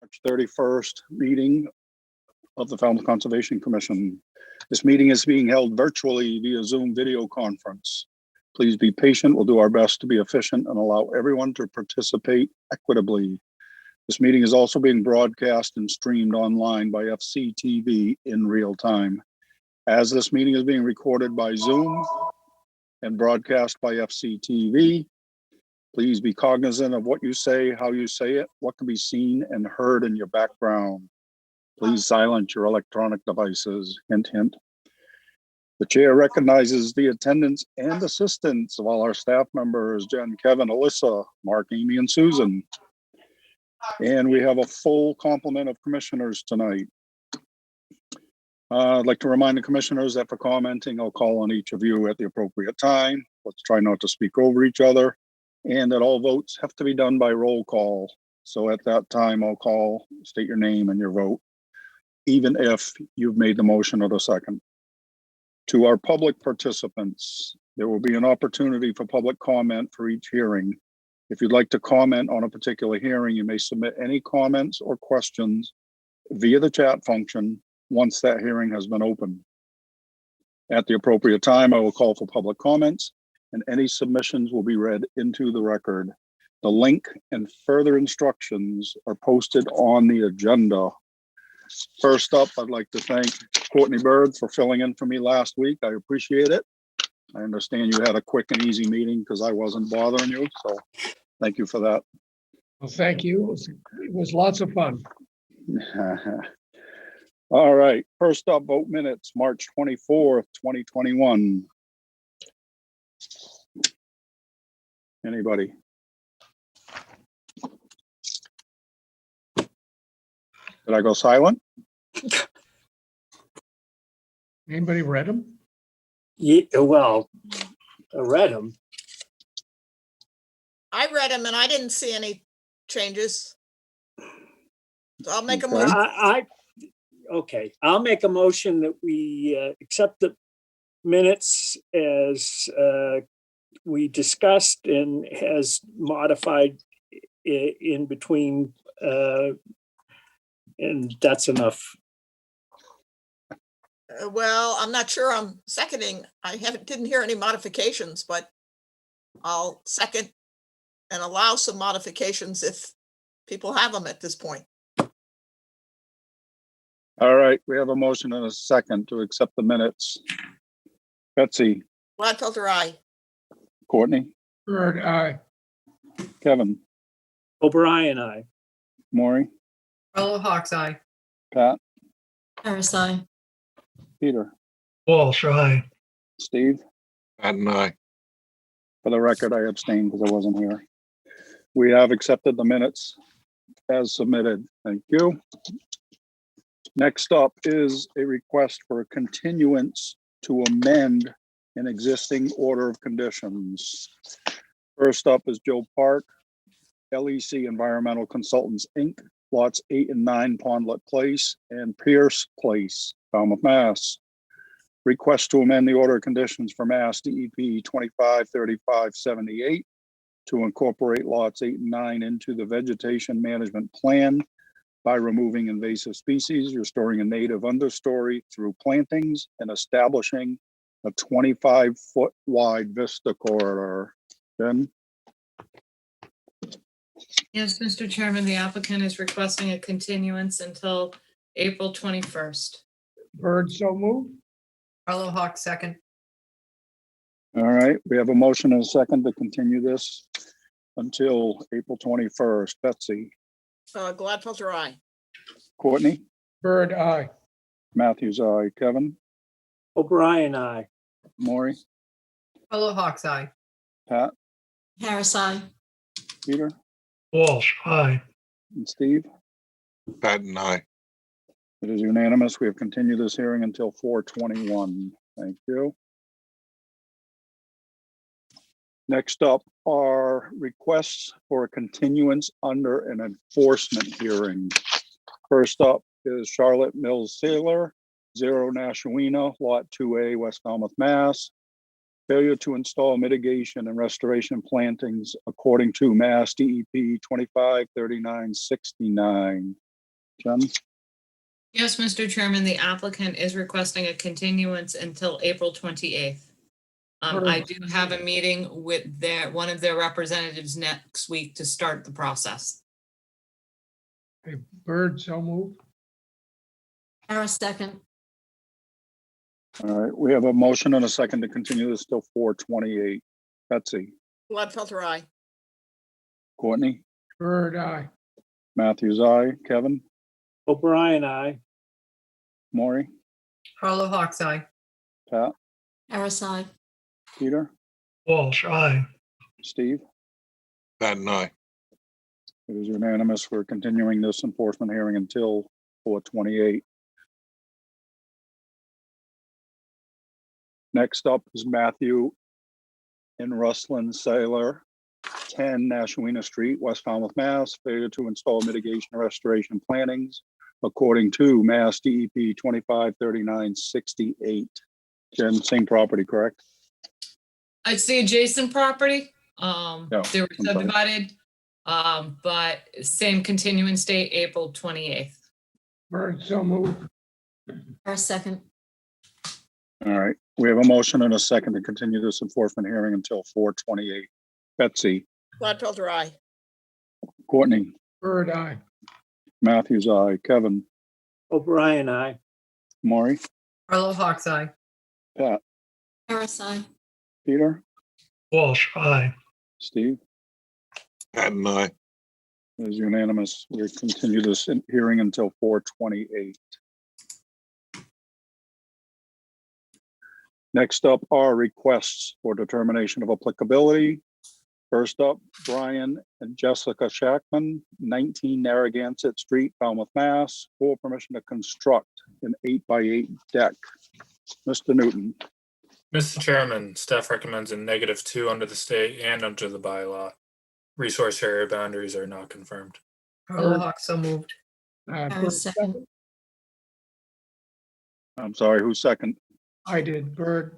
March 31st meeting of the Falmouth Conservation Commission. This meeting is being held virtually via Zoom video conference. Please be patient. We'll do our best to be efficient and allow everyone to participate equitably. This meeting is also being broadcast and streamed online by FCTV in real time. As this meeting is being recorded by Zoom and broadcast by FCTV, please be cognizant of what you say, how you say it, what can be seen and heard in your background. Please silence your electronic devices. Hint, hint. The chair recognizes the attendance and assistance of all our staff members, Jen, Kevin, Alyssa, Mark, Amy, and Susan. And we have a full complement of commissioners tonight. I'd like to remind the commissioners that for commenting, I'll call on each of you at the appropriate time. Let's try not to speak over each other, and that all votes have to be done by roll call. So at that time, I'll call, state your name and your vote, even if you've made the motion or the second. To our public participants, there will be an opportunity for public comment for each hearing. If you'd like to comment on a particular hearing, you may submit any comments or questions via the chat function once that hearing has been opened. At the appropriate time, I will call for public comments, and any submissions will be read into the record. The link and further instructions are posted on the agenda. First up, I'd like to thank Courtney Bird for filling in for me last week. I appreciate it. I understand you had a quick and easy meeting because I wasn't bothering you, so thank you for that. Well, thank you. It was lots of fun. All right, first up, vote minutes, March 24th, 2021. Anybody? Did I go silent? Anybody read them? Yeah, well, I read them. I read them and I didn't see any changes. So I'll make a Okay. motion. Okay, I'll make a motion that we accept the minutes as we discussed and has modified in between, and that's enough. Well, I'm not sure I'm seconding. Didn't hear any modifications, but I'll second and allow some modifications if people have them at this point. All right, we have a motion and a second to accept the minutes. Betsy, Gladfelter, aye. Courtney, Bird, aye. Kevin, O'Brien, aye. Maury, Carla Hawks, aye. Pat, Harris, aye. Peter, Walsh, aye. Steve. Patton, aye. For the record, I abstained because I wasn't here. We have accepted the minutes as submitted. Thank you. Next up is a request for a continuance to amend an existing order of conditions. First up is Joe Park, LEC Environmental Consultants, Inc., lots 8 and 9 Pondlet Place and Pierce Place, Falmouth, Mass. Request to amend the order of conditions for Mass DEP 253578 to incorporate lots 8 and 9 into the vegetation management plan by removing invasive species, restoring a native understory through plantings, and establishing a 25-foot wide vista corridor. Jen? Yes, Mr. Chairman, the applicant is requesting a continuance until April 21st. Bird, so moved. Carla Hawks, second. All right, we have a motion and a second to continue this until April 21st. Betsy? Gladfelter, aye. Courtney? Bird, aye. Matthews, aye. Kevin? O'Brien, aye. Maury? Carla Hawks, aye. Pat? Harris, aye. Peter? Walsh, aye. And Steve? Patton, aye. It is unanimous. We have continued this hearing until 4/21. Thank you. Next up are requests for a continuance under an enforcement hearing. First up is Charlotte Mills Sailor, 0 Nashawina, Lot 2A, West Falmouth, Mass. Failure to install mitigation and restoration plantings according to Mass DEP 253969. Jen, Yes, Mr. Chairman, the applicant is requesting a continuance until April 28th. I do have a meeting with one of their representatives next week to start the process. Okay, Bird, so moved. Harris, second. all right, we have a motion and a second to continue this till 4/28. Betsy, Gladfelter, aye. Courtney, Bird, aye. Matthews, aye. Kevin, O'Brien, aye. Maury, Carlo Hawks Eye. Pat, Harris, aye. Peter, Walsh, aye. Steve. Patton, I. It is unanimous. We're continuing this enforcement hearing until 4/28. Next up is Matthew and Ruslan Sailor, 10 Nashwina Street, West Falmouth, Mass. Failure to install mitigation and restoration plantings according to Mass DEP 253968. Jen, same property, correct? It's the adjacent property. They were I'm sorry. subdivided, but same continuance date, April 28th. Bird, so moved. Harris, second. All right, we have a motion and a second to continue this enforcement hearing until 4/28. Betsy, Gladfelter, aye. Courtney, Bird, aye. Matthews, aye. Kevin, O'Brien, aye. Maury, Carlo Hawks Eye. Pat, Harris, aye. Peter, Walsh, aye. Steve. Patton, I. It is unanimous. We continue this hearing until 4/28. Next up are requests for determination of applicability. First up, Brian and Jessica Shackman, 19 Narragansett Street, Falmouth, Mass, for permission to construct an 8x8 deck. Mr. Newton, Mr. Chairman, staff recommends a -2 under the state and under the bylaw. Resource area boundaries are not confirmed. Carlo Hawks, so moved. Bird, Harris, second. I'm sorry, who's second? I did. Bird,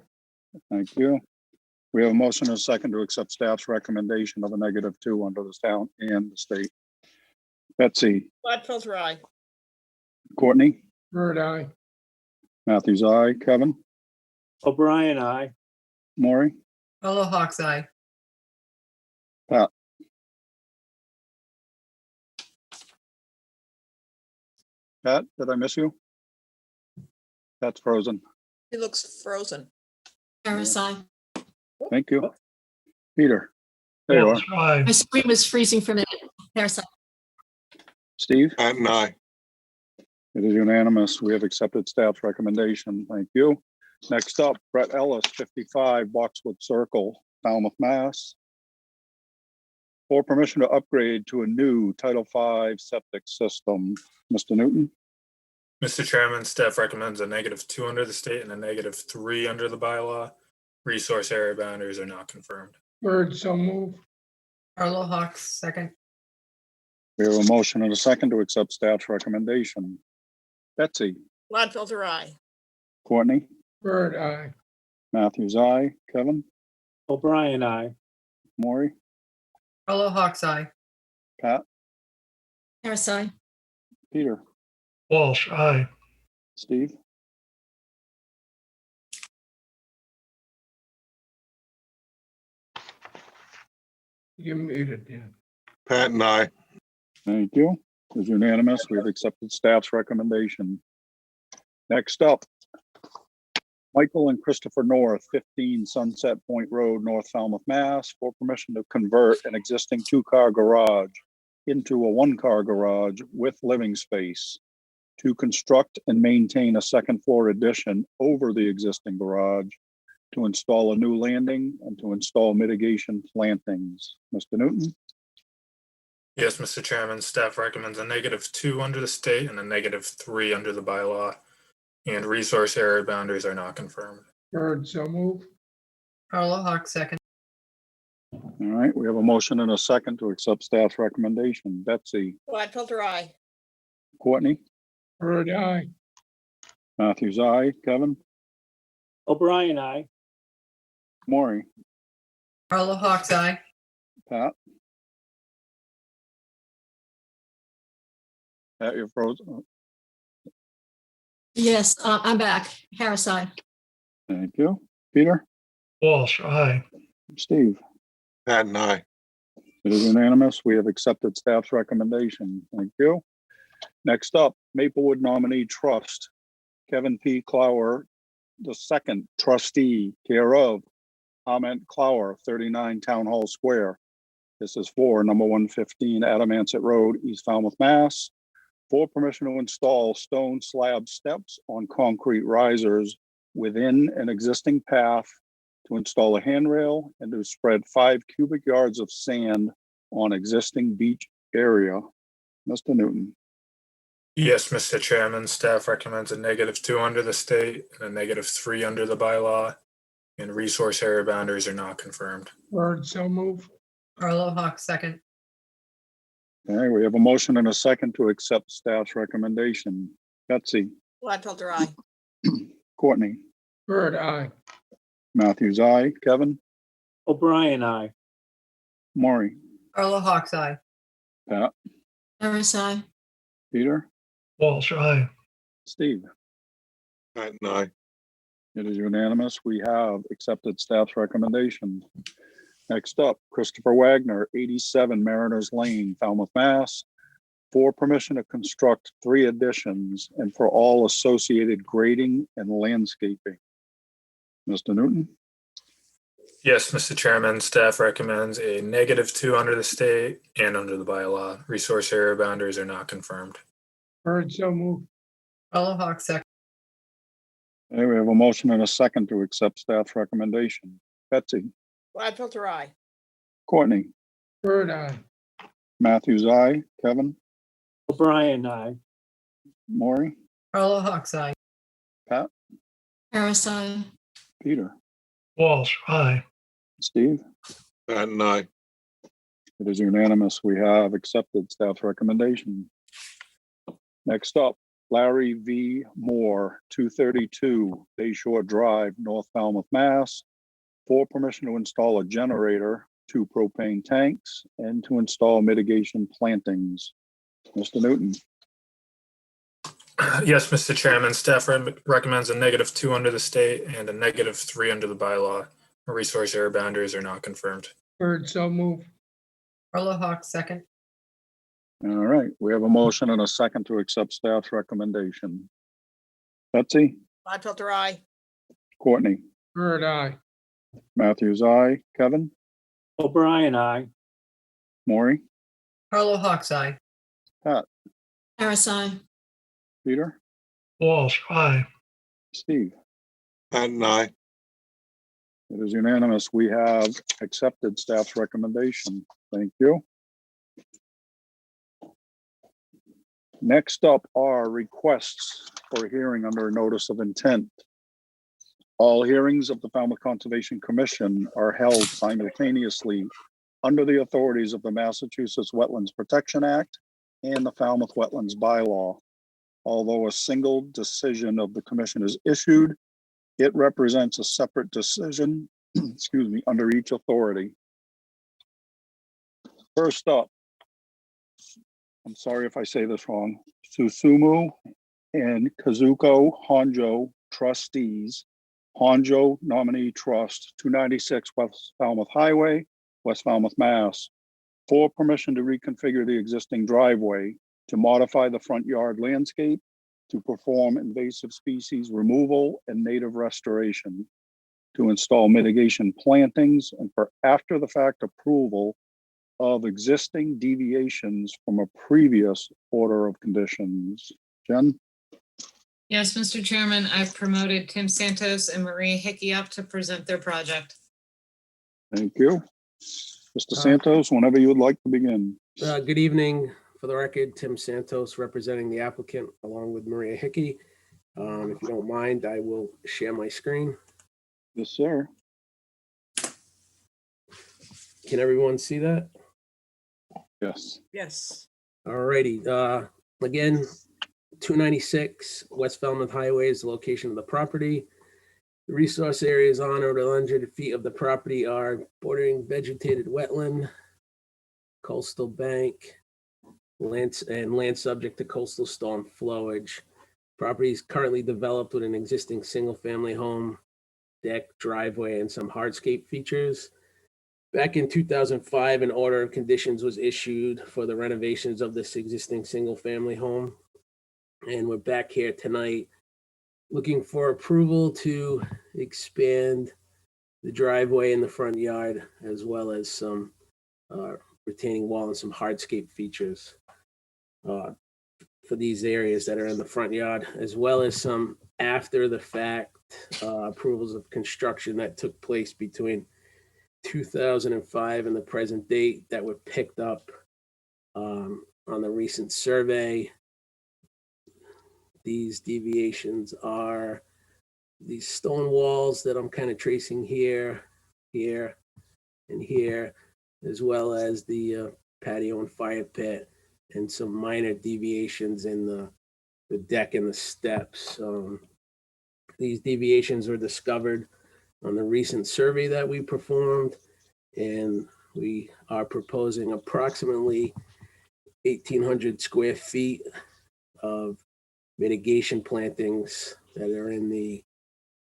Thank you. We have a motion and a second to accept staff's recommendation of a -2 under the town and the state. Betsy, Gladfelter, aye. Courtney, Bird, aye. Matthews, aye. Kevin, O'Brien, aye. Maury, Carlo Hawks Eye. Pat, did I miss you? That's frozen. He looks frozen. Harris, aye. Thank you. Peter, there you are. Aye. My screen was freezing for a minute. Harris, aye. Steve, Patton, I. it is unanimous. We have accepted staff's recommendation. Thank you. Next up, Brett Ellis, 55 Boxwood Circle, Falmouth, Mass. For permission to upgrade to a new Title V septic system. Mr. Newton, Mr. Chairman, staff recommends a -2 under the state and a -3 under the bylaw. Resource area boundaries are not confirmed. Bird, so moved. Carlo Hawks, second. we have a motion and a second to accept staff's recommendation. Betsy, Gladfelter, aye. Courtney, Bird, aye. Matthews, aye. Kevin, O'Brien, aye. Maury, Carlo Hawks Eye. Pat, Harris, aye. Peter, Walsh, aye. Steve. You muted, yeah. Patton, I. Thank you. It's unanimous. We have accepted staff's recommendation. Next up, Michael and Christopher North, 15 Sunset Point Road, North Falmouth, Mass, for permission to convert an existing 2-car garage into a 1-car garage with living space, to construct and maintain a second floor addition over the existing garage, to install a new landing, and to install mitigation plantings. Mr. Newton? Yes, Mr. Chairman, staff recommends a -2 under the state and a -3 under the bylaw. And resource area boundaries are not confirmed. Bird, so moved. Carlo Hawks, second. All right, we have a motion and a second to accept staff's recommendation. Betsy, Gladfelter, aye. Courtney, Bird, aye. Matthews, aye. Kevin, O'Brien, aye. Maury, Carlo Hawks Eye. Pat, Pat, you're frozen. Yes, I'm back. Harris, aye. Thank you. Peter, Walsh, aye. Steve, Patton, I. it is unanimous. We have accepted staff's recommendation. Thank you. Next up, Maplewood Nominee Trust, Kevin P. Clower, the second trustee, care of Ahmet Clower, 39 Town Hall Square. This is for number 115 Adamansett Road, East Falmouth, Mass. For permission to install stone slab steps on concrete risers within an existing path, to install a handrail and to spread 5 cubic yards of sand on existing beach area. Mr. Newton. Yes, Mr. Chairman, staff recommends a -2 under the state and a -3 under the bylaw, and resource area boundaries are not confirmed. Bird, so move. Carlo Hawk second. Okay, we have a motion and a second to accept staff's recommendation. Betsy, Gladfelter, aye. Courtney, Bird, aye. Matthews, aye. Kevin, O'Brien, I. Maury, Carlo Hawk's eye. Pat, Harris, aye. Peter, Walsh, aye. Steve. Patton, I. It is unanimous. We have accepted staff's recommendation. Next up, Christopher Wagner, 87 Mariners Lane, Falmouth, Mass. For permission to construct 3 additions and for all associated grading and landscaping. Mr. Newton, Yes, Mr. Chairman, staff recommends a -2 under the state and under the bylaw. Resource area boundaries are not confirmed. Bird, so move. Carlo Hawk second. okay, we have a motion and a second to accept staff's recommendation. Betsy, Gladfelter, aye. Courtney, Bird, aye. Matthews, aye. Kevin, O'Brien, I. Maury, Carlo Hawk's eye. Pat, Harris, aye. Peter, Walsh, aye. Steve. Patton, I. It is unanimous. We have accepted staff's recommendation. Next up, Larry V. Moore, 232 Bay Shore Drive, North Falmouth, Mass. For permission to install a generator, 2 propane tanks, and to install mitigation plantings. Mr. Newton, Yes, Mr. Chairman, staff recommends a -2 under the state and a -3 under the bylaw. Resource area boundaries are not confirmed. Bird, so move. Carlo Hawk second. all right, we have a motion and a second to accept staff's recommendation. Betsy, Gladfelter, aye. Courtney, Bird, aye. Matthews, aye. Kevin, O'Brien, I. Maury, Carlo Hawk's eye. Harris, aye. Peter, Walsh, aye. Steve. Patton, I. It is unanimous. We have accepted staff's recommendation. Thank you. Next up are requests for hearing under a notice of intent. All hearings of the Falmouth Conservation Commission are held simultaneously under the authorities of the Massachusetts Wetlands Protection Act and the Falmouth Wetlands Bylaw. Although a single decision of the commission is issued, it represents a separate decision, excuse me, under each authority. First up, I'm sorry if I say this wrong, Susumu and Kazuko Honjo trustees, Honjo Nominee Trust, 296 West Falmouth Highway, West Falmouth, Mass. For permission to reconfigure the existing driveway, to modify the front yard landscape, to perform invasive species removal and native restoration, to install mitigation plantings, and for after the fact approval of existing deviations from a previous order of conditions. Jen? Yes, Mr. Chairman, I've promoted Tim Santos and Maria Hickey up to present their project. Thank you. Mr. Santos, whenever you would like to begin. Good evening. For the record, Tim Santos representing the applicant along with Maria Hickey. If you don't mind, I will share my screen. Yes, sir. Can everyone see that? Yes. Yes. All righty. Again, 296 West Falmouth Highway is the location of the property. The resource areas on or 100 feet of the property are bordering vegetated wetland, coastal bank, land subject to coastal storm flowage. Property is currently developed with an existing single-family home, deck, driveway, and some hardscape features. Back in 2005, an order of conditions was issued for the renovations of this existing single-family home. And we're back here tonight looking for approval to expand the driveway in the front yard, as well as some retaining wall and some hardscape features for these areas that are in the front yard, as well as some after the fact approvals of construction that took place between 2005 and the present date that were picked up on the recent survey. These deviations are these stone walls that I'm kind of tracing here, here, and here, as well as the patio and fire pit, and some minor deviations in the deck and the steps. These deviations were discovered on the recent survey that we performed, and we are proposing approximately 1,800 square feet of mitigation plantings that are in the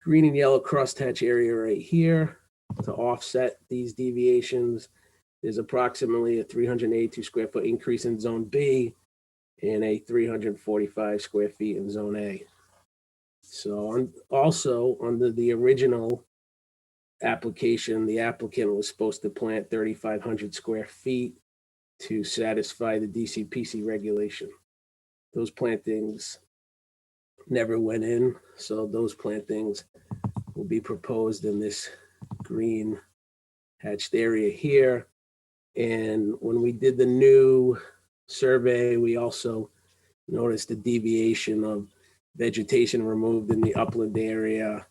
green and yellow crosshatch area right here to offset these deviations. There's approximately a 382 square foot increase in Zone B and a 345 square feet in Zone A. So also under the original application, the applicant was supposed to plant 3,500 square feet to satisfy the DCPC regulation. Those plantings never went in, so those plantings will be proposed in this green hatched area here. And when we did the new survey, we also noticed a deviation of vegetation removed in the upland area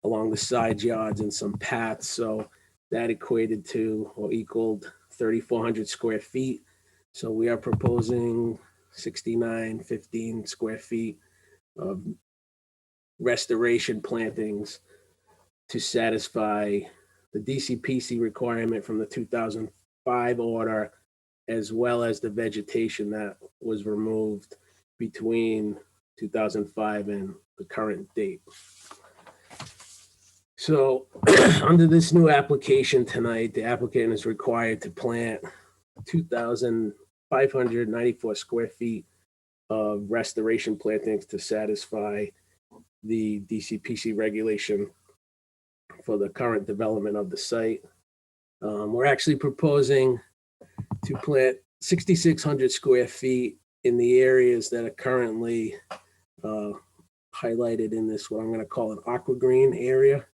along the side yards and some paths. So that equated to or equaled 3,400 square feet. So we are proposing 6,915 square feet of restoration plantings to satisfy the DCPC requirement from the 2005 order, as well as the vegetation that was removed between 2005 and the current date. So under this new application tonight, the applicant is required to plant 2,594 square feet of restoration plantings to satisfy the DCPC regulation for the current development of the site. We're actually proposing to plant 6,600 square feet in the areas that are currently highlighted in this, what I'm going to call an aqua green area.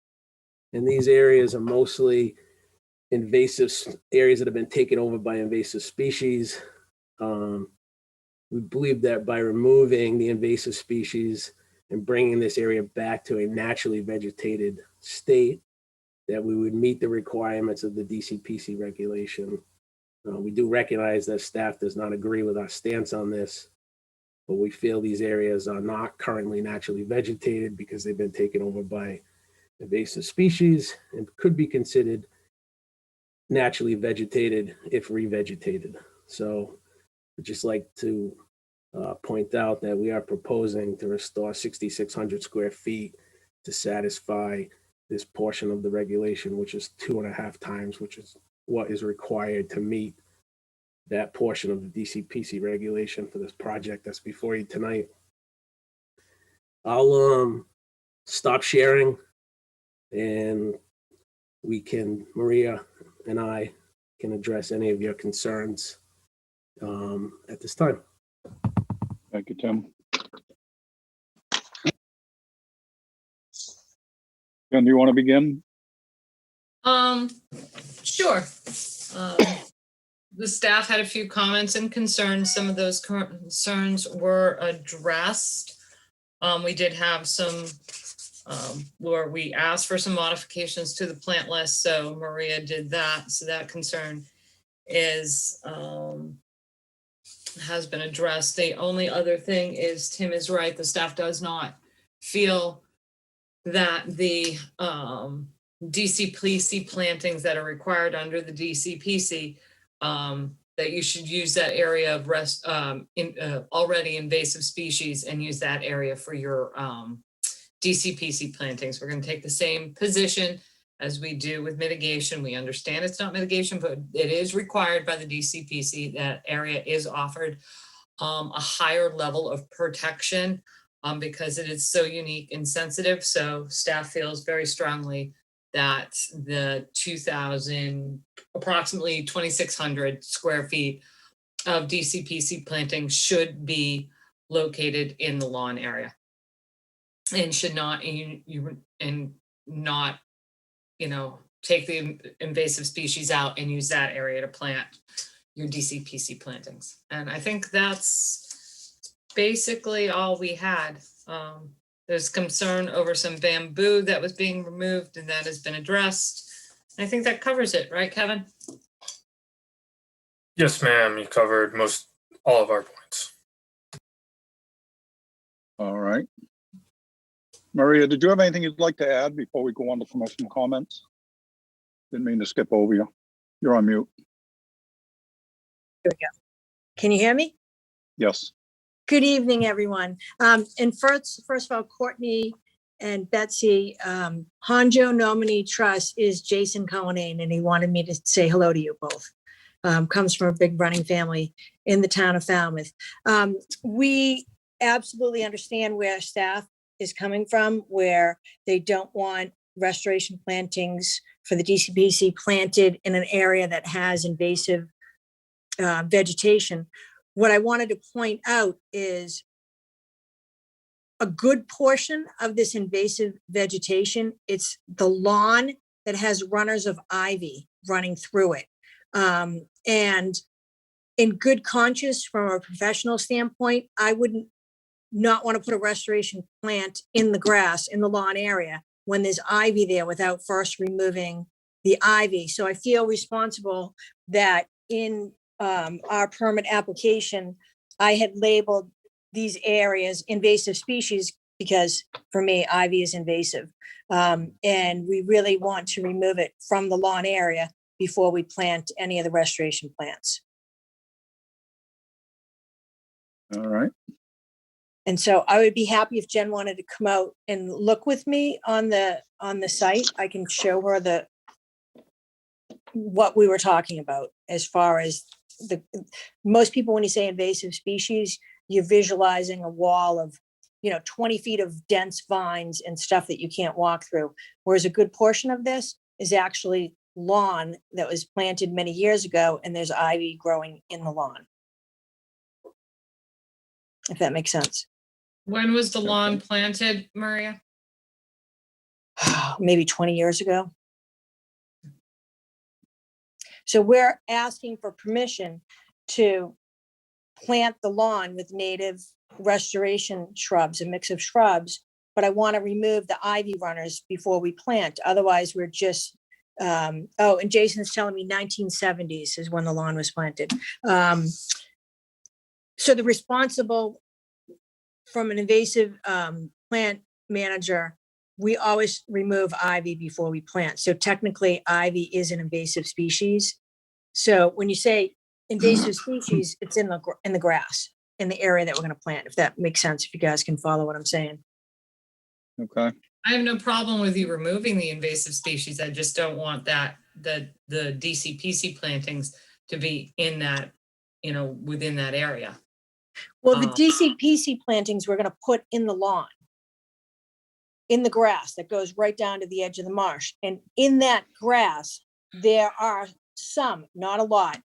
And these areas are mostly invasive areas that have been taken over by invasive species. We believe that by removing the invasive species and bringing this area back to a naturally vegetated state, that we would meet the requirements of the DCPC regulation. We do recognize that staff does not agree with our stance on this, but we feel these areas are not currently naturally vegetated because they've been taken over by invasive species and could be considered naturally vegetated if revegetated. So I'd just like to point out that we are proposing to restore 6,600 square feet to satisfy this portion of the regulation, which is 2.5 times, which is what is required to meet that portion of the DCPC regulation for this project that's before you tonight. I'll stop sharing and Maria and I can address any of your concerns at this time. Thank you, Tim. Ken, do you want to begin? Sure. The staff had a few comments and concerns. Some of those concerns were addressed. We did have some where we asked for some modifications to the plant list, so Maria did that. So that concern is has been addressed. The only other thing is Tim is right. The staff does not feel that the DCPC plantings that are required under the DCPC, that you should use that area of already invasive species and use that area for your DCPC plantings. We're going to take the same position as we do with mitigation. We understand it's not mitigation, but it is required by the DCPC. That area is offered a higher level of protection because it is so unique and sensitive. So staff feels very strongly that the approximately 2,600 square feet of DCPC planting should be located in the lawn area and should not, take the invasive species out and use that area to plant your DCPC plantings. And I think that's basically all we had. There's concern over some bamboo that was being removed, and that has been addressed. I think that covers it, right, Kevin? Yes, ma'am, you covered all of our points. All right. Maria, did you have anything you'd like to add before we go on to commission comments? Didn't mean to skip over you. You're on mute. There we go. Can you hear me? Yes. Good evening, everyone. And first of all, Courtney and Betsy, Honjo Nominee Trust is Jason Cohenane, and he wanted me to say hello to you both. Comes from a big running family in the town of Falmouth. We absolutely understand where staff is coming from, where they don't want restoration plantings for the DCPC planted in an area that has invasive vegetation. What I wanted to point out is a good portion of this invasive vegetation, it's the lawn that has runners of ivy running through it. And in good conscience, from a professional standpoint, I wouldn't not want to put a restoration plant in the grass in the lawn area when there's ivy there without first removing the ivy. So I feel responsible that in our permit application, I had labeled these areas invasive species because for me, ivy is invasive. And we really want to remove it from the lawn area before we plant any of the restoration plants. All right. And so I would be happy if Jen wanted to come out and look with me on the site. I can show her what we were talking about as far as most people, when you say invasive species, you're visualizing a wall of, 20 feet of dense vines and stuff that you can't walk through. Whereas a good portion of this is actually lawn that was planted many years ago, and there's ivy growing in the lawn. If that makes sense. When was the lawn planted, Maria? Maybe 20 years ago. So we're asking for permission to plant the lawn with native restoration shrubs, a mix of shrubs, but I want to remove the ivy runners before we plant. Otherwise, we're just, and Jason's telling me 1970s is when the lawn was planted. So the responsible from an invasive plant manager, we always remove ivy before we plant. So technically ivy is an invasive species. So when you say invasive species, it's in the grass, in the area that we're going to plant, if that makes sense, if you guys can follow what I'm saying. Okay. I have no problem with you removing the invasive species. I just don't want the DCPC plantings to be in that, within that area. Well, the DCPC plantings we're going to put in the lawn, in the grass that goes right down to the edge of the marsh. And in that grass, there are some, not a lot,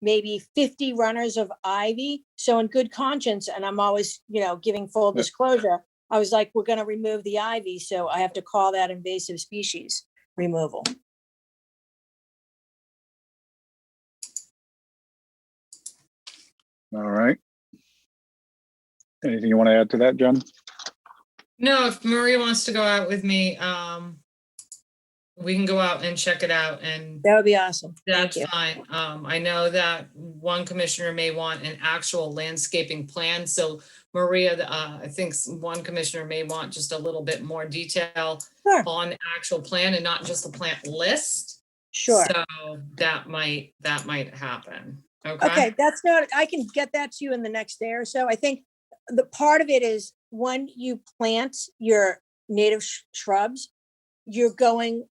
maybe 50 runners of ivy. So in good conscience, and I'm always, giving full disclosure, I was like, we're going to remove the ivy. So I have to call that invasive species removal. All right. Anything you want to add to that, Jen? No, if Maria wants to go out with me, we can go out and check it out, and that would be awesome. That's fine. I know that one commissioner may want an actual landscaping plan. So Maria, I think one commissioner may want just a little bit more detail on the actual plan and not just the plant list. Sure. So that might happen. Okay, that's not, I can get that to you in the next day or so. I think the part of it is when you plant your native shrubs, you're going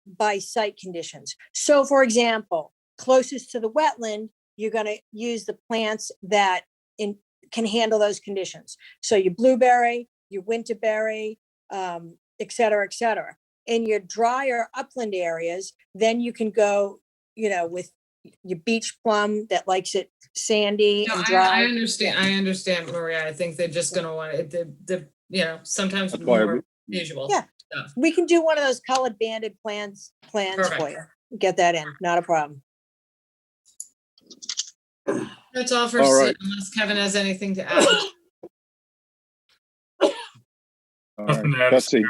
by site conditions. So for example, closest to the wetland, you're gonna use the plants that can handle those conditions. So your blueberry, your winterberry, et cetera, et cetera. In your drier upland areas, then you can go, with your beach plum that likes it sandy No, and I dry. understand, I understand, Maria. I think they're just gonna want it, sometimes That's why more visual Yeah. stuff. We can do one of those colored banded plans Perfect. for you. Get that in, not a problem. That's all for All C, right. unless Kevin has anything to add. All right, Nothing to add. Betsy,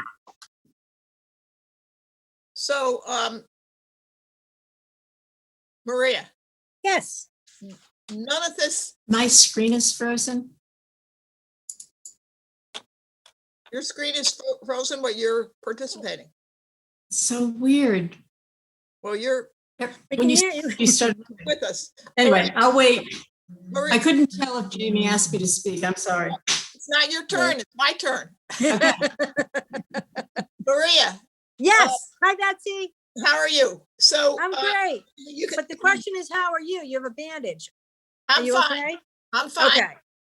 So, Maria, Yes. none of this, My screen is frozen. your screen is frozen, but you're participating. So weird. Well, you're We When can you, hear you. you started, with us. anyway, I'll wait. I Maria, couldn't tell if Jamie asked me to speak. I'm sorry. it's not your turn, it's my turn. Okay. Maria, Yes. Hi, Betsy. how are you? So. I'm great. You can, But the question is, how are you? You have a bandage. Are I'm you fine, okay? I'm fine. Okay.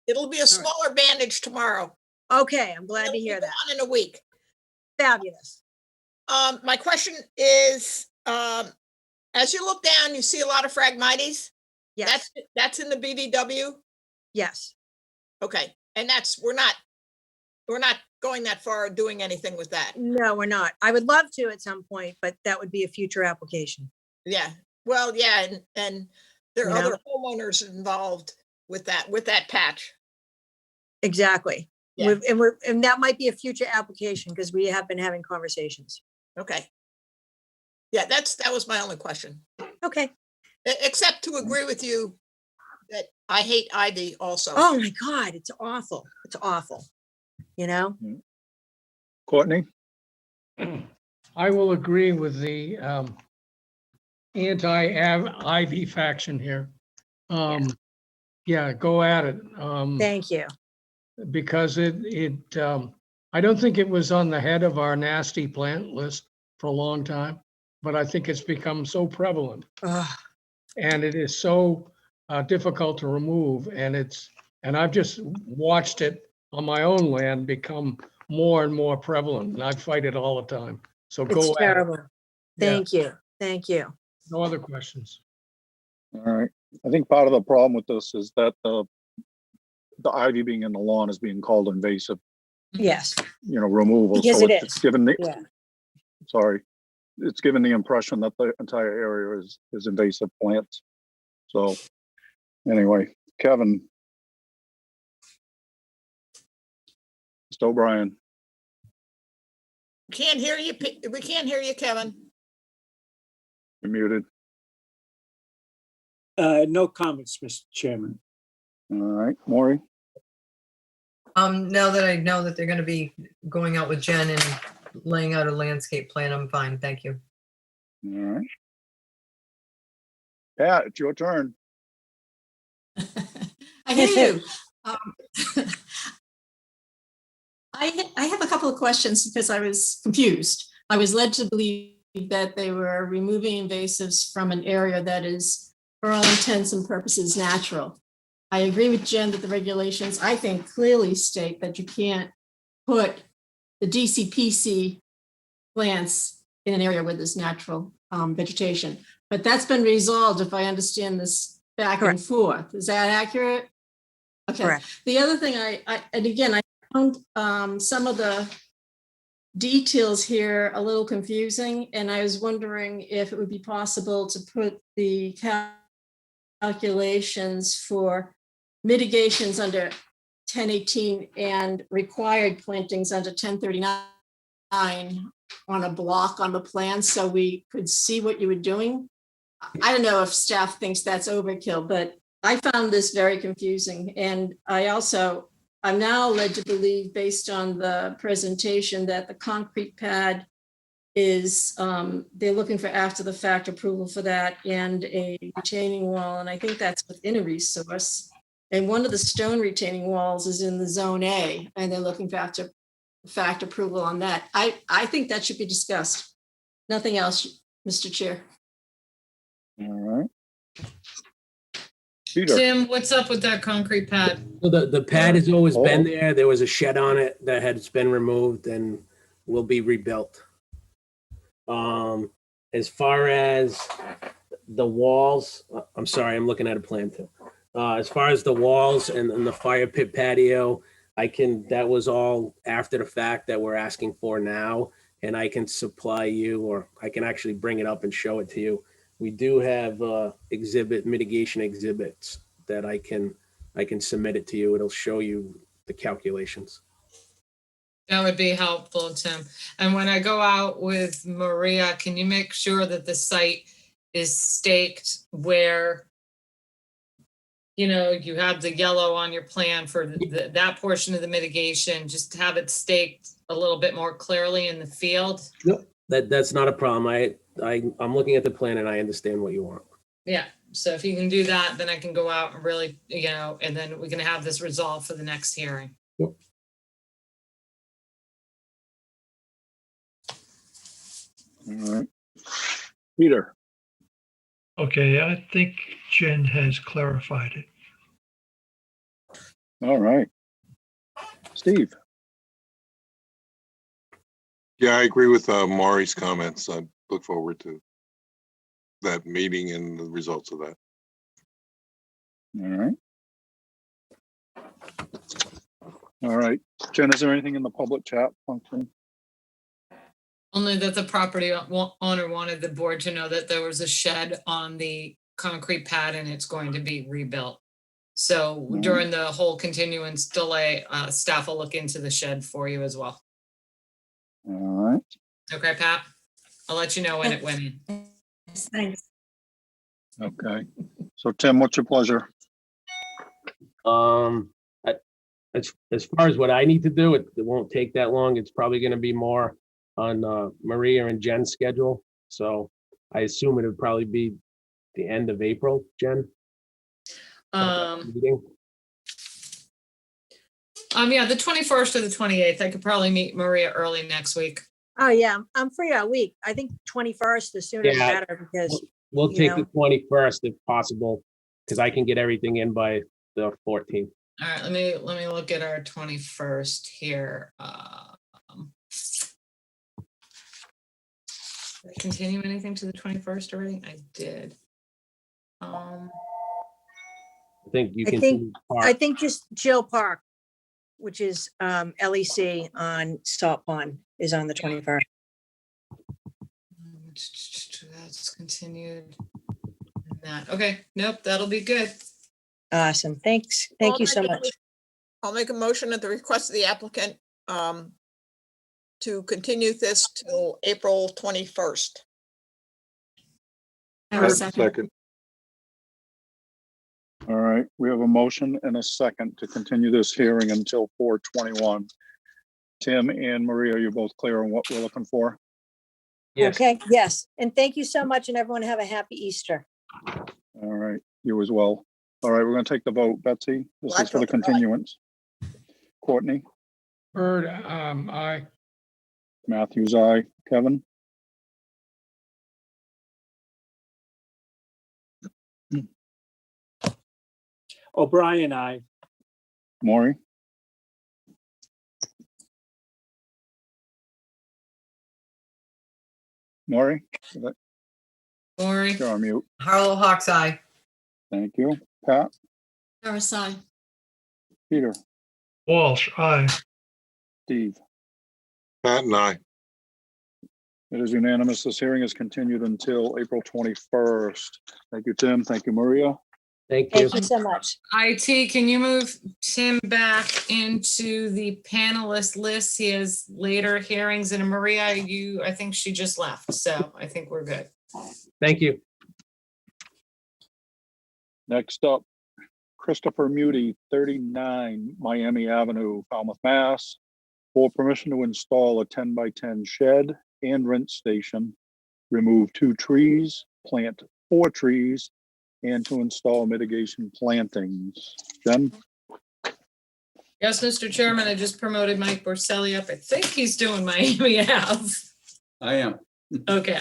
It'll be a right. smaller bandage tomorrow. Okay, I'm glad to It'll be hear that. gone in a week. Fabulous. My question is, as you look down, you see a lot of Phragmites? Yes, That's in the BVW? yes. Okay, and we're not going that far or doing anything with that. No, we're not. I would love to at some point, but that would be a future application. Yeah, well, yeah, and there are You know? other homeowners involved with that patch. Exactly. Yeah. And that might be a future application because we have been having conversations. Okay. Yeah, that was my only question. Okay. Except to agree with you that I hate ivy also. Oh my God, it's awful. It's awful. Courtney, I will agree with the anti-ivy faction here. Yeah, go at it. Thank you. Because I don't think it was on the head of our nasty plant list for a long time, but I think it's become so prevalent Ugh. and it is so difficult to remove. And I've just watched it on my own land become more and more prevalent, and I fight it all the time. So It's go at it. terrible. Yeah. Thank you. Thank you. No other questions. all right. I think part of the problem with this is that the ivy being in the lawn is being called invasive, Yes. removal. Because So it is. It's given the, Yeah. sorry, it's given the impression that the entire area is invasive plants. So anyway, Kevin. Mr. O'Brien, Can't hear you. We can't hear you, Kevin. you're muted. No comments, Mr. Chairman. All right, Maury, Now that I know that they're gonna be going out with Jen and laying out a landscape plan, I'm fine, thank you. all right. Pat, it's your turn. I hear you. I have a couple of questions because I was confused. I was led to believe that they were removing invasives from an area that is, for all intents and purposes, natural. I agree with Jen that the regulations, I think, clearly state that you can't put the DCPC plants in an area where there's natural vegetation. But that's been resolved, if I understand this back and Correct. forth. Is that accurate? Okay. Correct. The other thing and again, I found some of the details here a little confusing, and I was wondering if it would be possible to put the calculations for mitigations under 1018 and required plantings under 1039 on a block on the plan so we could see what you were doing. I don't know if staff thinks that's overkill, but I found this very confusing. And I'm now led to believe, based on the presentation, that the concrete pad is they're looking for after the fact approval for that and a retaining wall. And I think that's within a resource. And one of the stone retaining walls is in the zone A, and they're looking for after the fact approval on that. I think that should be discussed. Nothing else, Mr. Chair. All right. Peter, Tim, what's up with that concrete pad? So the pad has always Oh. been there. There was a shed on it that has been removed and will be rebuilt. As far as the walls, I'm sorry, I'm looking at a plan too. As far as the walls and the fire pit patio, that was all after the fact that we're asking for now. And I can supply you, or I can actually bring it up and show it to you. We do have mitigation exhibits that I can submit it to you. It'll show you the calculations. That would be helpful, Tim. And when I go out with Maria, can you make sure that the site is staked where, you know, you have the yellow on your plan for that portion of the mitigation, just have it staked a little bit more clearly in the field? That's not a problem. I'm looking at the plan and I understand what you want. Yeah, so if you can do that, then I can go out and really, you know, and then we can have this resolved for the next hearing. all right. Peter, Okay, I think Jen has clarified it. all right. Steve, Yeah, I agree with Maury's comments. I look forward to that meeting and the results of that. all right. All right. Jen, is there anything in the public chat function? Only that the property owner wanted the board to know that there was a shed on the concrete pad and it's going to be rebuilt. So during the whole continuance delay, staff will look into the shed for you as well. All right. Okay, Pat? I'll let you know when it went in. Thanks. Okay. So Tim, what's your pleasure? As far as what I need to do, it won't take that long. It's probably going to be more on Maria and Jen's schedule. So I assume it would probably be the end of April, Jen. Meeting. Yeah, the 21st or the 28th. I could probably meet Maria early next week. Oh, yeah, I'm free all week. I think 21st, the sooner the Yeah. better, because We'll you take know. the 21st if possible, because I can get everything in by the 14th. All right, let me look at our 21st here. Did I continue anything to the 21st already? I did. I think you I can. think- do I part- think just Jill Park, which is LEC on Salt Pond, is on the 21st. That's continued. That, okay, nope, that'll be good. Awesome. Thanks. Thank I'll you so make a much. I'll make a motion at the request of the applicant to continue this till April 21st. I have a second. Second, All right, we have a motion and a second to continue this hearing until 4/21. Tim and Maria, you're both clear on what we're looking for? Yes. Okay, yes. And thank you so much, and everyone have a happy Easter. All right, you as well. All right, we're gonna take the vote. Betsy, this is for the Blackfeld, aye. continuance. Courtney, Bird, aye. Matthews, aye. Kevin? O'Brien, aye. Maury? Maury, Lori, you're on mute. Harlow Hawks Eye. Thank you. Pat, RSI. Peter, Walsh, aye. Steve. Pat and I. It is unanimous. This hearing is continued until April 21st. Thank you, Tim. Thank you, Maria. Thank you. Thank you so much. IT, can you move Tim back into the panelist list? He has later hearings, and Maria, I think she just left, so I think we're good. Thank you. Next up, Christopher Muti, 39 Miami Avenue, Falmouth, Mass. For permission to install a 10 by 10 shed and rinse station, remove 2 trees, plant 4 trees, and to install mitigation plantings. Jen? Yes, Mr. Chairman, I just promoted Mike Borselli up. I think he's doing Miami Ave. I am. Okay.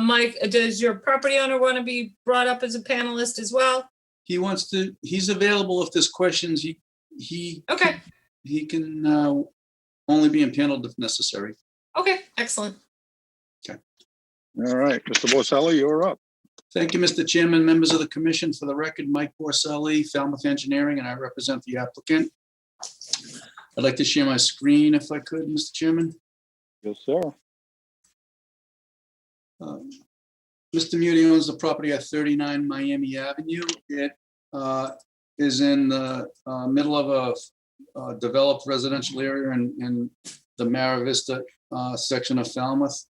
Mike, does your property owner want to be brought up as a panelist as well? He's available if there's questions. He Okay, can only be impaneled if necessary. okay, excellent. All right, Mr. Borselli, you're up. Thank you, Mr. Chairman, members of the commission. For the record, Mike Borselli, Falmouth Engineering, and I represent the applicant. I'd like to share my screen if I could, Mr. Chairman. Yes, sir. Mr. Muti owns the property at 39 Miami Avenue. It is in the middle of a developed residential area in the Mara Vista section of Falmouth.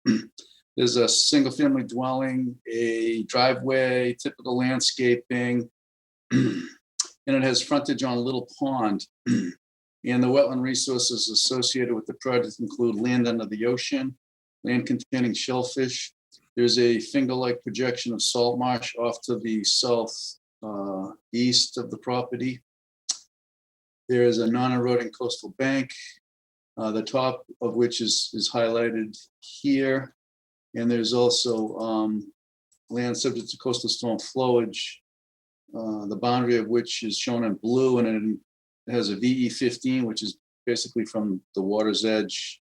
There's a single-family dwelling, a driveway, typical landscaping, and it has frontage on a little pond. And the wetland resources associated with the project include land under the ocean, land containing shellfish. There's a finger-like projection of salt marsh off to the south east of the property. There is a non-eroding coastal bank, the top of which is highlighted here. And there's also land subject to coastal storm flowage, the boundary of which is shown in blue, and it has a VE 15, which is basically from the water's edge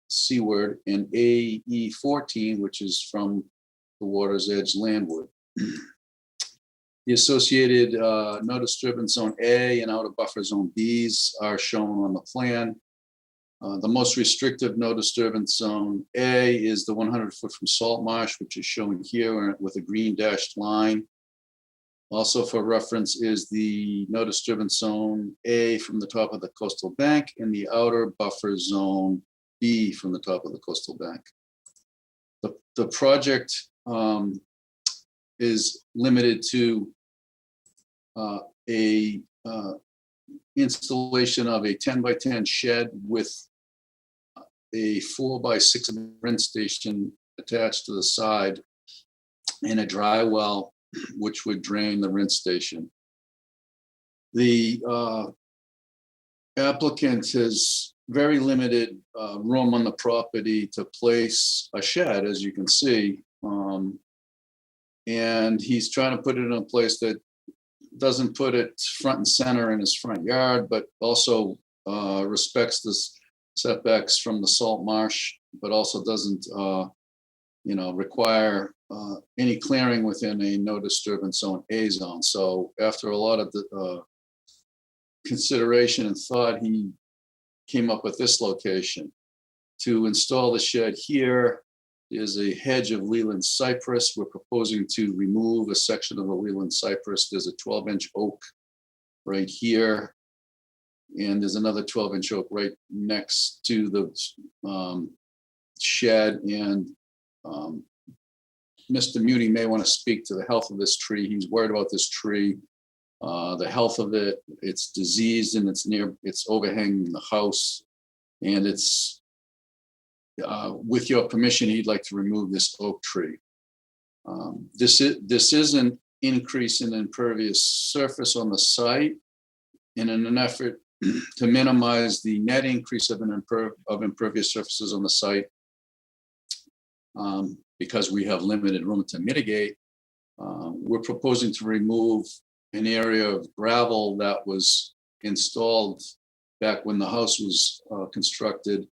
seaward, and AE 14, which is from the water's edge landward. The associated no disturbance zone A and outer buffer zone Bs are shown on the plan. The most restrictive no disturbance zone A is the 100 foot from salt marsh, which is shown here with a green dashed line. Also for reference is the no disturbance zone A from the top of the coastal bank and the outer buffer zone B from the top of the coastal bank. The project is limited to a installation of a 10 by 10 shed with a 4 by 6 rinse station attached to the side and a dry well which would drain the rinse station. The applicant has very limited room on the property to place a shed, as you can see. And he's trying to put it in a place that doesn't put it front and center in his front yard, but also respects the setbacks from the salt marsh, but also doesn't require any clearing within a no disturbance zone A zone. So after a lot of the consideration and thought, he came up with this location. To install the shed here is a hedge of Leland cypress. We're proposing to remove a section of the Leland cypress. There's a 12-inch oak right here. And there's another 12-inch oak right next to the shed. And Mr. Muti may want to speak to the health of this tree. He's worried about this tree, the health of it. It's diseased and it's overhanging the house. And it's, with your permission, he'd like to remove this oak tree. This is an increase in impervious surface on the site, and in an effort to minimize the net increase of impervious surfaces on the site, because we have limited room to mitigate, we're proposing to remove an area of gravel that was installed back when the house was constructed.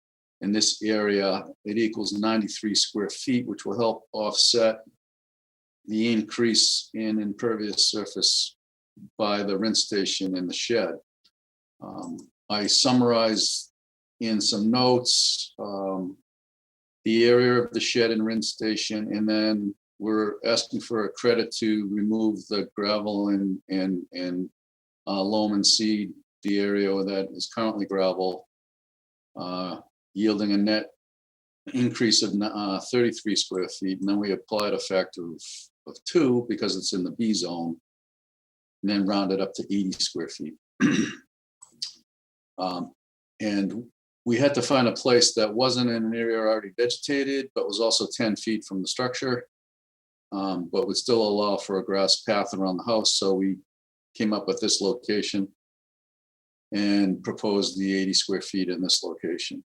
In this area, it equals 93 square feet, which will help offset the increase in impervious surface by the rinse station in the shed. I summarized in some notes the area of the shed and rinse station, and then we're asking for a credit to remove the gravel and loam and seed the area that is currently gravel, yielding a net increase of 33 square feet. And then we applied a factor of 2 because it's in the B zone, and then rounded up to 80 square feet. And we had to find a place that wasn't in an area already vegetated, but was also 10 feet from the structure. But would still allow for a grass path around the house. So we came up with this location and proposed the 80 square feet in this location,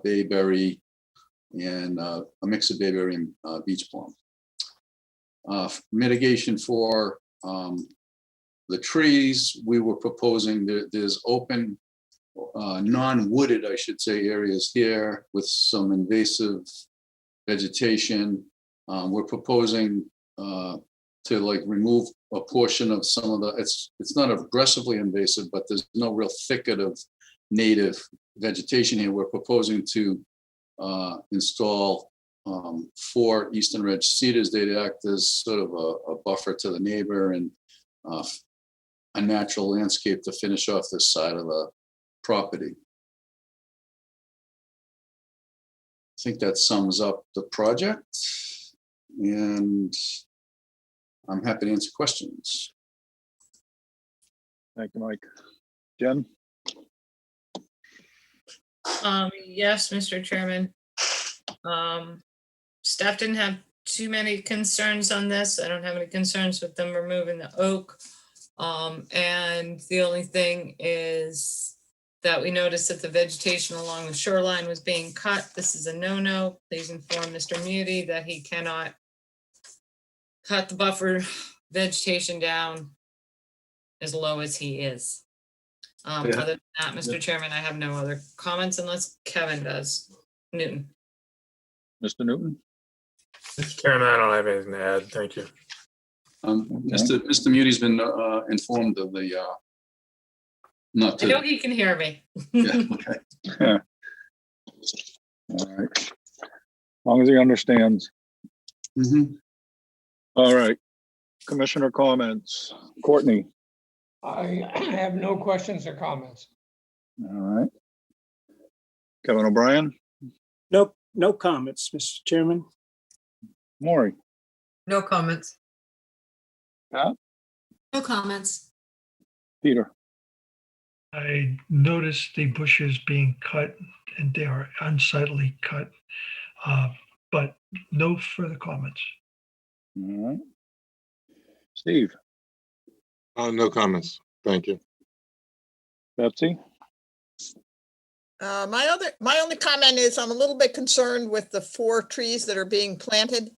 bayberry and a mix of bayberry and beach plum. Mitigation for the trees, we were proposing that there's open, non-wooded, I should say, areas here with some invasive vegetation. We're proposing to like remove a portion of some of the, it's not aggressively invasive, but there's no real thicket of native vegetation here. We're proposing to install 4 Eastern Ridge cedars. They'd act as sort of a buffer to the neighbor and a natural landscape to finish off this side of the property. I think that sums up the project, and I'm happy to answer questions. Thank you, Mike. Jen? Yes, Mr. Chairman. Staff didn't have too many concerns on this. I don't have any concerns with them removing the oak. And the only thing is that we noticed that the vegetation along the shoreline was being cut. This is a no-no. Please inform Mr. Muti that he cannot cut the buffer vegetation down as low as he is. Other than that, Mr. Chairman, I have no other comments unless Kevin does. Newton. Mr. Newton? Mr. Chairman, I don't have anything to add. Thank you. Mr. Muti's been informed of the not I know to. he can hear me. Yeah, okay. All right. As long as he understands. Mhm. All right. Commissioner comments. Courtney? I have no questions or comments. All right. Kevin O'Brien? Nope, no comments, Mr. Chairman. Maury? No comments. Pat? No comments. Peter? I noticed the bushes being cut and they are unsightly cut, but no further comments. All right. Steve? No comments. Thank you. Betsy? My only comment is I'm a little bit concerned with the 4 trees that are being planted.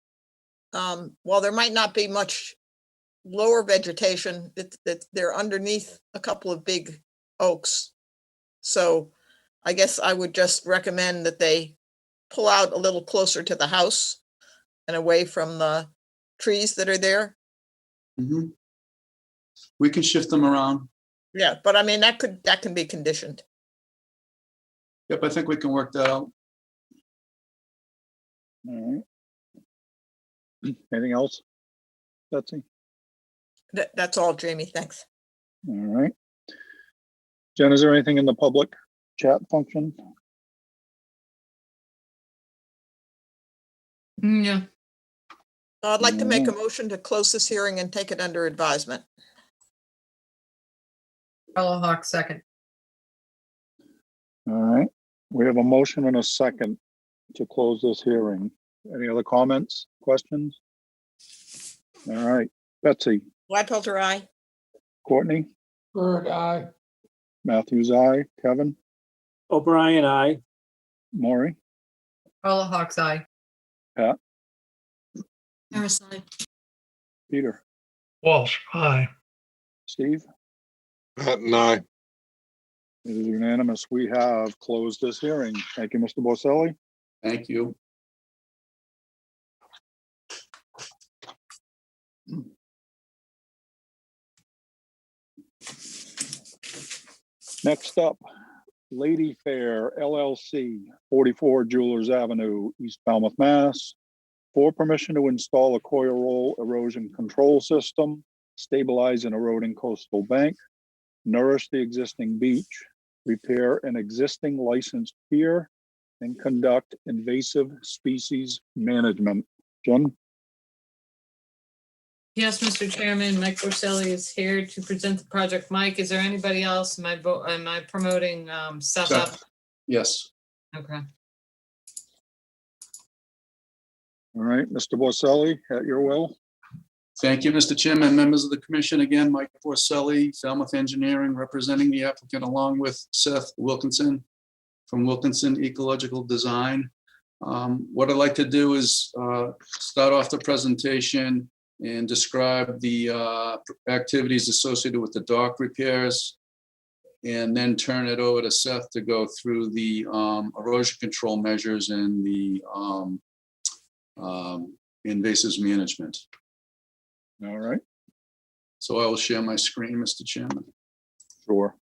While there might not be much lower vegetation, that they're underneath a couple of big oaks. So I guess I would just recommend that they pull out a little closer to the house and away from the trees that are there. Mhm. We can shift them around. Yeah, but I mean, that can be conditioned. Yep, I think we can work that out. All right. Anything else? Betsy? That's all, Jamie. Thanks. All right. Jen, is there anything in the public chat function? Yeah. I'd like to make a motion to close this hearing and take it under advisement. Carla Hawk, second. All right. We have a motion and a second to close this hearing. Any other comments, questions? All right. Betsy? Whitefeld, aye. Courtney? Bird, aye. Matthews, aye. Kevin? O'Brien, aye. Maury? Carla Hawk's eye. Pat? Harris, aye. Peter? Walsh, aye. Steve? Pat and I. It is unanimous. We have closed this hearing. Thank you, Mr. Boselli. Thank you. Next up, Lady Fair LLC, 44 Jewelers Avenue, East Falmouth, Mass. For permission to install a coil roll erosion control system, stabilize an eroding coastal bank, nourish the existing beach, repair an existing licensed pier, and conduct invasive species management. Jen? Yes, Mr. Chairman, Mike Borselli is here to present the project. Mike, is there anybody else? Am I promoting stuff up? Yes. Okay. All right, Mr. Borselli, at your will. Thank you, Mr. Chairman, members of the commission. Again, Mike Porcelli, Falmouth Engineering, representing the applicant, along with Seth Wilkinson from Wilkinson Ecological Design. What I'd like to do is start off the presentation and describe the activities associated with the dock repairs, and then turn it over to Seth to go through the erosion control measures and the invasives management. All right, So I will share my screen, Mr. Chairman. sure.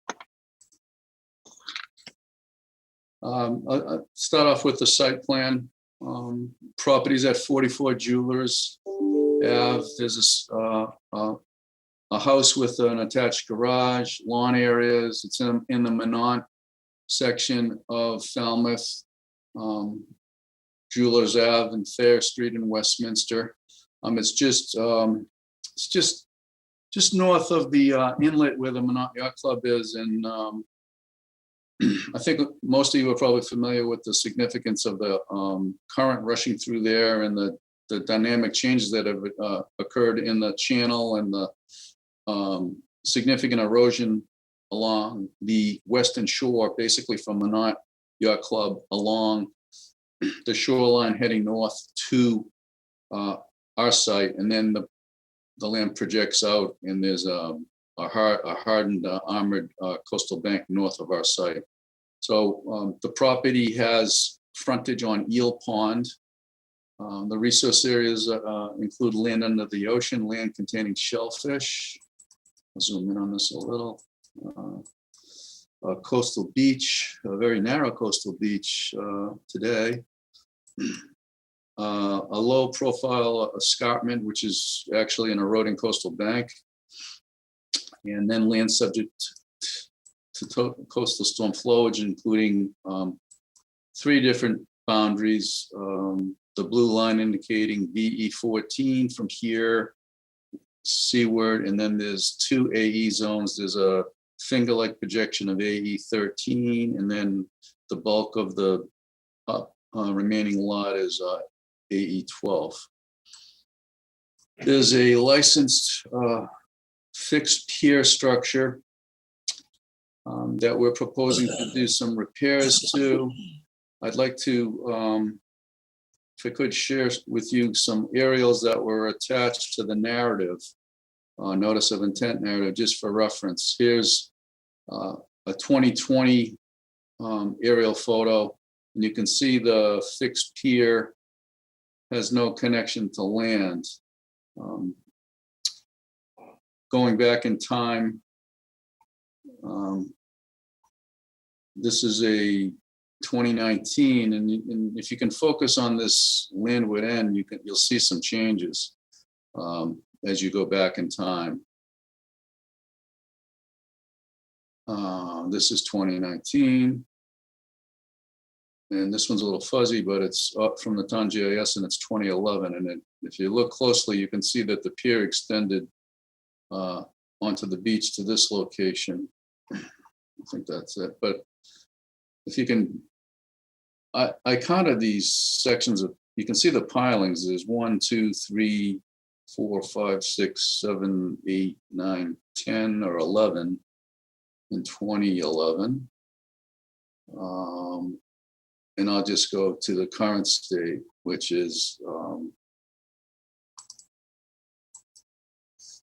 I'll start off with the site plan. Properties at 44 Jewelers Ave. There's a house with an attached garage, lawn areas. It's in the Minot section of Falmouth, Jewelers Ave and Fair Street in Westminster. It's just north of the inlet where the Minot Yacht Club is, and I think most of you are probably familiar with the significance of the current rushing through there and the dynamic changes that have occurred in the channel and the significant erosion along the western shore, basically from Minot Yacht Club along the shoreline heading north to our site, and then the land projects out, and there's a hardened armored coastal bank north of our site. So the property has frontage on Eel Pond. The resource areas include land under the ocean, land containing shellfish. I'll zoom in on this a little. A coastal beach, a very narrow coastal beach today. A low profile escarpment, which is actually an eroding coastal bank. And then land subject to coastal storm flowage, including 3 different boundaries. The blue line indicating VE14 from here seaward, and then there's 2 AE zones. There's a finger-like projection of AE13, and then the bulk of the remaining lot is AE12. There's a licensed fixed pier structure that we're proposing to do some repairs to. I'd like to, if I could, share with you some aerials that were attached to the narrative, notice of intent narrative, just for reference. Here's a 2020 aerial photo, and you can see the fixed pier has no connection to land. Going back in time, this is a 2019, and if you can focus on this landward end, you'll see some changes as you go back in time. This is 2019, and this one's a little fuzzy, but it's up from the town GIS, and it's 2011. And if you look closely, you can see that the pier extended onto the beach to this location. I think that's it. But if you can, I counted these sections of, you can see the pilings. There's 1, 2, 3, 4, 5, 6, 7, 8, 9, 10, or 11 in 2011. And I'll just go to the current state, which is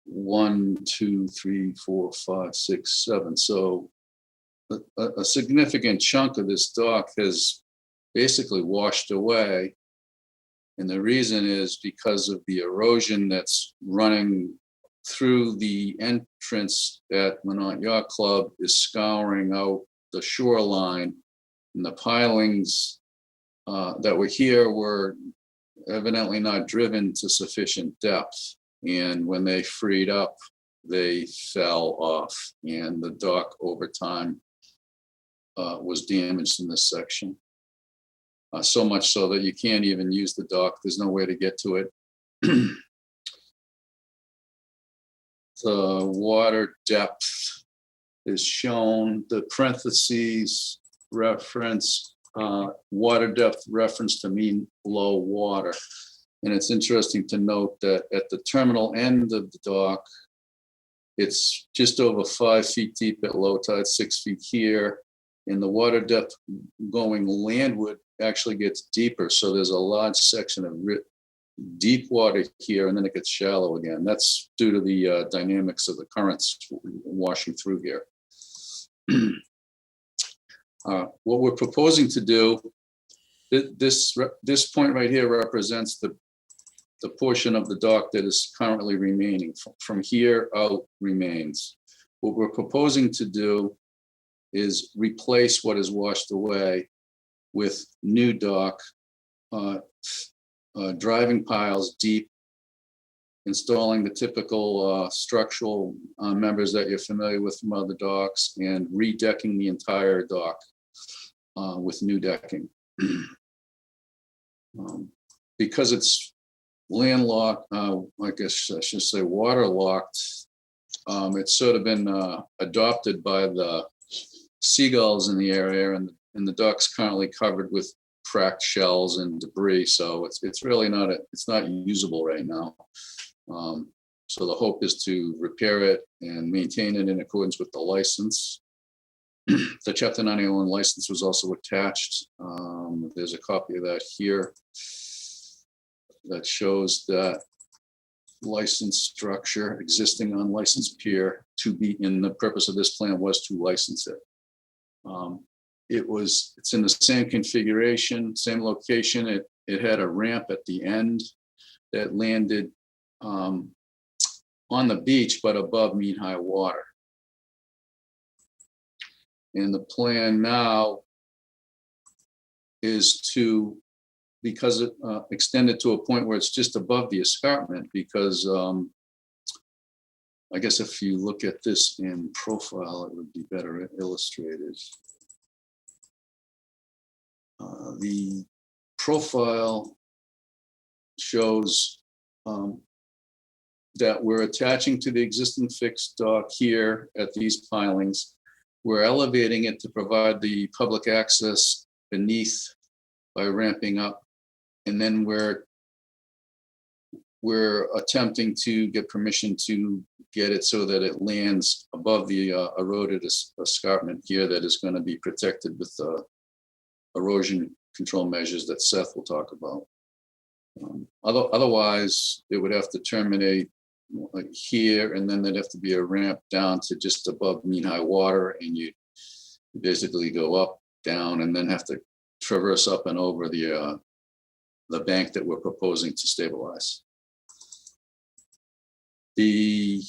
1, 2, 3, 4, 5, 6, 7. So a significant chunk of this dock has basically washed away. And the reason is because of the erosion that's running through the entrance at Minot Yacht Club is scouring out the shoreline. And the pilings that were here were evidently not driven to sufficient depth. And when they freed up, they fell off, and the dock over time was damaged in this section. So much so that you can't even use the dock. There's no way to get to it. The water depth is shown. The parentheses reference water depth reference to mean low water. And it's interesting to note that at the terminal end of the dock, it's just over 5 feet deep at low tide, 6 feet here. And the water depth going landward actually gets deeper. So there's a large section of deep water here, and then it gets shallow again. That's due to the dynamics of the currents washing through here. What we're proposing to do, this point right here represents the portion of the dock that is currently remaining. From here out remains. What we're proposing to do is replace what is washed away with new dock, driving piles deep, installing the typical structural members that you're familiar with from other docks, and redecking the entire dock with new decking. Because it's landlocked, I guess I should say waterlocked, it's sort of been adopted by the seagulls in the area, and the dock's currently covered with cracked shells and debris, so it's really not it's not usable right now. So the hope is to repair it and maintain it in accordance with the license. The Chapter 91 license was also attached. There's a copy of that here that shows that license structure existing on licensed pier to be in the purpose of this plan was to license it. It's in the same configuration, same location. It had a ramp at the end that landed on the beach, but above mean high water. And the plan now is to, because it extended to a point where it's just above the escarpment, because I guess if you look at this in profile, it would be better illustrated. The profile shows that we're attaching to the existing fixed dock here at these pilings. We're elevating it to provide the public access beneath by ramping up. And then we're attempting to get permission to get it so that it lands above the eroded escarpment here that is going to be protected with erosion control measures that Seth will talk about. Otherwise, it would have to terminate like here, and then there'd have to be a ramp down to just above mean high water, and you basically go up, down, and then have to traverse up and over the bank that we're proposing to stabilize. The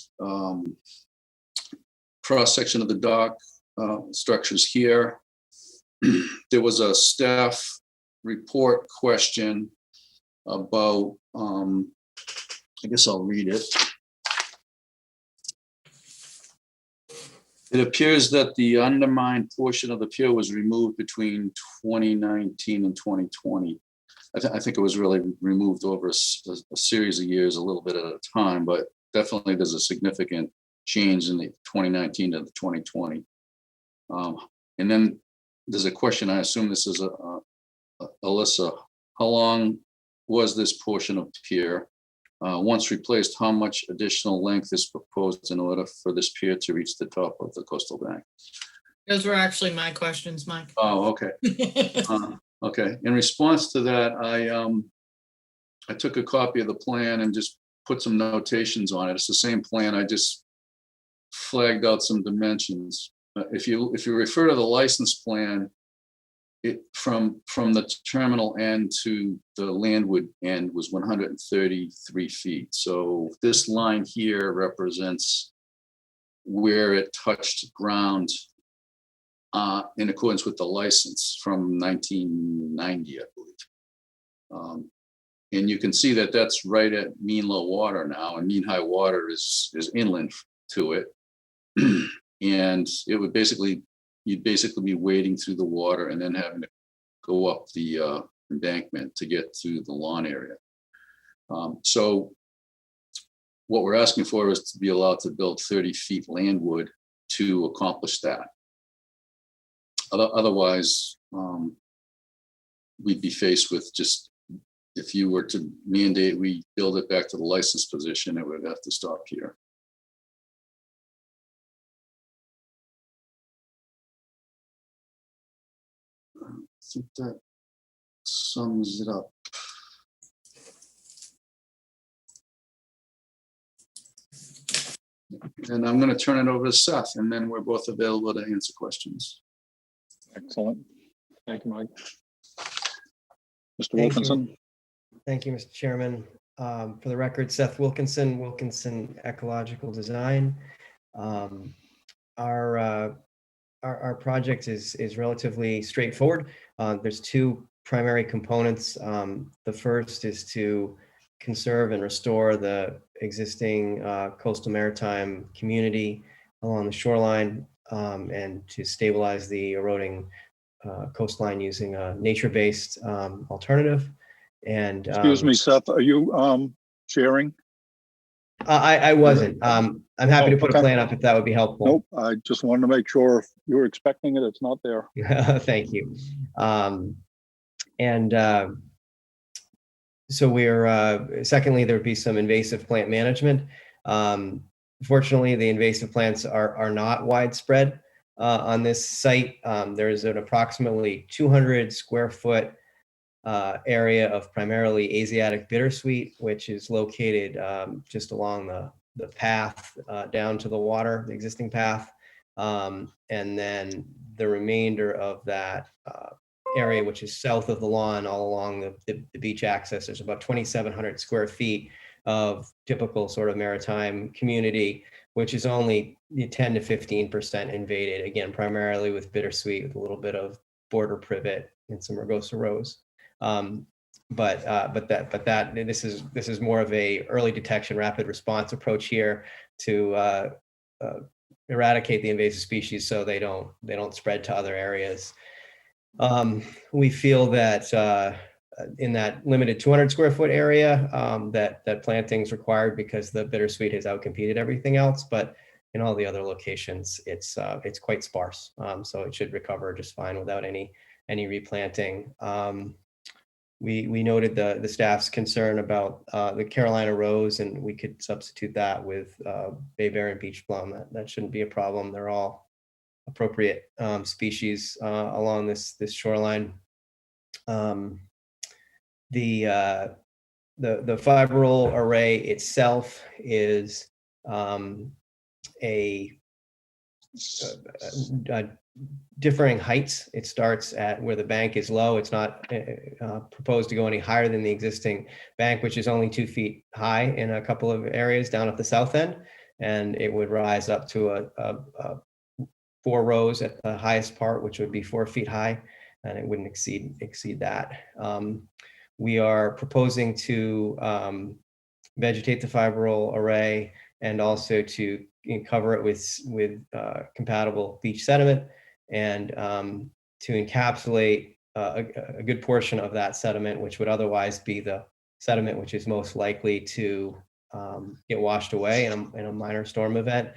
cross section of the dock structures here. There was a staff report question about, I guess I'll read it. It appears that the undermined portion of the pier was removed between 2019 and 2020. I think it was really removed over a series of years, a little bit at a time, but definitely there's a significant change in the 2019 to the 2020. And then there's a question, I assume this is Alyssa. How long was this portion of pier? Once replaced, how much additional length is proposed in order for this pier to reach the top of the coastal bank? Those were actually my questions, Mike. Oh, okay. Okay. In response to that, I took a copy of the plan and just put some notations on it. It's the same plan. I just flagged out some dimensions. If you refer to the license plan, it from the terminal end to the landward end was 133 feet. So this line here represents where it touched ground in accordance with the license from 1990, I believe. And you can see that that's right at mean low water now, and mean high water is inland to it. And it would you'd basically be wading through the water and then having to go up the embankment to get to the lawn area. So what we're asking for is to be allowed to build 30 feet landward to accomplish that. Otherwise, we'd be faced with just, if you were to mandate we build it back to the licensed position, it would have to stop here. I think that sums it up. And I'm going to turn it over to Seth, and then we're both available to answer questions. Excellent. Thank you, Mike. Mr. Thank you. Wilkinson? Thank you, Mr. Chairman. For the record, Seth Wilkinson, Wilkinson Ecological Design. Our project is relatively straightforward. There's two primary components. The first is to conserve and restore the existing coastal maritime community along the shoreline and to stabilize the eroding coastline using a nature-based alternative. And Excuse me, Seth, are you sharing? I wasn't. I'm happy to put a okay. plan up if that would be helpful. Nope, I just wanted to make sure if you were expecting it, it's not there. Thank you. So we're, secondly, there would be some invasive plant management. Fortunately, the invasive plants are not widespread on this site. There is an approximately 200 square foot area of primarily Asiatic bittersweet, which is located just along the path down to the water, the existing path. And then the remainder of that area, which is south of the lawn all along the beach access, there's about 2,700 square feet of typical sort of maritime community, which is only 10 to 15% invaded, again, primarily with bittersweet, with a little bit of border privet and some rugosa rose. This is more of a early detection, rapid response approach here to eradicate the invasive species so they don't spread to other areas. We feel that in that limited 200 square foot area that planting's required because the bittersweet has outcompeted everything else, but in all the other locations it's quite sparse, so it should recover just fine without any replanting. We noted the staff's concern about the Carolina rose, and we could substitute that with bayberry and beach plum. That shouldn't be a problem. They're all appropriate species along this shoreline. The fibril array itself is a differing heights. It starts at where the bank is low. It's not proposed to go any higher than the existing bank, which is only 2 feet high in a couple of areas down at the south end, and it would rise up to a 4 rows at the highest part, which would be 4 feet high, and it wouldn't exceed that. We are proposing to vegetate the fibril array and also to cover it with compatible beach sediment, and to encapsulate a good portion of that sediment, which would otherwise be the sediment which is most likely to get washed away in a minor storm event.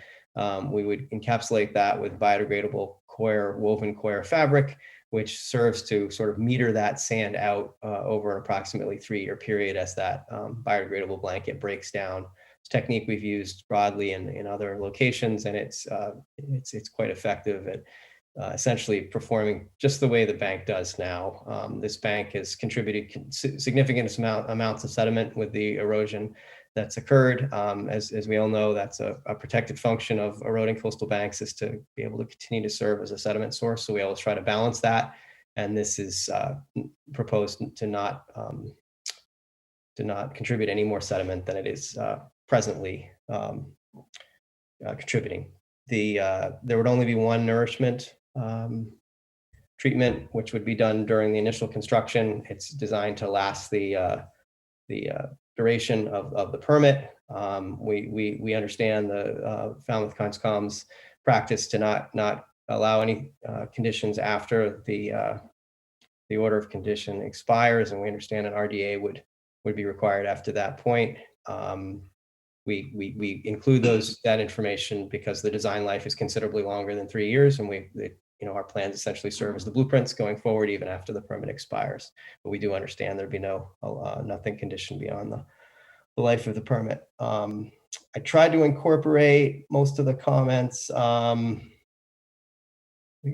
We would encapsulate that with biodegradable woven coir fabric, which serves to sort of meter that sand out over an approximately 3-year period as that biodegradable blanket breaks down. It's a technique we've used broadly in other locations, and it's quite effective at essentially performing just the way the bank does now. This bank has contributed significant amounts of sediment with the erosion that's occurred. As we all know, that's a protected function of eroding coastal banks, is to be able to continue to serve as a sediment source. So we always try to balance that. And this is proposed to not contribute any more sediment than it is presently contributing. There would only be one nourishment treatment, which would be done during the initial construction. It's designed to last the duration of the permit. We understand the Falmouth Conscom's practice to not allow any conditions after the order of condition expires, and we understand an RDA would be required after that point. We include that information because the design life is considerably longer than 3 years, and our plans essentially serve as the blueprints going forward, even after the permit expires. But we do understand there'd be nothing conditioned beyond the life of the permit. I tried to incorporate most of the comments,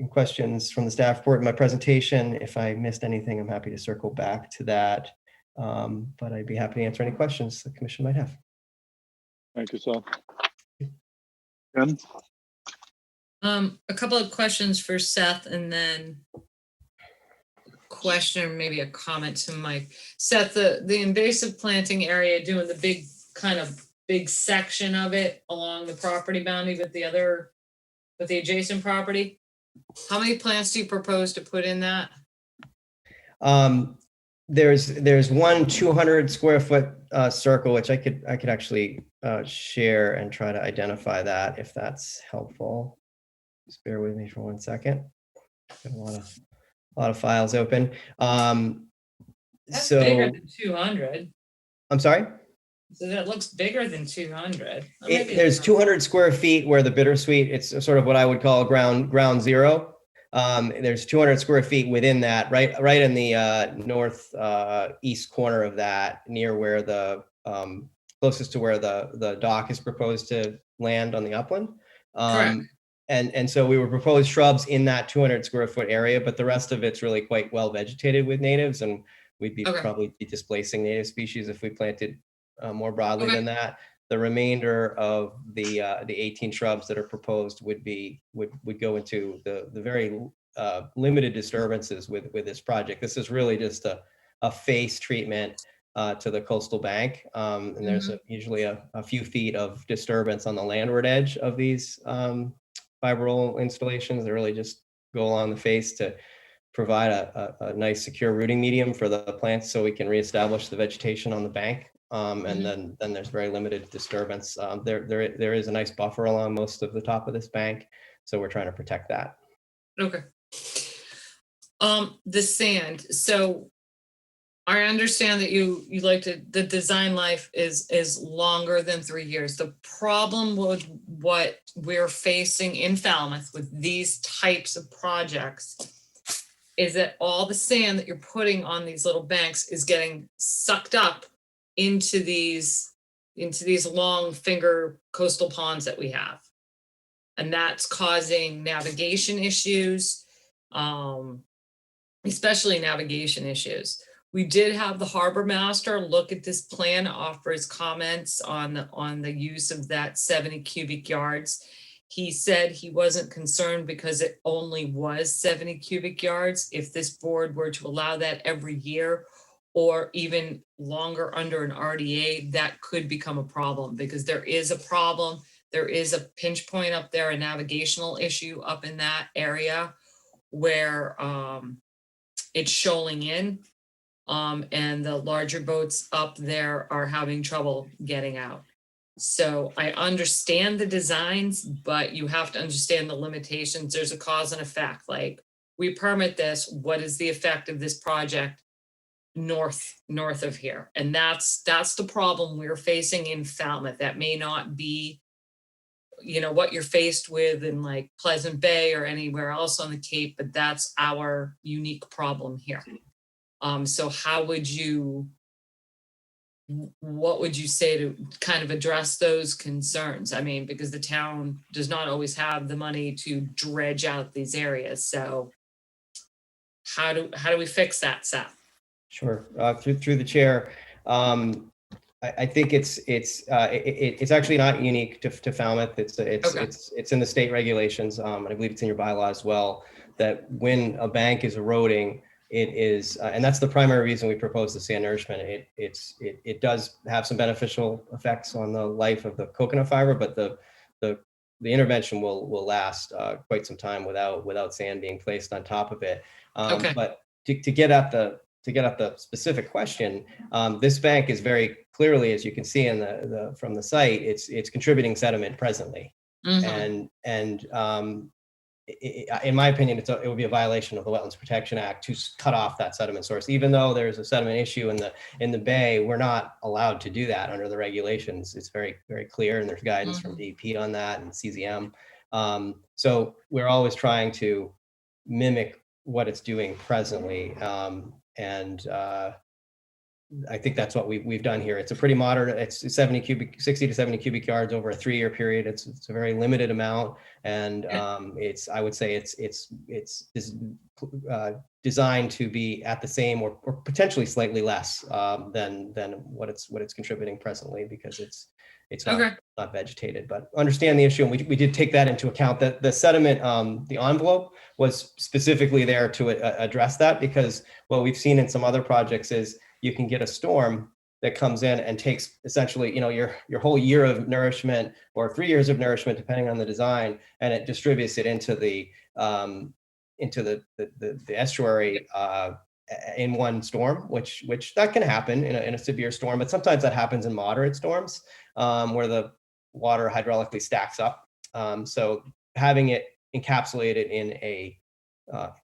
questions from the staff report in my presentation. If I missed anything, I'm happy to circle back to that. But I'd be happy to answer any questions the commission might have. Thank you, Seth. Ken? A couple of questions for Seth and then question or maybe a comment to Mike. Seth, the invasive planting area, doing the big section of it along the property boundary with the adjacent property. How many plants do you propose to put in that? There's one 200 square foot circle, which I could actually share and try to identify that if that's helpful. Just bear with me for 1 second. Got a lot of files open. That's bigger than 200. I'm sorry? So that looks bigger than 200. There's 200 square feet where the bittersweet, it's sort of what I would call ground zero. There's 200 square feet within that, right in the north east corner of that, near where the closest to where the dock is proposed to land on the upland. Correct. And so we would propose shrubs in that 200 square foot area, but the rest of it's really quite well vegetated with natives, and we'd be probably be displacing native species if we planted more broadly than that. The remainder of the 18 shrubs that are proposed would go into the very limited disturbances with this project. This is really just a face treatment to the coastal bank, and there's usually a few feet of disturbance on the landward edge of these fibril installations that really just go along the face to provide a nice secure rooting medium for the plants so we can reestablish the vegetation on the bank. And then there's very limited disturbance. There is a nice buffer along most of the top of this bank, so we're trying to protect that. Okay. The sand. So I understand that you like the design life is longer than 3 years. The problem with what we're facing in Falmouth with these types of projects is that all the sand that you're putting on these little banks is getting sucked up into these long finger coastal ponds that we have. And that's causing navigation issues, especially navigation issues. We did have the harbor master look at this plan, offer his comments on the use of that 70 cubic yards. He said he wasn't concerned because it only was 70 cubic yards. If this board were to allow that every year or even longer under an RDA, that could become a problem because there is a problem. There is a pinch point up there, a navigational issue up in that area where it's shoaling in. And the larger boats up there are having trouble getting out. So I understand the designs, but you have to understand the limitations. There's a cause and effect. Like, we permit this, what is the effect of this project north of here? And that's the problem we're facing in Falmouth. That may not be, what you're faced with in like Pleasant Bay or anywhere else on the Cape, but that's our unique problem here. So what would you say to kind of address those concerns? I mean, because the town does not always have the money to dredge out these areas. So how do we fix that, Seth? Sure. Through the chair, I think it's actually not unique to Falmouth. It's in the state regulations, and I believe it's in your bylaw as well, that when a bank is eroding, it is, and that's the primary reason we propose the sand nourishment. It does have some beneficial effects on the life of the coconut fiber, but the intervention will last quite some time without sand being placed on top of it. But to get at the specific question, this bank is very clearly, as you can see from the site, it's contributing sediment presently, and in my opinion, it would be a violation of the Wetlands Protection Act to cut off that sediment source. Even though there's a sediment issue in the bay, we're not allowed to do that under the regulations. It's very, very clear, and there's guidance from DEP on that and CZM. So we're always trying to mimic what it's doing presently. And I think that's what we've done here. It's a pretty moderate, it's 60 to 70 cubic yards over a 3-year period. It's a very limited amount. And I would say it's designed to be at the same or potentially slightly less than what it's contributing presently, because it's not vegetated. But understand the issue, and we did take that into account. That the sediment, the envelope was specifically there to address that, because what we've seen in some other projects is you can get a storm that comes in and takes essentially, your whole year of nourishment or 3 years of nourishment, depending on the design, and it distributes it into the estuary in one storm, which that can happen in a severe storm, but sometimes that happens in moderate storms where the water hydraulically stacks up. So having it encapsulated in a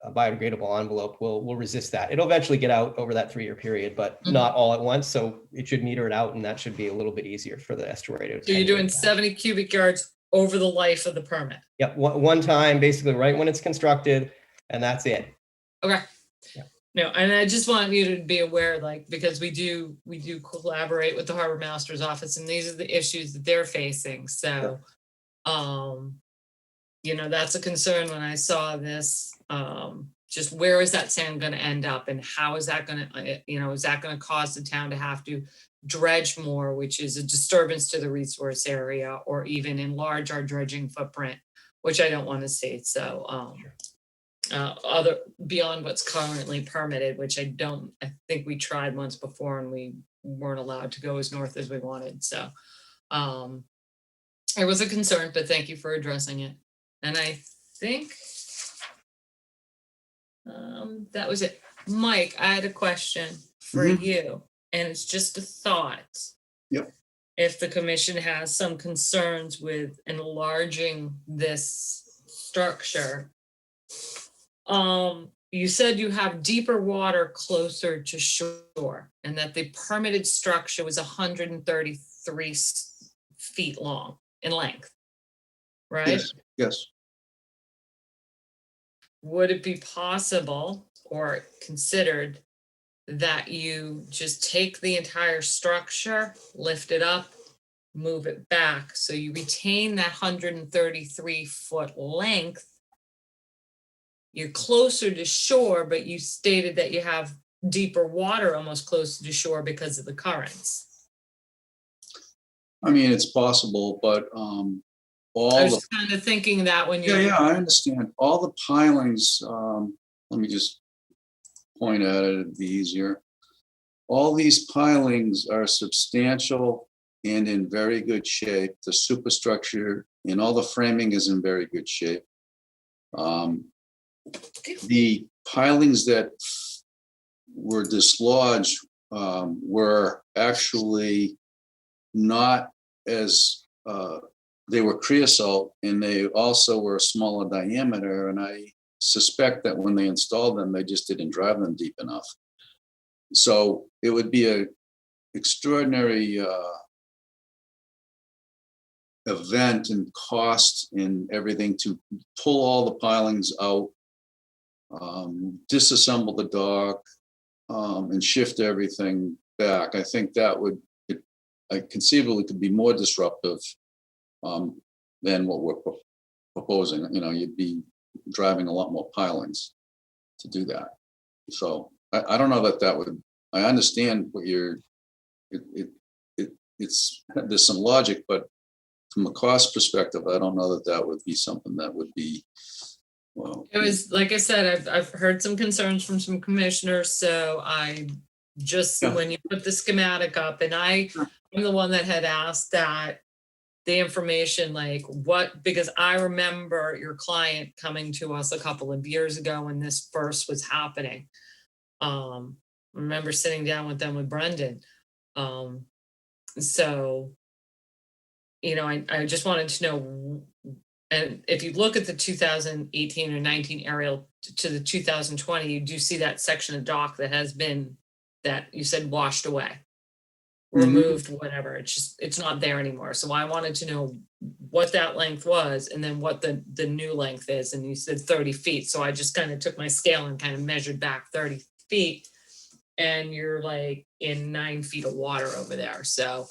biodegradable envelope will resist that. It'll eventually get out over that 3-year period, but not all at once. So it should meter it out, and that should be a little bit easier for the estuary to. So you're doing 70 cubic yards over the life of the permit? Yep, one time, basically right when it's constructed, and that's it. Okay. Yeah. No, and I just want you to be aware, because we do collaborate with the harbor master's office, and these are the issues that they're facing. So, that's a concern when I saw this. Just where is that sand going to end up, and how is that going to, is that going to cause the town to have to dredge more, which is a disturbance to the resource area, or even enlarge our dredging footprint, which I don't want to see. So, other beyond what's currently permitted, which I think we tried once before and we weren't allowed to go as north as we wanted. So, it was a concern, but thank you for addressing it. And I think that was it. Mike, I had a question for you, and it's just a thought. Yep. If the commission has some concerns with enlarging this structure, you said you have deeper water closer to shore, and that the permitted structure was 133 feet long in length, right? Yes. Would it be possible or considered that you just take the entire structure, lift it up, move it back, so you retain that 133-foot length? You're closer to shore, but you stated that you have deeper water almost closer to shore because of the currents. I mean, it's possible, but I was just kind of thinking that when you're. Yeah, I understand. All the pilings, let me just point at it, it'd be easier. All these pilings are substantial and in very good shape. The superstructure and all the framing is in very good shape. The pilings that were dislodged were actually not as, they were creosote, and they also were a smaller diameter. And I suspect that when they installed them, they just didn't drive them deep enough. So it would be an extraordinary event and cost and everything to pull all the pilings out, disassemble the dock, and shift everything back. I think that would, I conceivably could be more disruptive than what we're proposing. You'd be driving a lot more pilings to do that. So I don't know that would, I understand what you're, it's, there's some logic, but from a cost perspective, I don't know that would be something that would be, well. It was, like I said, I've heard some concerns from some commissioners, so I just, when you put the schematic up, and I'm the one that had asked that the information, because I remember your client coming to us a couple of years ago when this first was happening. I remember sitting down with them with Brendan. So, I just wanted to know, and if you look at the 2018 or 19 aerial to the 2020, you do see that section of dock that has been, that you said washed away. removed, whatever. It's just, it's not there anymore. So I wanted to know what that length was and then what the new length is. And you said 30 feet. So I just kind of took my scale and kind of measured back 30 feet. And you're like in 9 feet of water over there. So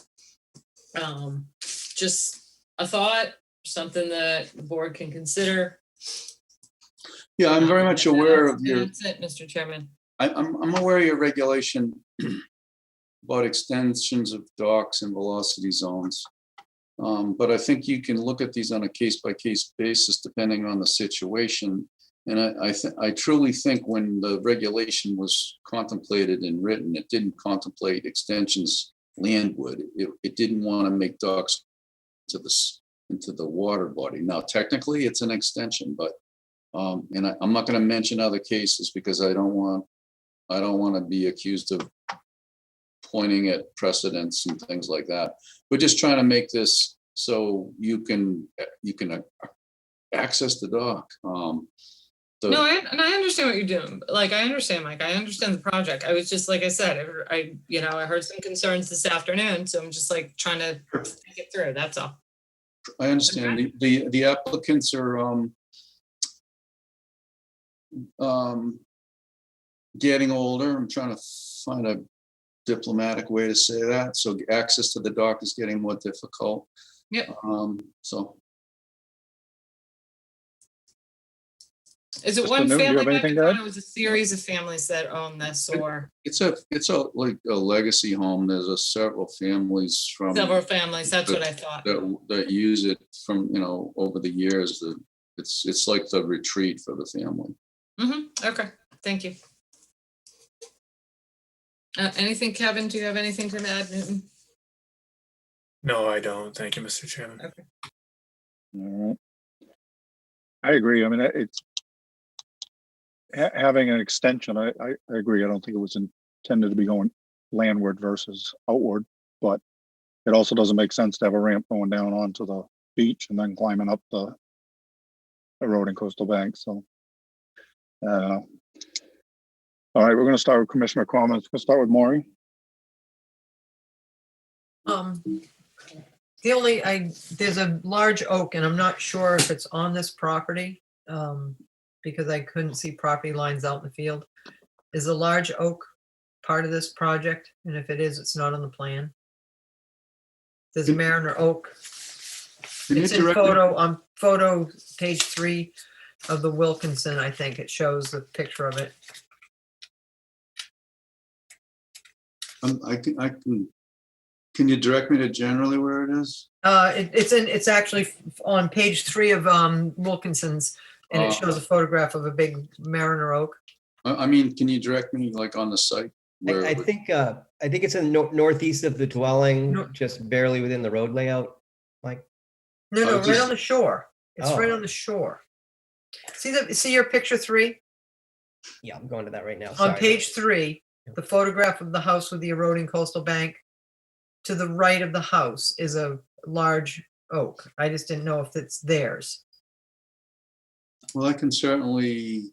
just a thought, something that the board can consider. Yeah, I'm very much aware of your, That's it, Mr. Chairman. I'm aware of your regulation about extensions of docks and velocity zones. But I think you can look at these on a case-by-case basis depending on the situation. And I truly think when the regulation was contemplated and written, it didn't contemplate extensions landward. It didn't want to make docks into the water body. Now, technically, it's an extension, but and I'm not going to mention other cases because I don't want to be accused of pointing at precedents and things like that. We're just trying to make this so you can access the dock. No, and I understand what you're doing. Like, I understand, Mike. I understand the project. I was just, like I said, I heard some concerns this afternoon, so I'm just like trying to think it through. That's all. I understand. The applicants are getting older. I'm trying to find a diplomatic way to say that. So access to the dock is getting more difficult. Yep. So. Is it Mr. one Newton, do you family? have back anything in to front? add? It was a series of families that own this, or It's like a legacy home. There's several families from several families. That's what I thought. that use it from, over the years. It's like the retreat for the family. Okay, thank you. Anything, Kevin? Do you have anything to add, Newton? No, I don't. Thank you, Mr. Chairman. Okay. All right. I agree. I mean, it's having an extension. I agree. I don't think it was intended to be going landward versus outward, but it also doesn't make sense to have a ramp going down onto the beach and then climbing up the road and coastal bank. So, all right, we're going to start with commissioner comments. We'll start with Maury. There's a large oak and I'm not sure if it's on this property, because I couldn't see property lines out in the field. Is a large oak part of this project? And if it is, it's not on the plan. There's Mariner Oak. It's in on photo page 3 of the Wilkinson, I think. It shows the picture of it. Can you direct me to generally where it is? It's actually on page 3 of Wilkinson's, and it shows a photograph of a big Mariner Oak. I mean, can you direct me like on the site? I think it's in the northeast of the dwelling, just barely within the road layout. Like, No, right on the shore. It's right on the shore. See your picture 3? Yeah, I'm going to that right now. On Sorry. page 3, the photograph of the house with the eroding coastal bank. To the right of the house is a large oak. I just didn't know if it's theirs. Well, I can certainly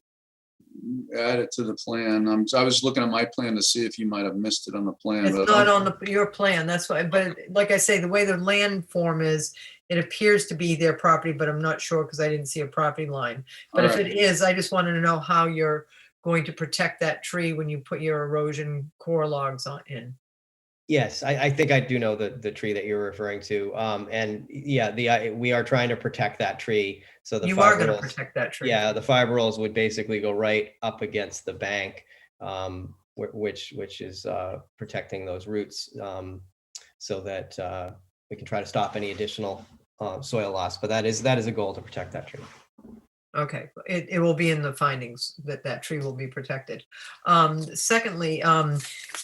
add it to the plan. I was looking at my plan to see if you might have missed it on the plan. It's not on your plan, that's why, but like I say, the way the land form is, it appears to be their property, but I'm not sure because I didn't see a property line. But if it is, I just wanted to know how you're going to protect that tree when you put your erosion core logs in. Yes, I think I do know the tree that you're referring to. And yeah, we are trying to protect that tree. So the You are going to fibrils- protect that tree. Yeah, the fibrils would basically go right up against the bank, which is protecting those roots, so that we can try to stop any additional soil loss. But that is a goal, to protect that tree. Okay, it will be in the findings that tree will be protected. Secondly,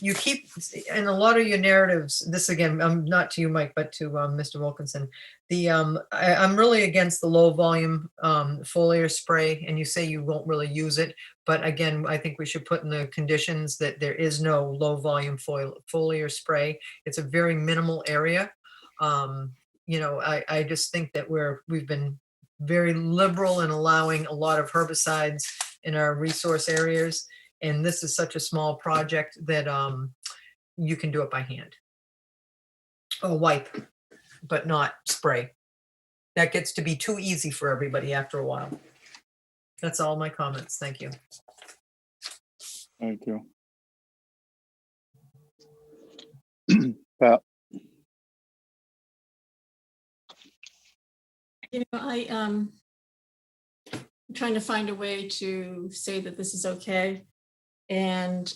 you keep, in a lot of your narratives, this again, not to you, Mike, but to Mr. Wilkinson, I'm really against the low volume foliar spray, and you say you won't really use it. But again, I think we should put in the conditions that there is no low volume foliar spray. It's a very minimal area. I just think that we've been very liberal in allowing a lot of herbicides in our resource areas. And this is such a small project that you can do it by hand. or wipe, but not spray. That gets to be too easy for everybody after a while. That's all my comments. Thank you. Thank you. Pat, You know, I'm trying to find a way to say that this is okay. And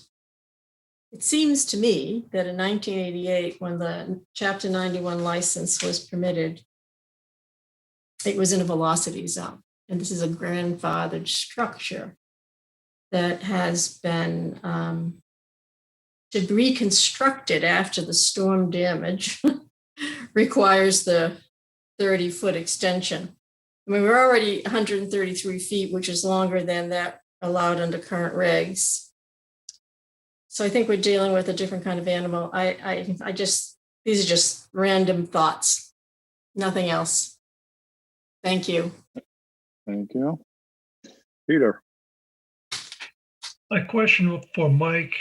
it seems to me that in 1988, when the Chapter 91 license was permitted, it was in a velocity zone. And this is a grandfathered structure that has been to be reconstructed after the storm damage requires the 30-foot extension. I mean, we're already 133 feet, which is longer than that allowed under current regs. So I think we're dealing with a different kind of animal. I just, these are just random thoughts, nothing else. Thank you. thank you. Peter, A question for Mike.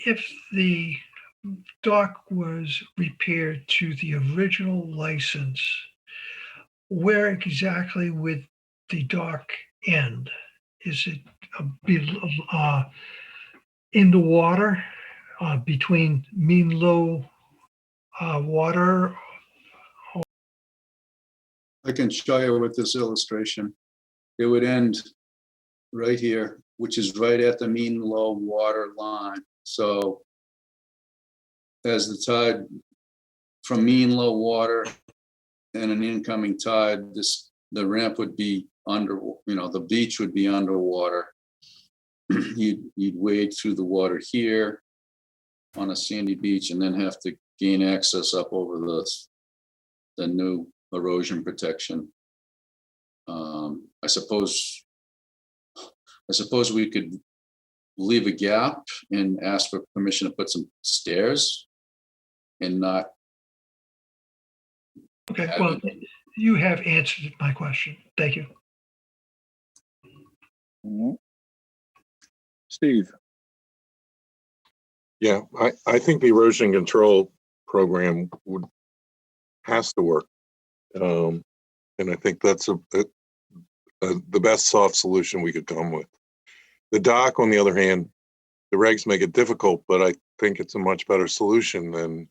If the dock was repaired to the original license, where exactly would the dock end? Is it in the water, between mean low water? I can show you with this illustration. It would end right here, which is right at the mean low water line. So as the tide from mean low water and an incoming tide, the ramp would be under, the beach would be underwater. You'd wade through the water here on a sandy beach and then have to gain access up over the new erosion protection. I suppose we could leave a gap and ask for permission to put some stairs and not. Okay, well, you have answered my question. Thank you. Mhm. Steve, Yeah, I think the erosion control program has to work. And I think that's the best soft solution we could come with. The dock, on the other hand, the regs make it difficult, but I think it's a much better solution than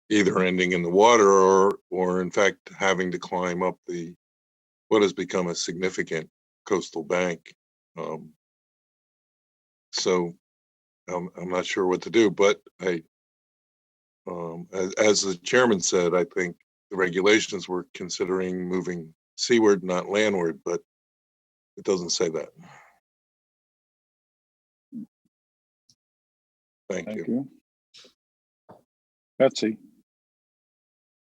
either ending in the water or in fact having to climb up what has become a significant coastal bank. So I'm not sure what to do, but as the chairman said, I think the regulations were considering moving seaward, not landward, but it doesn't say that. Thank you. Betsy,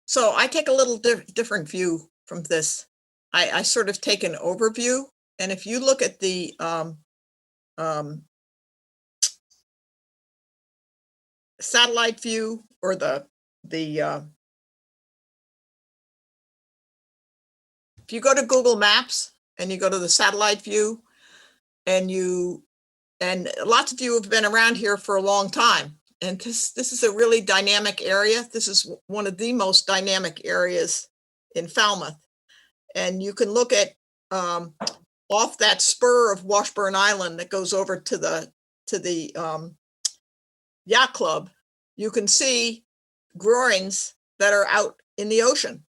So I take a little different view from this. I sort of take an overview, and if you look at the satellite view or the if you go to Google Maps and you go to the satellite view and lots of you have been around here for a long time, and this is a really dynamic area. This is one of the most dynamic areas in Falmouth. And you can look at off that spur of Washburn Island that goes over to the yacht club. You can see groins that are out in the ocean.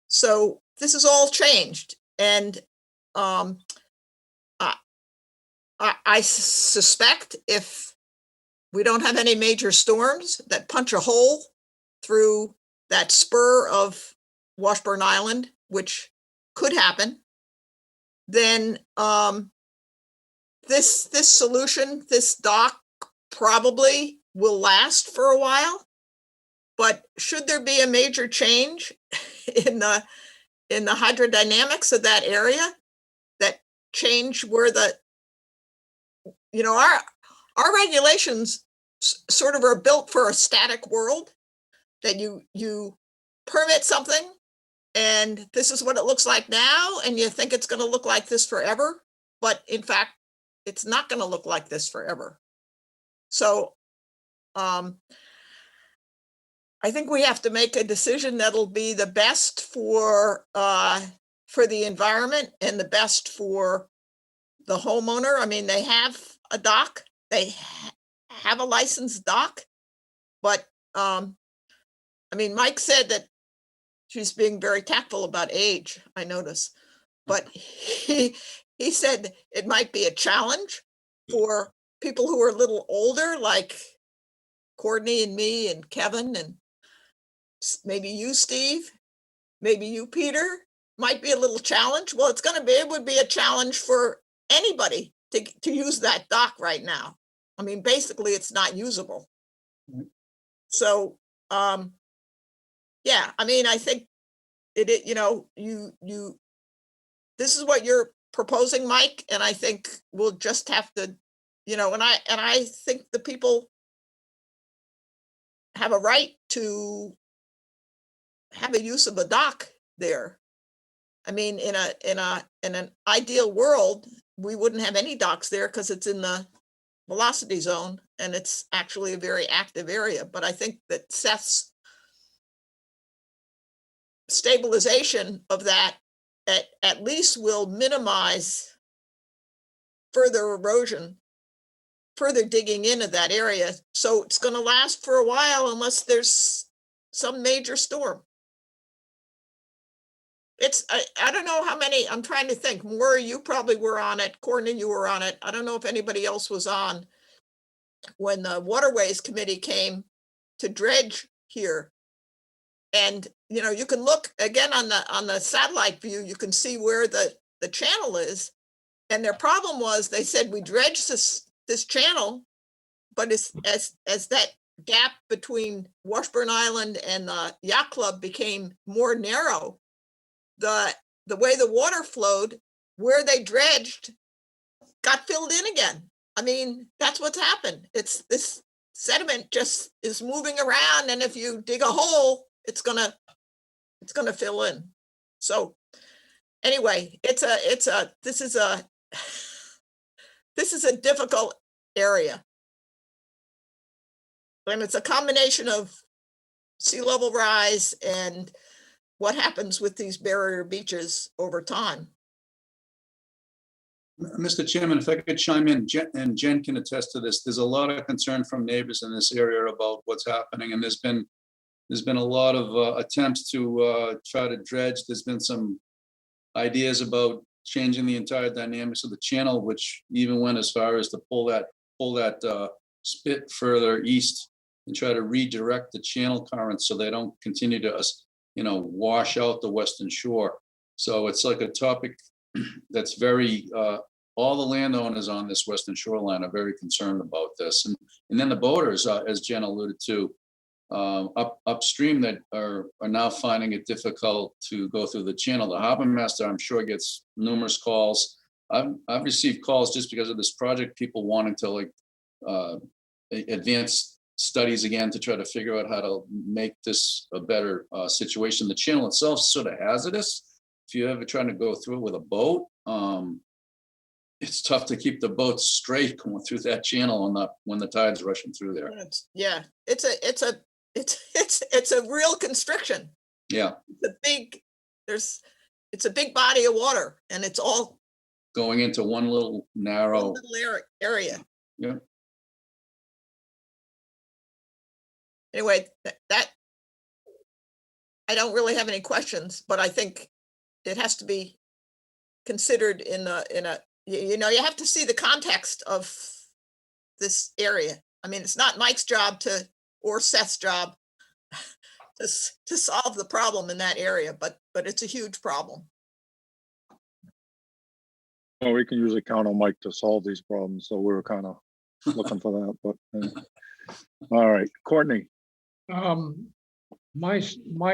So this is all changed, and I suspect if we don't have any major storms that punch a hole through that spur of Washburn Island, which could happen, then this solution, this dock, probably will last for a while. But should there be a major change in the hydrodynamics of that area, that change where our regulations sort of are built for a static world, that you permit something and this is what it looks like now, and you think it's going to look like this forever, but in fact it's not going to look like this forever. So I think we have to make a decision that'll be the best for the environment and the best for the homeowner. I mean, they have a dock, they have a licensed dock, but, I mean, Mike said that she's being very tactful about age, I notice. But he said it might be a challenge for people who are a little older, like Courtney and me and Kevin and maybe you, Steve, maybe you, Peter, might be a little challenge. Well, it would be a challenge for anybody to use that dock right now. I mean, basically, it's not usable. Right. So, yeah, I mean, I think you know, this is what you're proposing, Mike, and I think we'll just have to, you know, and I think the people have a right to have a use of a dock there. I mean, in an ideal world, we wouldn't have any docks there because it's in the velocity zone and it's actually a very active area. But I think that Seth's stabilization of that at least will minimize further erosion, further digging into that area. So it's going to last for a while unless there's some major storm. I don't know how many, I'm trying to think. Maura, you probably were on it. Courtney, you were on it. I don't know if anybody else was on when the Waterways Committee came to dredge here. And, you know, you can look again on the satellite view, you can see where the channel is. And their problem was they said we dredged this channel, but as that gap between Washburn Island and the yacht club became more narrow, the way the water flowed, where they dredged got filled in again. I mean, that's what's happened. It's this sediment just is moving around, and if you dig a hole, it's gonna fill in. So anyway, this is a difficult area. And it's a combination of sea level rise and what happens with these barrier beaches over time. Mr. Chairman, if I could chime in, and Jen can attest to this, there's a lot of concern from neighbors in this area about what's happening, and there's been a lot of attempts to try to dredge. There's been some ideas about changing the entire dynamics of the channel, which even went as far as to pull that spit further east and try to redirect the channel currents so they don't continue to, you know, wash out the western shore. So it's like a topic that's very, all the landowners on this western shoreline are very concerned about this. And then the boaters, as Jen alluded to, upstream that are now finding it difficult to go through the channel. The harbor master, I'm sure, gets numerous calls. I've received calls just because of this project, people wanting to like advance studies again to try to figure out how to make this a better situation. The channel itself is sort of hazardous. If you're ever trying to go through it with a boat, it's tough to keep the boat straight going through that channel when the tide's rushing through there. Yeah, it's a real constriction. Yeah, it's a big body of water, and it's all going into one little narrow area. Yeah. Anyway, that I don't really have any questions, but I think it has to be considered in a, you know, you have to see the context of this area. I mean, it's not Mike's job or Seth's job to solve the problem in that area, but it's a huge problem. Well, we can usually count on Mike to solve these problems, so we're kind of looking for that, but, all right, Courtney. My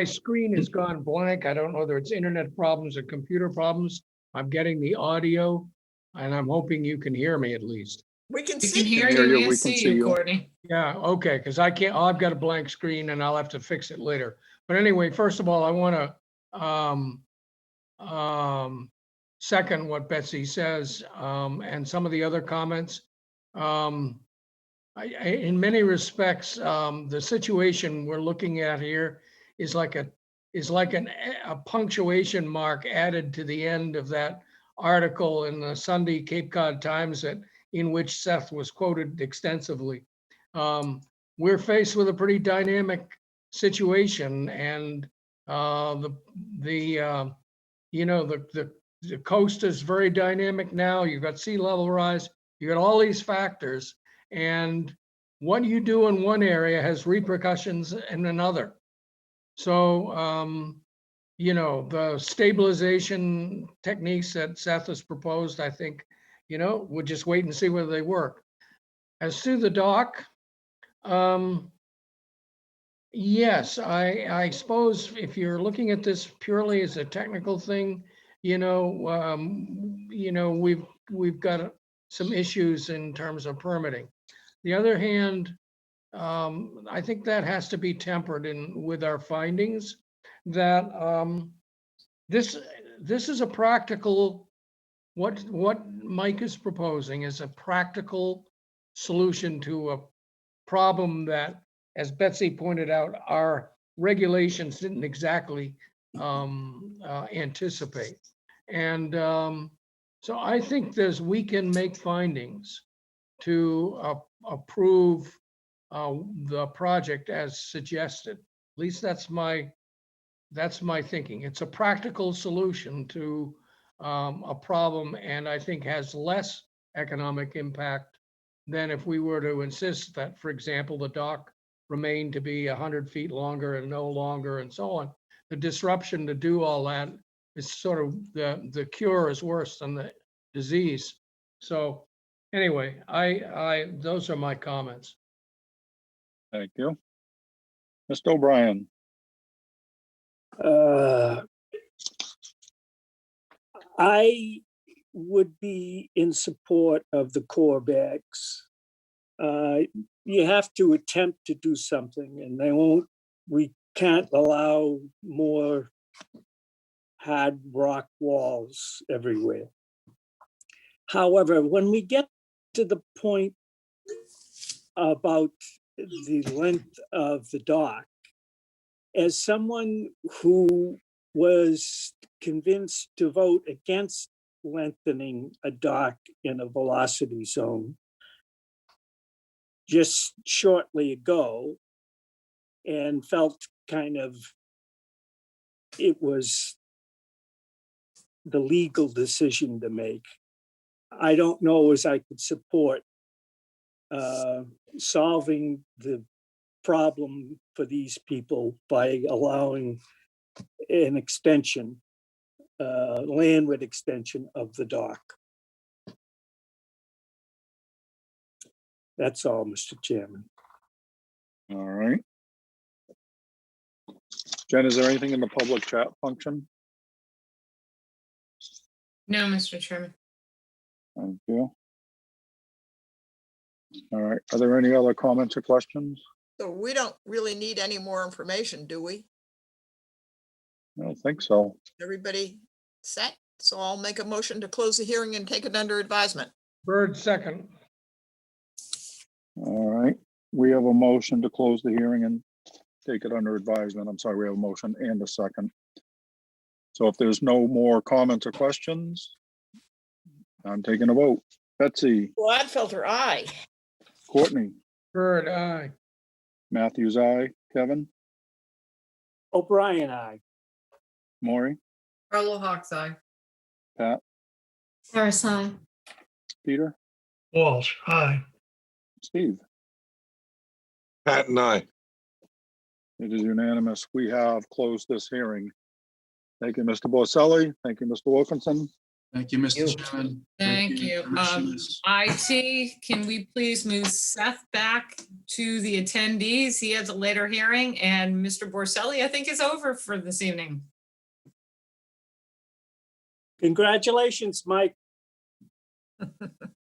screen has gone blank. I don't know whether it's internet problems or computer problems. I'm getting the audio, and I'm hoping you can hear me at least. We can We see can hear hear you you, and we can see see you, you. Courtney. Yeah, okay, because I can't, I've got a blank screen and I'll have to fix it later. But anyway, first of all, I want to second what Betsy says and some of the other comments. in many respects, the situation we're looking at here is like a punctuation mark added to the end of that article in the Sunday Cape Cod Times in which Seth was quoted extensively. We're faced with a pretty dynamic situation, and the coast is very dynamic now. You've got sea level rise. You got all these factors, and what you do in one area has repercussions in another. So, the stabilization techniques that Seth has proposed, I think, we'll just wait and see whether they work. As to the dock, yes, I suppose if you're looking at this purely as a technical thing, we've got some issues in terms of permitting. The other hand, I think that has to be tempered with our findings that this is a practical, what Mike is proposing is a practical solution to a problem that, as Betsy pointed out, our regulations didn't exactly anticipate. And so I think we can make findings to approve the project as suggested. At least that's my thinking. It's a practical solution to a problem, and I think has less economic impact than if we were to insist that, for example, the dock remain to be 100 feet longer and no longer and so on. The disruption to do all that is sort of the cure is worse than the disease. So anyway, those are my comments. Thank you. Mr. O'Brien. I would be in support of the core bags. You have to attempt to do something, and we can't allow more hard rock walls everywhere. However, when we get to the point about the length of the dock, as someone who was convinced to vote against lengthening a dock in a velocity zone just shortly ago, and felt kind of it was the legal decision to make, I don't know as I could support solving the problem for these people by allowing an extension, landward extension of the dock. That's all, Mr. Chairman. All right. Jen, is there anything in the public chat function? No, Mr. Chairman. Thank you. All right. Are there any other comments or questions? So we don't really need any more information, do we? I don't think so. Everybody set? So I'll make a motion to close the hearing and take it under advisement. Bird second. All right. We have a motion to close the hearing and take it under advisement. I'm sorry, we have a motion and a second. So if there's no more comments or questions, I'm taking a vote. Betsy, Gladfelter, aye. Courtney, Bird, aye. Matthews, aye. Kevin, O'Brien, aye. Maury, Carlo Hawks eye. Pat, Harris, aye. Peter, Walsh, aye. Steve. Pat and I. It is unanimous. We have closed this hearing. Thank you, Mr. Borselli. Thank you, Mr. Wilkinson. Thank you, Mr. Chairman. Thank you. Commissioners. IT, can we please move Seth back to the attendees? He has a later hearing, and Mr. Borselli, I think, is over for this evening. Congratulations, Mike.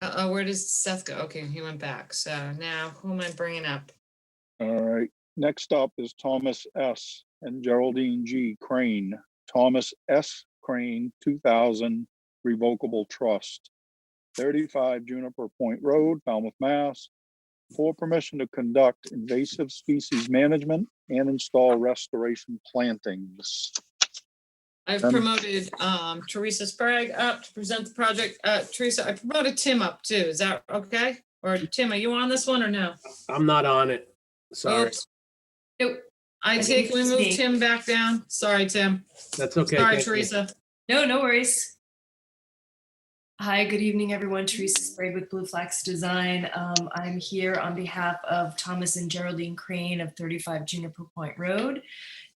Where does Seth go? Okay, he went back. So now who am I bringing up? All right. Next up is Thomas S. and Geraldine G. Crane. Thomas S. Crane, 2000 Revocable Trust, 35 Juniper Point Road, Falmouth, Mass. for permission to conduct invasive species management and install restoration plantings. I've promoted Teresa Sprague up to present the project. Teresa, I promoted Tim up too. Is that okay? Or Tim, are you on this one or no? I'm not on it. Sorry. Oops. I take, we move Tim back down. Sorry, Tim. That's okay. Sorry, thank you. Teresa. No worries. Hi, good evening, everyone. Teresa Sprague with Blue Flax Design. I'm here on behalf of Thomas and Geraldine Crane of 35 Juniper Point Road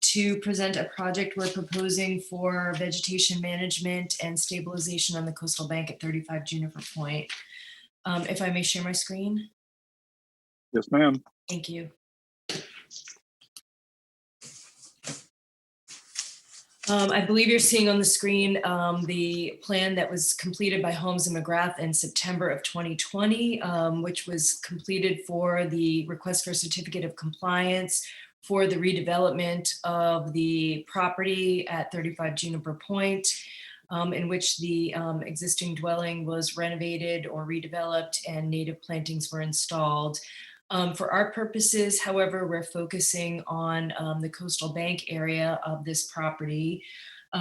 to present a project we're proposing for vegetation management and stabilization on the coastal bank at 35 Juniper Point. If I may share my screen. Yes, ma'am. Thank you. I believe you're seeing on the screen the plan that was completed by Holmes and McGrath in September of 2020, which was completed for the request for a certificate of compliance for the redevelopment of the property at 35 Juniper Point, in which the existing dwelling was renovated or redeveloped and native plantings were installed. For our purposes, however, we're focusing on the coastal bank area of this property.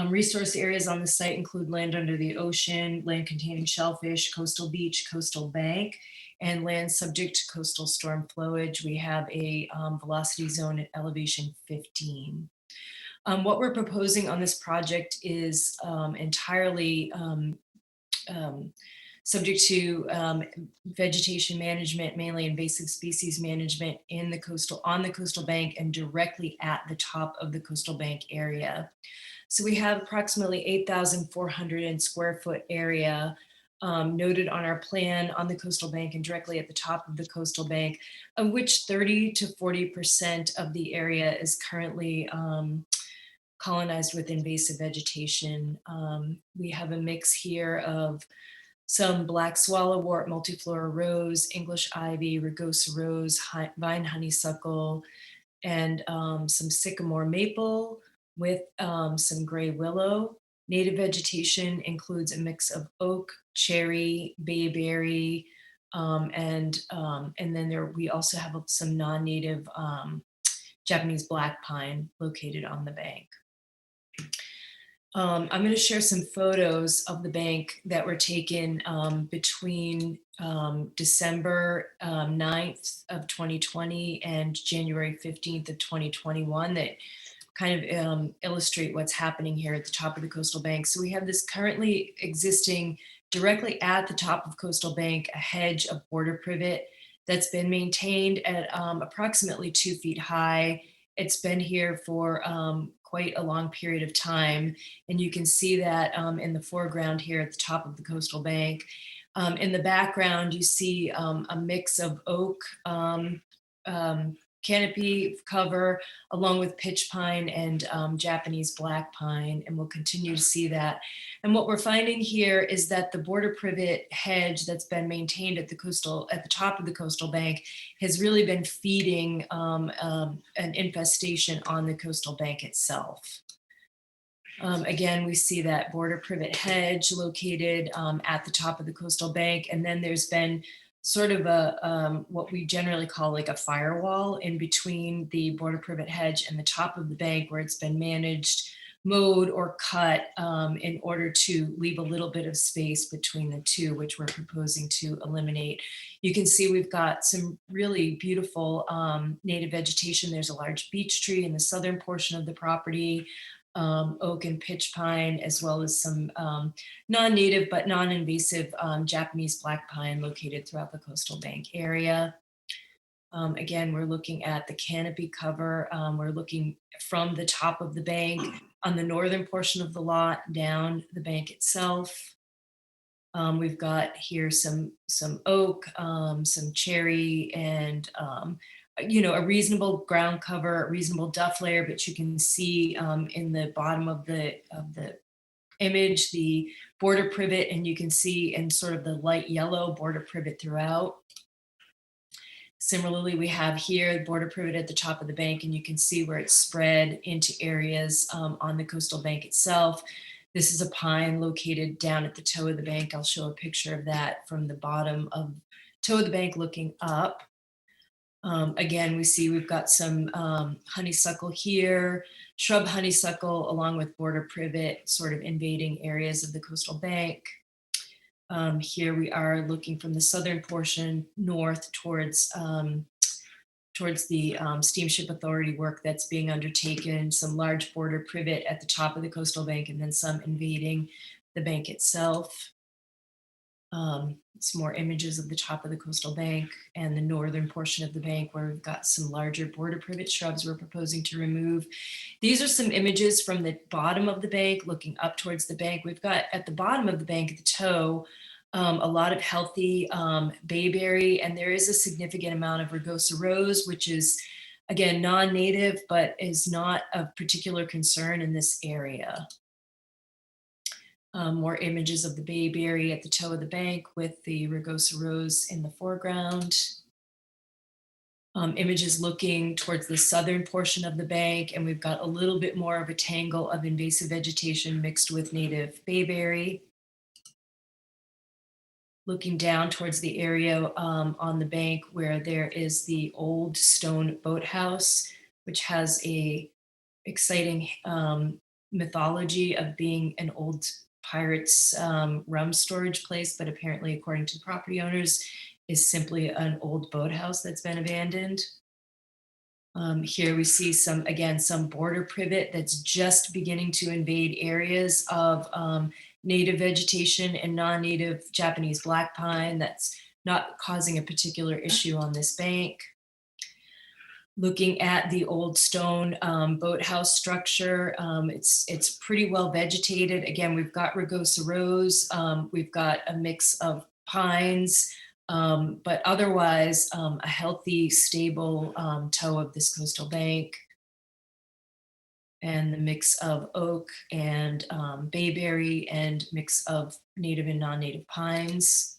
Resource areas on the site include land under the ocean, land containing shellfish, coastal beach, coastal bank, and land subject to coastal storm flowage. We have a velocity zone at elevation 15. What we're proposing on this project is entirely subject to vegetation management, mainly invasive species management on the coastal bank and directly at the top of the coastal bank area. So we have approximately 8,400 square foot area noted on our plan on the coastal bank and directly at the top of the coastal bank, of which 30 to 40% of the area is currently colonized with invasive vegetation. We have a mix here of some black swallowwort, multiflora rose, English ivy, rugosa rose, vine honeysuckle, and some sycamore maple with some gray willow. Native vegetation includes a mix of oak, cherry, bayberry, and then we also have some non-native Japanese black pine located on the bank. I'm going to share some photos of the bank that were taken between December 9th of 2020 and January 15th of 2021 that kind of illustrate what's happening here at the top of the coastal bank. So we have this currently existing directly at the top of coastal bank, a hedge of border privet that's been maintained at approximately 2 feet high. It's been here for quite a long period of time. And you can see that in the foreground here at the top of the coastal bank. In the background, you see a mix of oak canopy cover along with pitch pine and Japanese black pine, and we'll continue to see that. And what we're finding here is that the border privet hedge that's been maintained at the top of the coastal bank has really been feeding an infestation on the coastal bank itself. Again, we see that border privet hedge located at the top of the coastal bank, and then there's been sort of a what we generally call like a firewall in between the border privet hedge and the top of the bank, where it's been managed, mowed, or cut in order to leave a little bit of space between the two, which we're proposing to eliminate. You can see we've got some really beautiful native vegetation. There's a large beech tree in the southern portion of the property, oak and pitch pine, as well as some non-native but non-invasive Japanese black pine located throughout the coastal bank area. Again, we're looking at the canopy cover. We're looking from the top of the bank on the northern portion of the lot down the bank itself. We've got here some oak, some cherry, and a reasonable ground cover, a reasonable duff layer, but you can see in the bottom of the image the border privet, and you can see in sort of the light yellow border privet throughout. Similarly, we have here the border privet at the top of the bank, and you can see where it's spread into areas on the coastal bank itself. This is a pine located down at the toe of the bank. I'll show a picture of that from the bottom of toe of the bank looking up. Again, we see we've got some honeysuckle here, shrub honeysuckle along with border privet sort of invading areas of the coastal bank. Here we are looking from the southern portion north towards the Steamship Authority work that's being undertaken, some large border privet at the top of the coastal bank, and then some invading the bank itself. Some more images of the top of the coastal bank and the northern portion of the bank where we've got some larger border privet shrubs we're proposing to remove. These are some images from the bottom of the bank looking up towards the bank. We've got at the bottom of the bank at the toe, a lot of healthy bayberry, and there is a significant amount of rugosa rose, which is again non-native, but is not of particular concern in this area. More images of the bayberry at the toe of the bank with the rugosa rose in the foreground. Images looking towards the southern portion of the bank, and we've got a little bit more of a tangle of invasive vegetation mixed with native bayberry. Looking down towards the area on the bank where there is the old stone boathouse, which has a exciting mythology of being an old pirates rum storage place, but apparently according to the property owners is simply an old boathouse that's been abandoned. Here we see some border privet that's just beginning to invade areas of native vegetation and non-native Japanese black pine that's not causing a particular issue on this bank. Looking at the old stone boathouse structure, it's pretty well vegetated. Again, we've got rugosa rose, we've got a mix of pines, but otherwise a healthy, stable toe of this coastal bank. And the mix of oak and bayberry and mix of native and non-native pines.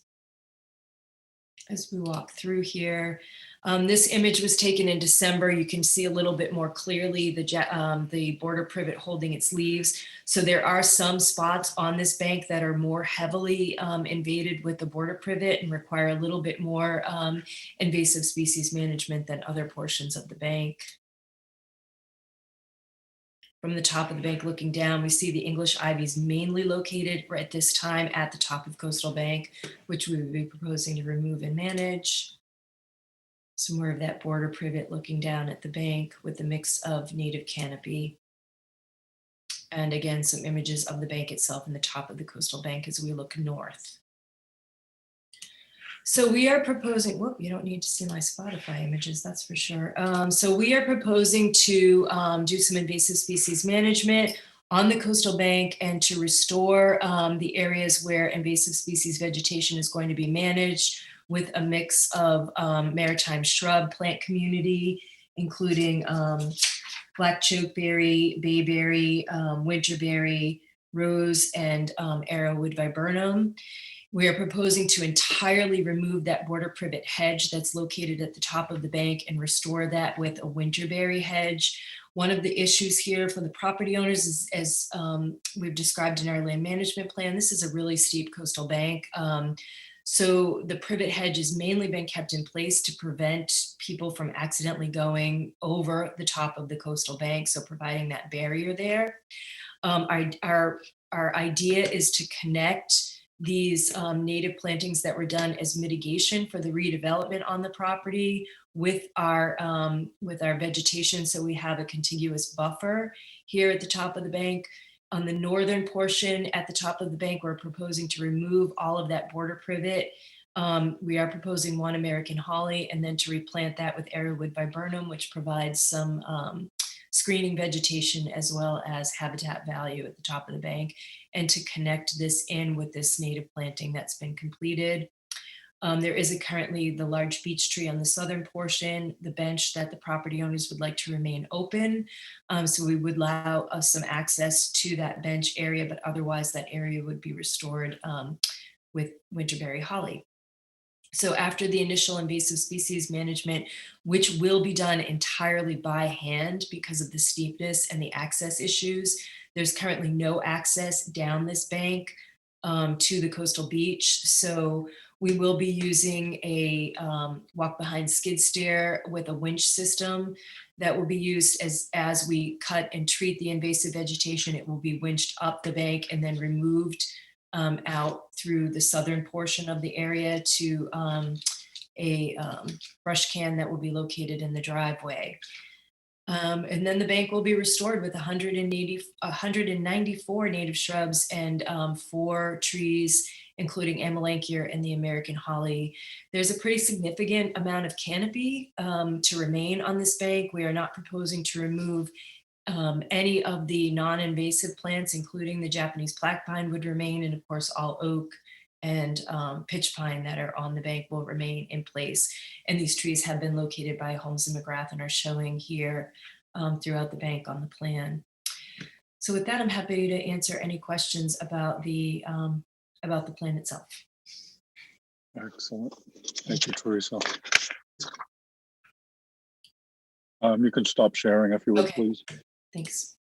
As we walk through here, this image was taken in December. You can see a little bit more clearly the border privet holding its leaves. So there are some spots on this bank that are more heavily invaded with the border privet and require a little bit more invasive species management than other portions of the bank. From the top of the bank looking down, we see the English ivy is mainly located right at this time at the top of coastal bank, which we would be proposing to remove and manage. Some more of that border privet looking down at the bank with the mix of native canopy. And again, some images of the bank itself and the top of the coastal bank as we look north. So we are proposing, whoop, you don't need to see my Spotify images, that's for sure. So we are proposing to do some invasive species management on the coastal bank and to restore the areas where invasive species vegetation is going to be managed with a mix of maritime shrub plant community, including black chokeberry, bayberry, winterberry, rose, and arrowwood viburnum. We are proposing to entirely remove that border privet hedge that's located at the top of the bank and restore that with a winterberry hedge. One of the issues here for the property owners is, as we've described in our land management plan, this is a really steep coastal bank. So the privet hedge has mainly been kept in place to prevent people from accidentally going over the top of the coastal bank, so providing that barrier there. Our idea is to connect these native plantings that were done as mitigation for the redevelopment on the property with our vegetation, so we have a contiguous buffer here at the top of the bank. On the northern portion at the top of the bank, we're proposing to remove all of that border privet. We are proposing one American holly and then to replant that with arrowwood viburnum, which provides some screening vegetation as well as habitat value at the top of the bank, and to connect this in with this native planting that's been completed. There is currently the large beech tree on the southern portion, the bench that the property owners would like to remain open. So we would allow some access to that bench area, but otherwise that area would be restored with winterberry holly. So after the initial invasive species management, which will be done entirely by hand because of the steepness and the access issues, there's currently no access down this bank to the coastal beach. So We will be using a walk behind skid steer with a winch system that will be used as we cut and treat the invasive vegetation. It will be winched up the bank and then removed out through the southern portion of the area to a brush can that will be located in the driveway. And then the bank will be restored with 194 native shrubs and 4 trees, including Amelanchier and the American holly. There's a pretty significant amount of canopy to remain on this bank. We are not proposing to remove any of the non-invasive plants, including the Japanese black pine would remain, and of course all oak and pitch pine that are on the bank will remain in place. And these trees have been located by Holmes and McGrath and are showing here throughout the bank on the plan. So with that, I'm happy to answer any questions about the plan itself. Excellent. Thank you, Teresa. You can stop sharing if you would, Okay. please. Thanks.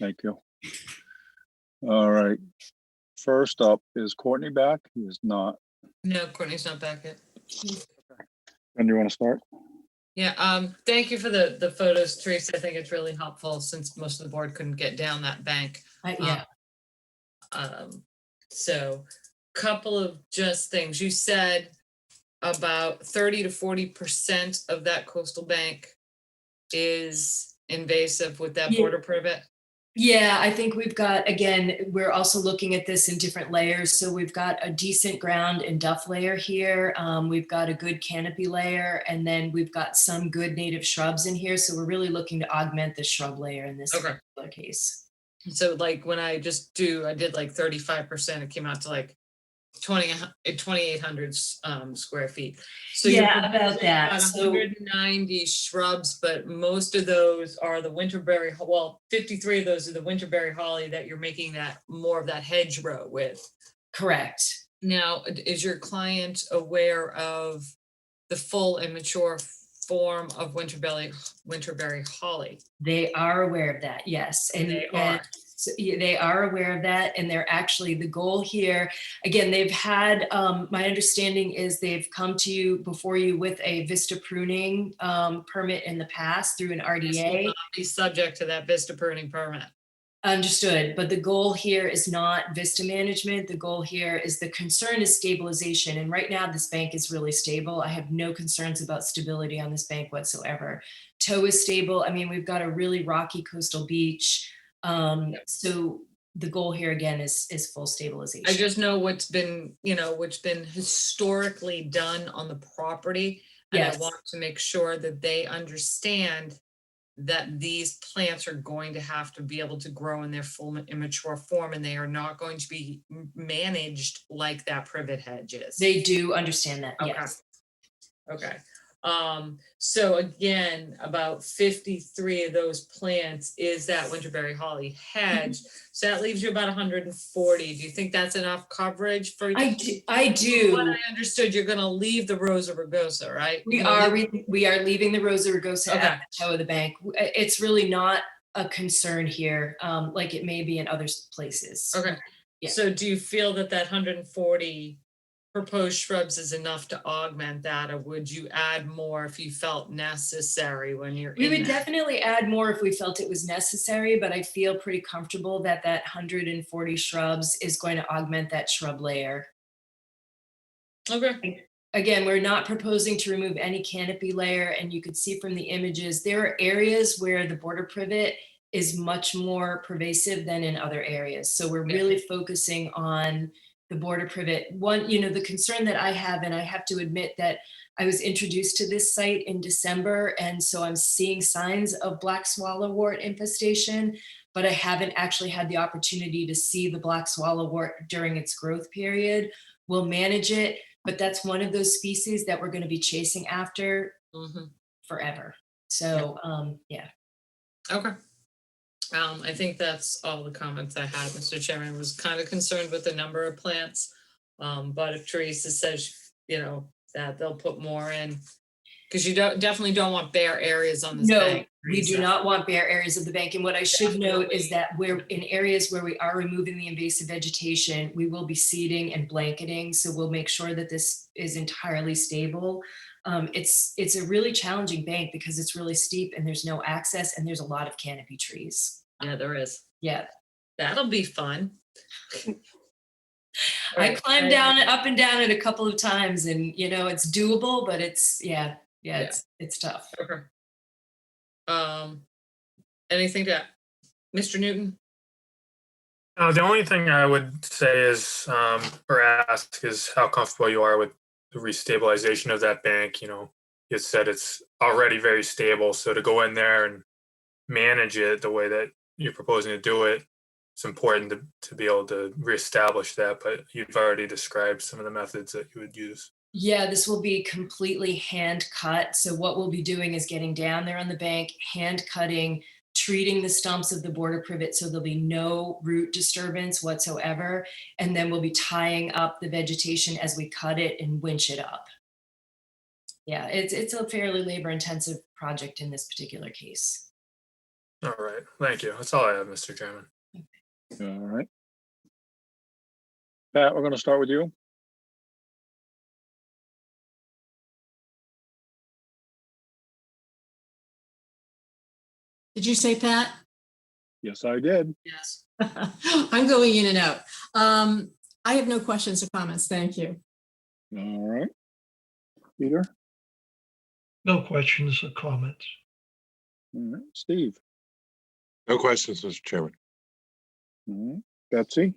Thank you. All right. First up, is Courtney back? He is not. No, Courtney's not back yet. And you want to start? Yeah, thank you for the photos, Teresa. I think it's really helpful since most of the board couldn't get down that bank. Yeah. So couple of just things. You said about 30 to 40% of that coastal bank is invasive with that Yeah. border privet. Yeah, I think we've got, again, we're also looking at this in different layers. So we've got a decent ground and duff layer here. We've got a good canopy layer, and then we've got some good native shrubs in here. So we're really looking to augment the shrub layer in this Okay. particular case. So like when I did like 35%, it came out to like 2,800 square feet. So you're Yeah, about proposing that. about So 190 shrubs, but most of those are the winterberry, well, 53 of those are the winterberry holly that you're making that more of that hedgerow with. correct. Now, is your client aware of the full and mature form of winterberry holly? They are aware of that, yes. And They are. so, yeah, they are aware of that. And they're actually, the goal here, again, they've had, my understanding is they've come to you before you with a Vista pruning permit in the past through an This will RDA. not be subject to that Vista pruning permit. Understood, but the goal here is not Vista management. The goal here is, the concern is stabilization. And right now this bank is really stable. I have no concerns about stability on this bank whatsoever. Toe is stable. I mean, we've got a really rocky coastal beach. So the goal here again is full stabilization. I just know what's been historically done on the property. And Yes. I want to make sure that they understand that these plants are going to have to be able to grow in their full immature form, and they are not going to be managed like that privet hedge is. They do understand that, Okay. yes. Okay. So again, about 53 of those plants is that winterberry holly hedge. So that leaves you about 140. Do you think that's enough coverage for? I do. What I understood, you're gonna leave the Rosa rugosa, right? We You're gonna leave- we are leaving the Rosa rugosa Okay. at the toe of the bank. It's really not a concern here, like it may be in other places. Okay. Yeah. So do you feel that 140 proposed shrubs is enough to augment that, or would you add more if you felt necessary when you're We in would that? definitely add more if we felt it was necessary, but I feel pretty comfortable that 140 shrubs is going to augment that shrub layer. Okay. Again, we're not proposing to remove any canopy layer, and you could see from the images, there are areas where the border privet is much more pervasive than in other areas. So we're really focusing on the border privet. One, the concern that I have, and I have to admit that I was introduced to this site in December, and so I'm seeing signs of black swallowwort infestation, but I haven't actually had the opportunity to see the black swallowwort during its growth period. We'll manage it, but that's one of those species that we're going to be chasing after forever. So, yeah. Okay. I think that's all the comments I had, Mr. Chairman. Was kind of concerned with the number of plants. But if Teresa says, that they'll put more in, Because you definitely don't want bare areas on this No, bank. we do not want bare areas of the bank. And what I should note is that we're in areas where we are removing the invasive vegetation, we will be seeding and blanketing. So we'll make sure that this is entirely stable. It's a really challenging bank because it's really steep and there's no access and there's a lot of canopy trees. Yeah, there is. Yeah. That'll be fun. I climbed down up and down it a couple of times and it's doable, but it's it's tough. Okay. Anything to, Mr. Newton? The only thing I would say is, or ask, is how comfortable you are with the restabilization of that bank. You said it's already very stable, so to go in there and manage it the way that you're proposing to do it, it's important to be able to reestablish that, but you've already described some of the methods that you would use. Yeah, this will be completely hand cut. So what we'll be doing is getting down there on the bank, hand cutting, treating the stumps of the border privet so there'll be no root disturbance whatsoever. And then we'll be tying up the vegetation as we cut it and winch it up. Yeah, it's a fairly labor intensive project in this particular case. All right, thank you. That's all I have, Mr. Chairman. All right. Pat, we're gonna start with you. Did you say Pat? Yes, I did. Yes. I'm going in and out. I have no questions or comments. Thank you. All right. Peter? No questions or comments. All right. Steve? No questions, Mr. Chairman. All right. Betsy?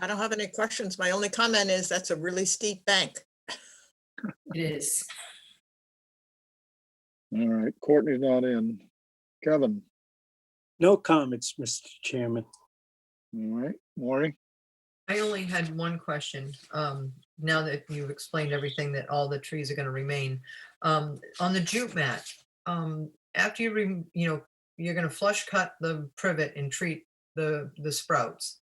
I don't have any questions. My only comment is that's a really steep bank. It is. All right. Courtney's not in. Kevin? No comments, Mr. Chairman. All right. Maury? I only had one question. Now that you've explained everything, that all the trees are going to remain. On the jute mat, after you're going to flush cut the privet and treat the sprouts,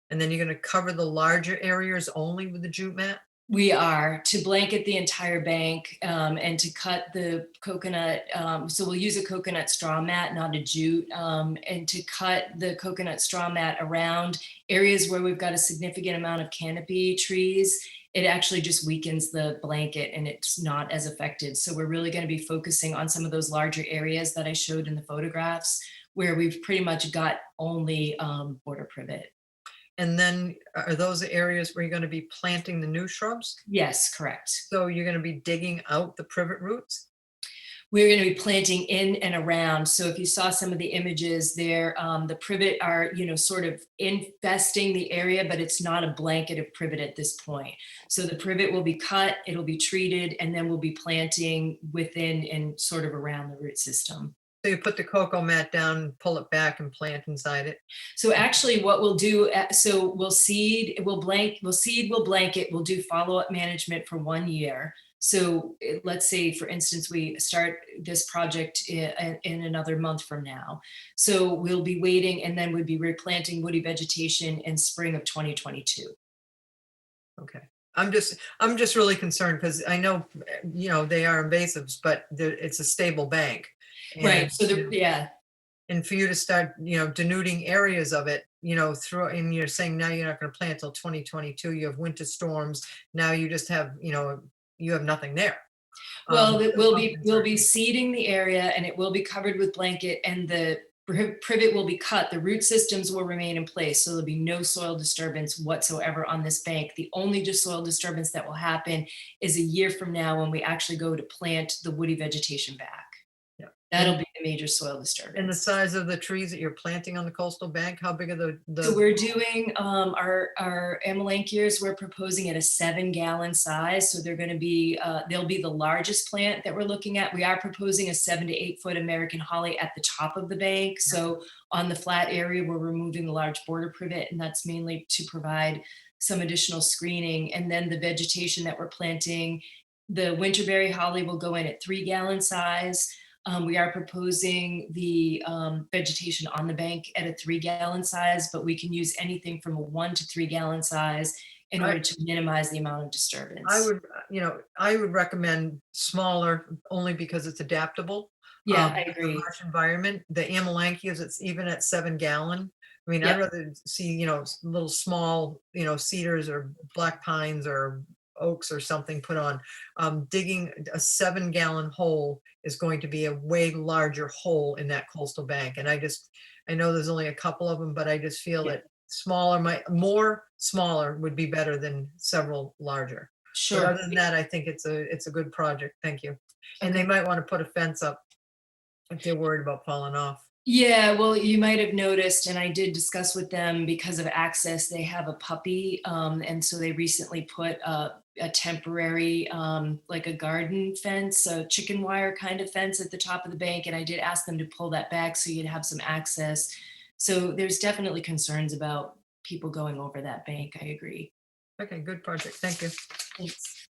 and then you're going to cover the larger areas only with the jute mat? We are to blanket the entire bank and to cut the coconut. So we'll use a coconut straw mat, not a jute, and to cut the coconut straw mat around areas where we've got a significant amount of canopy trees. It actually just weakens the blanket and it's not as effective. So we're really going to be focusing on some of those larger areas that I showed in the photographs where we've pretty much got only border privet. And then are those areas where you're going to be planting the new shrubs? Yes, correct. So you're going to be digging out the privet roots? We're going to be planting in and around. So if you saw some of the images there, the privet are, sort of infesting the area, but it's not a blanket of privet at this point. So the privet will be cut, it'll be treated, and then we'll be planting within and sort of around the root system. So you put the cocoa mat down, pull it back and plant inside it? So actually what we'll do, so we'll seed, we'll blanket, we'll do follow-up management for 1 year. So let's say, for instance, we start this project in another month from now. So we'll be waiting and then we'd be replanting woody vegetation in spring of 2022. Okay. I'm just really concerned because I know, they are invasives, but it's a stable bank. Right. So yeah. And for you to start, denuding areas of it, and you're saying now you're not going to plant till 2022, you have winter storms. Now you just have, you have nothing there. Well, we'll be seeding the area and it will be covered with blanket and the privet will be cut. The root systems will remain in place. So there'll be no soil disturbance whatsoever on this bank. The only soil disturbance that will happen is a year from now when we actually go to plant the woody vegetation back. That'll be the major soil disturbance. And the size of the trees that you're planting on the coastal bank, how big are the? So we're doing our amelanchiers, we're proposing at a 7-gallon size. So they're going to be, they'll be the largest plant that we're looking at. We are proposing a 7 to 8 foot American holly at the top of the bank. So on the flat area, we're removing the large border privet, and that's mainly to provide some additional screening. And then the vegetation that we're planting, the winterberry holly will go in at 3-gallon size. We are proposing the vegetation on the bank at a 3-gallon size, but we can use anything from a 1 to 3-gallon size. in order to minimize the amount of disturbance. I would recommend smaller only because it's adaptable. Yeah, I in a agree. harsh Environment, the Amelanchias, it's even at 7-gallon. I mean, I'd Yep. rather see, little small, cedars or black pines or oaks or something put on. Digging a 7-gallon hole is going to be a way larger hole in that coastal bank. And I know there's only a couple of them, but I just feel Yeah. that more smaller would be better than several larger. But Sure. other than that, I think it's a good project. Thank you. And they might want to put a fence up if they're worried about falling off. Yeah, well, you might have noticed, and I did discuss with them because of access, they have a puppy. And so they recently put a temporary, like a garden fence, a chicken wire kind of fence at the top of the bank. And I did ask them to pull that back so you'd have some access. So there's definitely concerns about people going over that bank. I agree. Okay, good project. Thank you. Thanks.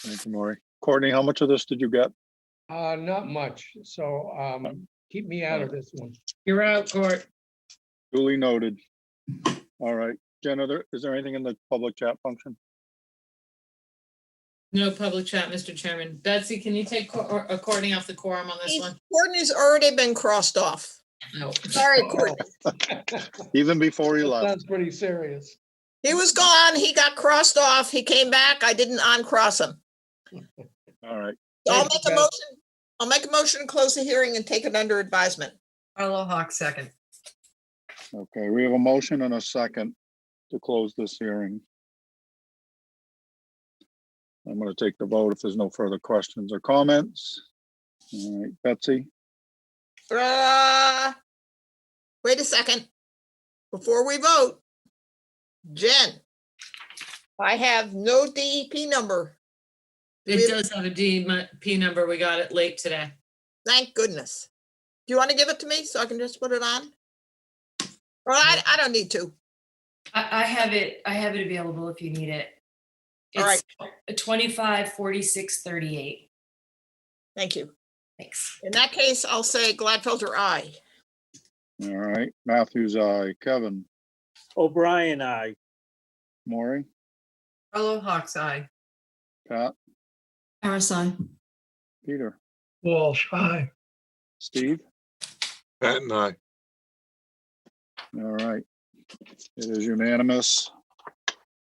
Thank you, Maury. Courtney, how much of this did you get? Not much, so keep me out of this one. You're out, Court. Duly noted. All right, Jen, is there anything in the public chat function? No public chat, Mr. Chairman. Betsy, can you take Courtney off the quorum on this one? Courtney's already been crossed off. No. Sorry, Courtney. Even before he left. Sounds pretty serious. He was gone. He got crossed off. He came back. I didn't uncross him. All right, So I'll Thank you, make a Beth. motion. I'll make a motion to close the hearing and take it under advisement. Carlo Hawk, second. okay, we have a motion and a second to close this hearing. I'm gonna take the vote if there's no further questions or comments. All right, Betsy, Wait a second. Before we vote, Jen, I have no DEP number. It does have a DEP number. We got it late today. Thank goodness. Do you want to give it to me so I can just put it on? Or I don't need to. I have it available if you need it. All right. It's 254638. Thank you. Thanks. In that case, I'll say Gladfelter, aye. all right, Matthews, aye, Kevin, O'Brien, aye. Maury, Carlo Hawk's eye. Pat, Harrison. Peter, Walsh, aye. Steve. Pat and I. All right, it is unanimous.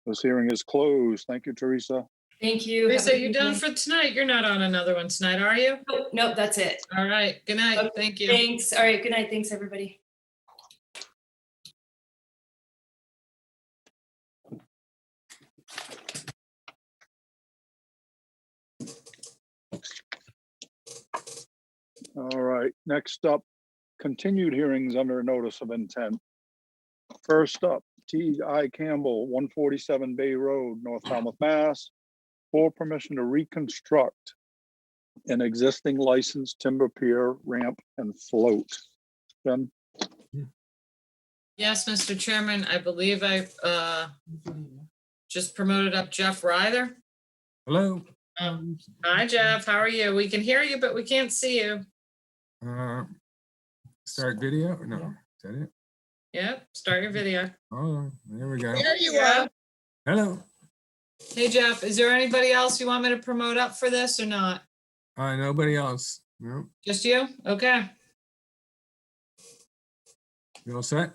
This hearing is closed. Thank you, Teresa. Thank you. Have a Lisa, good you done evening. for tonight? You're not on another one tonight, are you? Nope, that's it. All right. Good night. Okay, Thank you. Thanks. All right, good night. Thanks, everybody. All right, next up, continued hearings under notice of intent. First up, T.I. Campbell, 147 Bay Road, North Falmouth, Mass. For permission to reconstruct an existing licensed timber pier, ramp, and float. Ben, Yes, Mr. Chairman, I believe I just promoted up Jeff Ryder. Hello. Hi, Jeff. How are you? We can hear you, but we can't see you. Start video or no? Is that it? Yep, start your video. Oh, there we go. There you are. Hello. Hey, Jeff, is there anybody else you want me to promote up for this or not? Nobody else. No. Just you? Okay. You all set?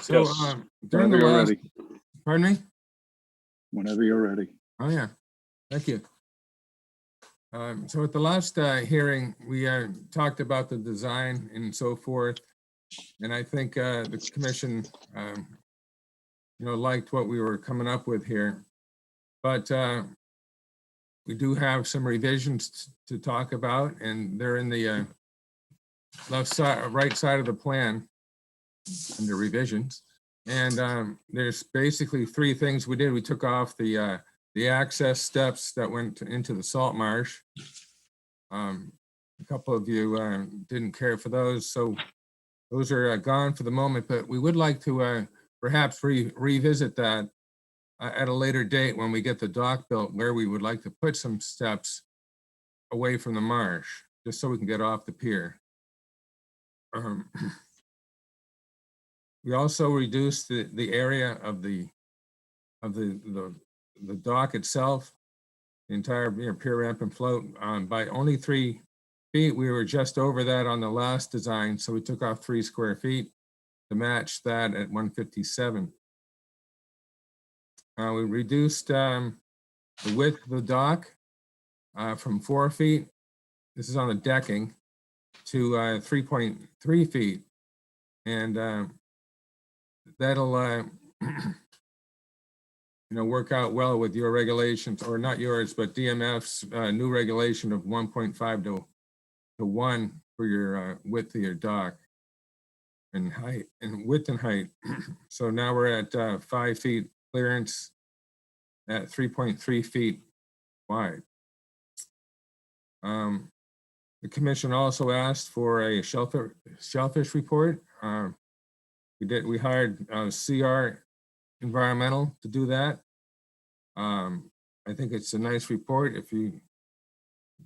So Yes. during Whenever the you're last, ready. pardon me? Whenever you're ready. Oh, yeah. Thank you. So at the last hearing, we talked about the design and so forth. And I think the commission, liked what we were coming up with here. But we do have some revisions to talk about, and they're in the left side, right side of the plan under revisions. And there's basically three things we did. We took off the access steps that went into the salt marsh. A couple of you didn't care for those, so those are gone for the moment, but we would like to perhaps revisit that at a later date when we get the dock built, where we would like to put some steps away from the marsh, just so we can get off the pier. We also reduced the area of the of the dock itself, the entire pier, ramp, and float, by only 3 feet. We were just over that on the last design, so we took off 3 square feet to match that at 157. We reduced the width of the dock from 4 feet, this is on the decking, to 3.3 feet. And that'll work out well with your regulations, or not yours, but DMF's new regulation of 1.5 to 1 for your width of your dock and height, and width and height. So now we're at 5 feet clearance at 3.3 feet wide. The commission also asked for a shellfish report. We hired CR Environmental to do that. I think it's a nice report. If you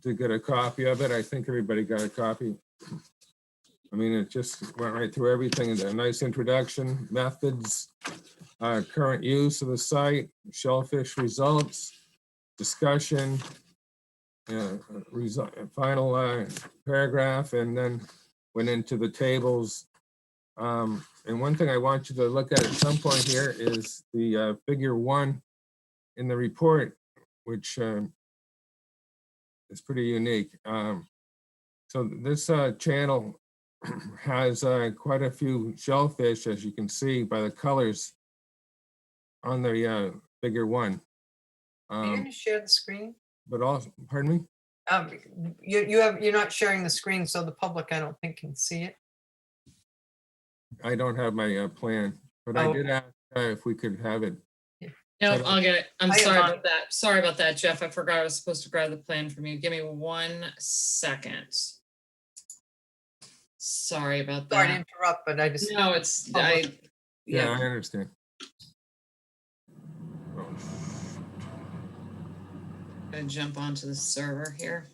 did get a copy of it, I think everybody got a copy. I mean, it just went right through everything. A nice introduction, methods, current use of the site, shellfish results, discussion, final paragraph, and then went into the tables. And one thing I want you to look at some point here is the figure 1 in the report, which is pretty unique. So this channel has quite a few shellfish, as you can see by the colors on the figure 1. Are you going to share the screen? But also, pardon me? You're not sharing the screen, so the public, I don't think, can see it. I don't have my plan, but I did ask if we could have it. No, I'll get it. I'm I have sorry mine. about that. Sorry about that, Jeff. I forgot I was supposed to grab the plan from you. Give me 1 second. Sorry about Sorry to that. interrupt, but I just. No, it's, Yeah, I yeah, understand. gonna jump onto the server here.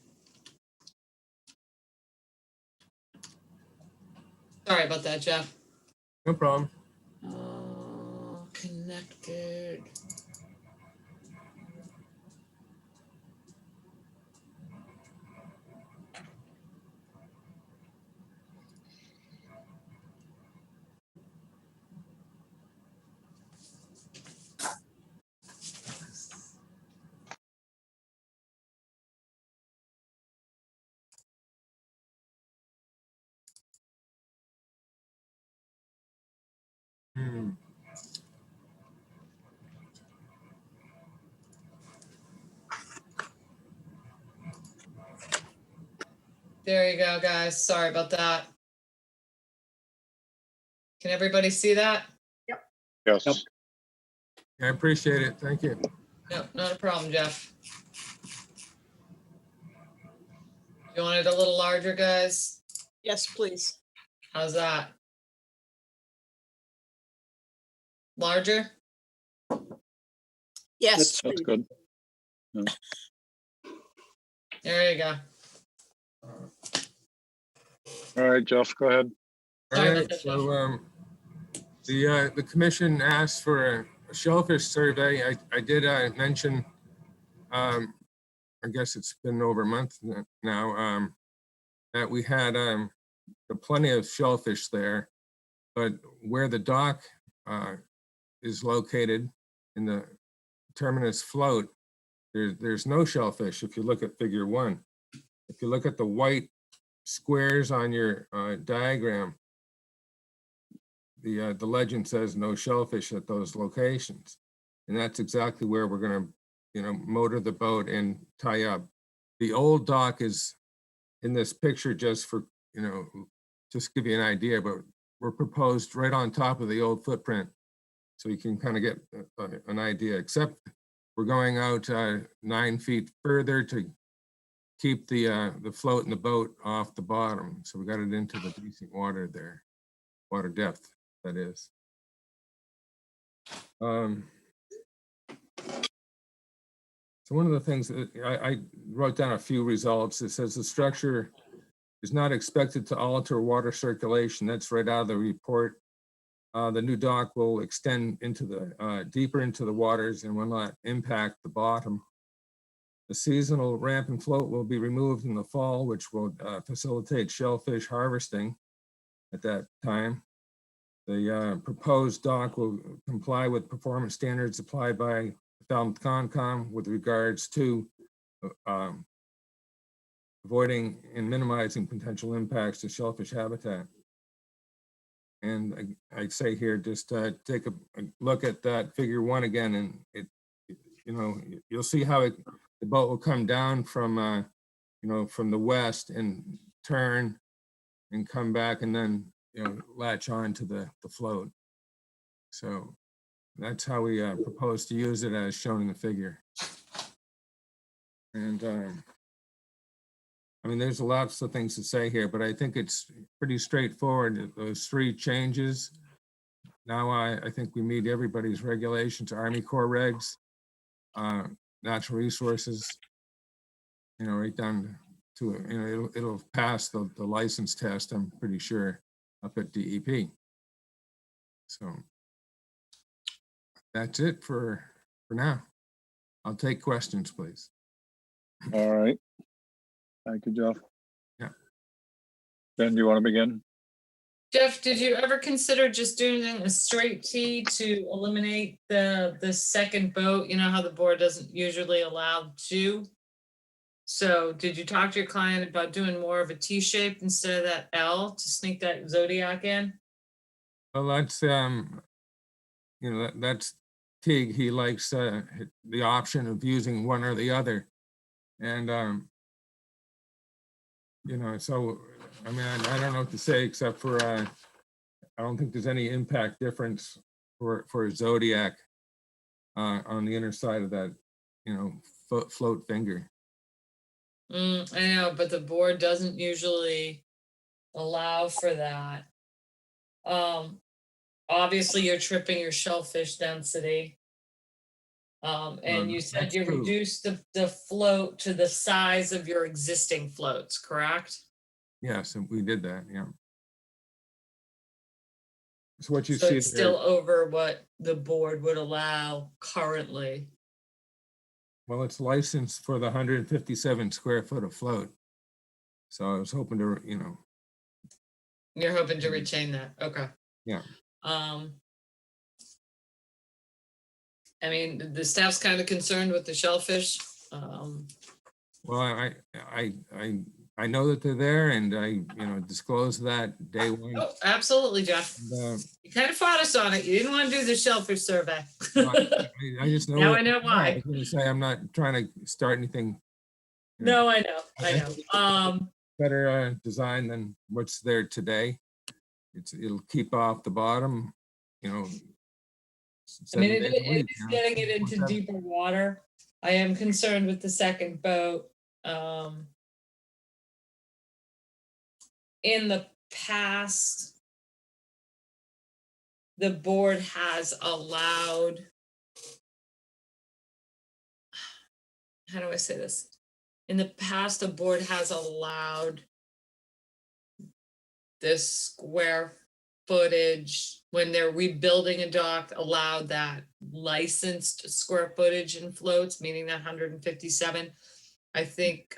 Sorry about that, Jeff. No problem. Connected. There you go, guys. Sorry about that. Can everybody see that? Yes. I appreciate it. Thank you. No, not a problem, Jeff. You want it a little larger, guys? Yes, please. How's that? Larger? Yes. That's good. There you go. All right, Jeff, go ahead. All Sorry about right, that, so the commission asked for a shellfish survey. I did mention, I guess it's been over a month now, that we had plenty of shellfish there, but where the dock is located in the terminus float, there's no shellfish if you look at figure 1. If you look at the white squares on your diagram, the legend says no shellfish at those locations. And that's exactly where we're gonna, motor the boat and tie up. The old dock is in this picture just for, just give you an idea, but we're proposed right on top of the old footprint. So you can kind of get an idea, except we're going out 9 feet further to keep the float in the boat off the bottom. So we got it into the decent water there, water depth, that is. So one of the things that I wrote down a few results. It says the structure is not expected to alter water circulation. That's right out of the report. The new dock will extend into the, deeper into the waters and will not impact the bottom. The seasonal ramp and float will be removed in the fall, which will facilitate shellfish harvesting at that time. The proposed dock will comply with performance standards applied by Falmouth Concom with regards to avoiding and minimizing potential impacts to shellfish habitat. And I'd say here, just take a look at that figure 1 again, and it, you know, you'll see how the boat will come down from, you know, from the west and turn and come back and then, you know, latch on to the float. So that's how we propose to use it as shown in the figure. And I mean, there's lots of things to say here, but I think it's pretty straightforward. Those 3 changes. Now I think we meet everybody's regulations, Army Corps regs, natural resources, you know, right down to, you know, it'll pass the license test, I'm pretty sure, up at DEP. So that's it for now. I'll take questions, please. All right. Thank you, Jeff. Yeah. Ben, do you want to begin? Jeff, did you ever consider just doing a straight T to eliminate the second boat? You know how the board doesn't usually allow 2? So did you talk to your client about doing more of a T shape instead of that L to sneak that Zodiac in? Well, that's, you know, that's Teague. He likes the option of using one or the other. And, you know, so, I mean, I don't know what to say except for, I don't think there's any impact difference for Zodiac on the inner side of that, you know, float finger. I know, but the board doesn't usually allow for that. Obviously you're tripping your shellfish density. And you said That's you true. reduced the float to the size of your existing floats, correct? Yes, and we did that, yeah. So what you So see it's there, still over what the board would allow currently. well, it's licensed for the 157 square foot of float. So I was hoping to, you know, You're hoping to retain that, okay. yeah. I mean, the staff's kind of concerned with the shellfish. Well, I know that they're there, and I, you know, disclosed that day 1. Oh, absolutely, Jeff. And, You kind of fought us on it. You didn't want to do the shellfish survey. I just know. Now that- I know I why. was gonna say, I'm not trying to start anything. you No, know, I know. Better design than what's there today. It'll keep off the bottom, you know. I mean, 7 days a it week, is you know, getting it into 24/7. deeper water. I am concerned with the second boat. In the past, the board has allowed, how do I say this? In the past, the board has allowed this square footage, when they're rebuilding a dock, allowed that licensed square footage in floats, meaning that 157. I think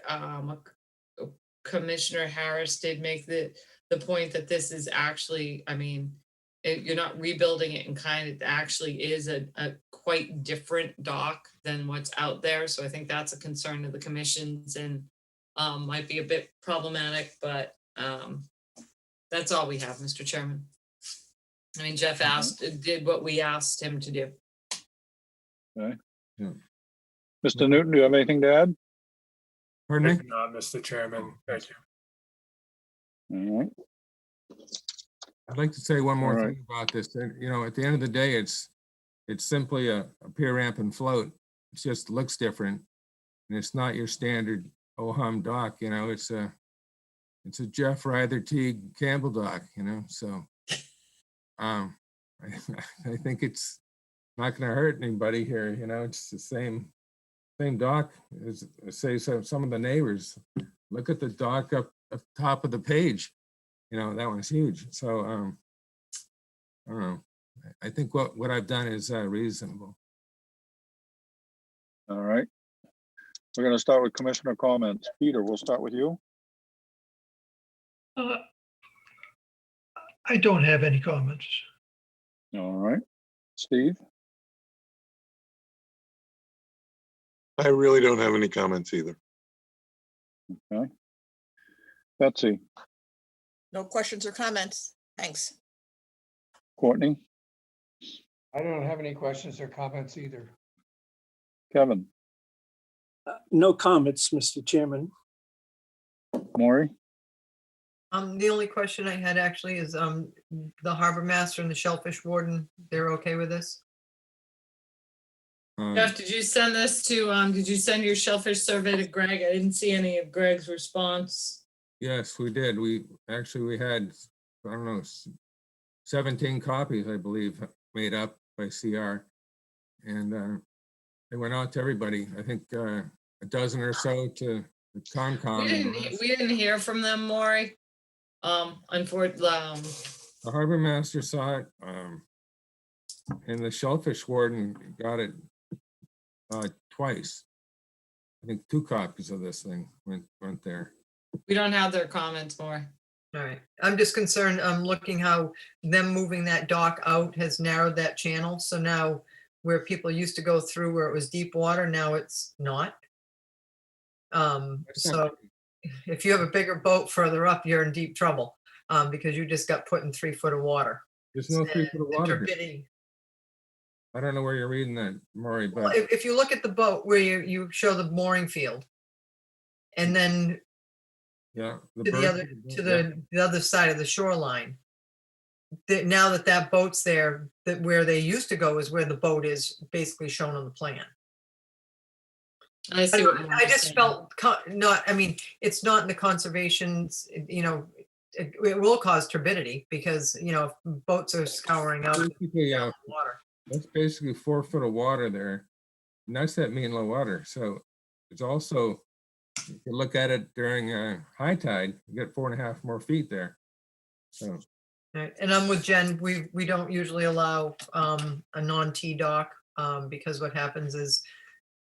Commissioner Harris did make the point that this is actually, I mean, you're not rebuilding it in kind, it actually is a quite different dock than what's out there. So I think that's a concern of the commissions and might be a bit problematic, but that's all we have, Mr. Chairman. I mean, Jeff did what we asked him to do. Okay. Yeah. Mr. Newton, do you have anything to add? Pardon me? Not, Mr. Chairman. Thank you. All right. I'd like to say one more All right. thing about this. You know, at the end of the day, it's simply a pier ramp and float. It just looks different. And it's not your standard OHUM dock, you know, it's a Jeff Ryther Teague Campbell dock, you know, so I think it's not gonna hurt anybody here, you know, it's the same dock as, say, some of the neighbors. Look at the dock up top of the page. You know, that one's huge. So I don't know. I think what I've done is reasonable. All right. We're gonna start with commissioner comments. Peter, we'll start with you. I don't have any comments. All right. Steve? I really don't have any comments either. Okay. Betsy, No questions or comments. Thanks. Courtney, I don't have any questions or comments either. Kevin, No comments, Mr. Chairman. Maury? The only question I had actually is, the harbor master and the shellfish warden, they're okay with this? Jeff, did you send this to, did you send your shellfish survey to Greg? I didn't see any of Greg's response. Yes, we did. We had, I don't know, 17 copies, I believe, made up by CR. And they went out to everybody. I think a dozen or so to the Concom. We didn't hear from them, Maury. Unfortunately, The harbor master saw it, and the shellfish warden got it twice. I think 2 copies of this thing went there. we don't have their comments, Maury. All right, I'm just concerned, I'm looking how them moving that dock out has narrowed that channel. So now where people used to go through where it was deep water, now it's not. So if you have a bigger boat further up, you're in deep trouble, because you just got put in 3 foot of water. There's no 3 foot of The water. turbidity- I don't know where you're reading that, Maury, Well, but if you look at the boat where you show the mooring field, and then yeah. to the other side of the shoreline. Now that boat's there, that where they used to go is where the boat is basically shown on the plan. I see what I Maury's just saying. felt I mean, it's not in the conservation's, it will cause turbidity because, if boats are scouring out Basically, water. that's basically 4 foot of water there. And that's that mean low water. So it's also, if you look at it during high tide, you get 4.5 more feet there. So Right, and I'm with Jen, we don't usually allow a non-T dock, because what happens is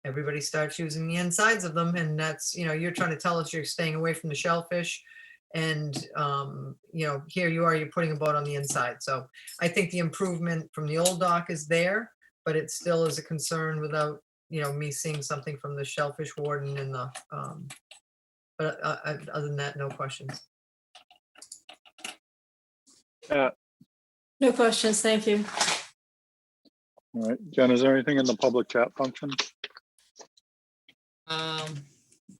everybody starts using the insides of them, and that's, you're trying to tell us you're staying away from the shellfish, and here you are, you're putting a boat on the inside. So I think the improvement from the old dock is there, but it still is a concern without, me seeing something from the shellfish warden and the, but other than that, no questions. No questions, thank you. All right. Jen, is there anything in the public chat function?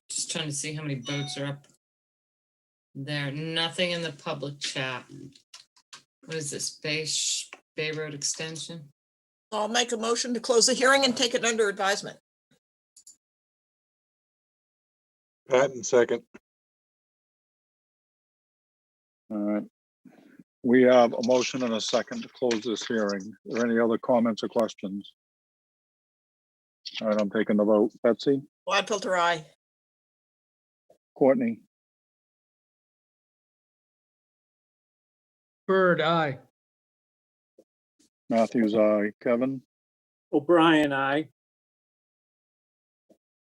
Just trying to see how many boats are up there. Nothing in the public chat. What is this, Bay Road Extension? I'll make a motion to close the hearing and take it under advisement. Patton, second. All right. We have a motion and a second to close this hearing. Are there any other comments or questions? All right, I'm taking the vote. Betsy, Gladfilter, aye. Courtney, Bird, aye. Matthews, aye. Kevin, O'Brien, aye.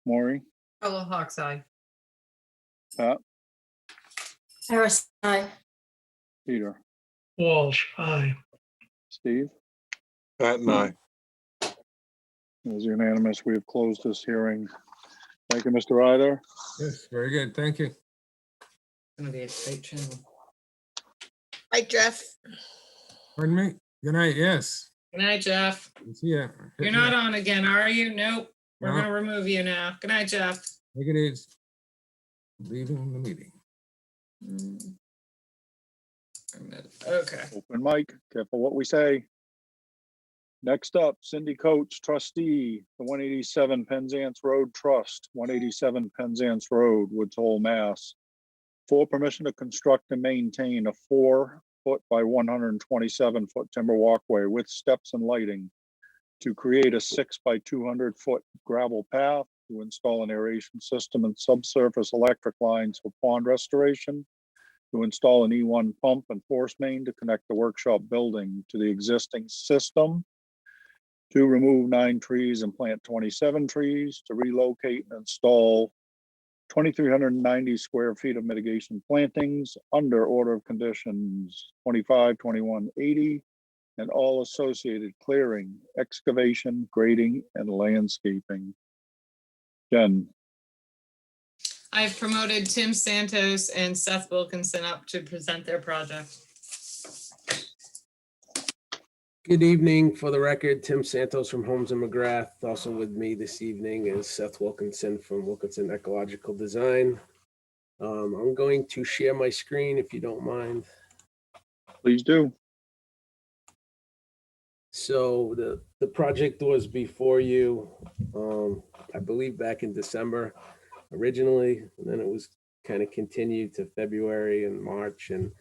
Maury, Hello, Hawk's Eye. Pat, Harris, aye. Peter, Walsh, aye. Steve. Patton, aye. It is unanimous. We have closed this hearing. Thank you, Mr. Ryder. yes, very good. Thank you. It's gonna be a tight channel. Hi, Jeff. Pardon me. Good night. Yes. Good night, Jeff. See ya. You're not on again, are you? Nope. We're No. gonna remove you now. Good night, Jeff. Take it easy. Leaving the meeting. Okay. Open mic, careful what we say. Next up, Cindy Coates, trustee, the 187 Penzance Road Trust, 187 Penzance Road, Woods Hole, Mass. For permission to construct and maintain a 4-foot by 127-foot timber walkway with steps and lighting to create a 6 by 200-foot gravel path, to install an aeration system and subsurface electric lines for pond restoration, to install an E1 pump and force main to connect the workshop building to the existing system, to remove 9 trees and plant 27 trees, to relocate and install 2,390 square feet of mitigation plantings under order of conditions 25, 21, 80, and all associated clearing, excavation, grading, and landscaping. Jen, I've promoted Tim Santos and Seth Wilkinson up to present their project. Good evening. For the record, Tim Santos from Holmes and McGrath. Also with me this evening is Seth Wilkinson from Wilkinson Ecological Design. I'm going to share my screen if you don't mind. please do. So the project was before you, I believe back in December originally, and then it was kind of continued to February and March, and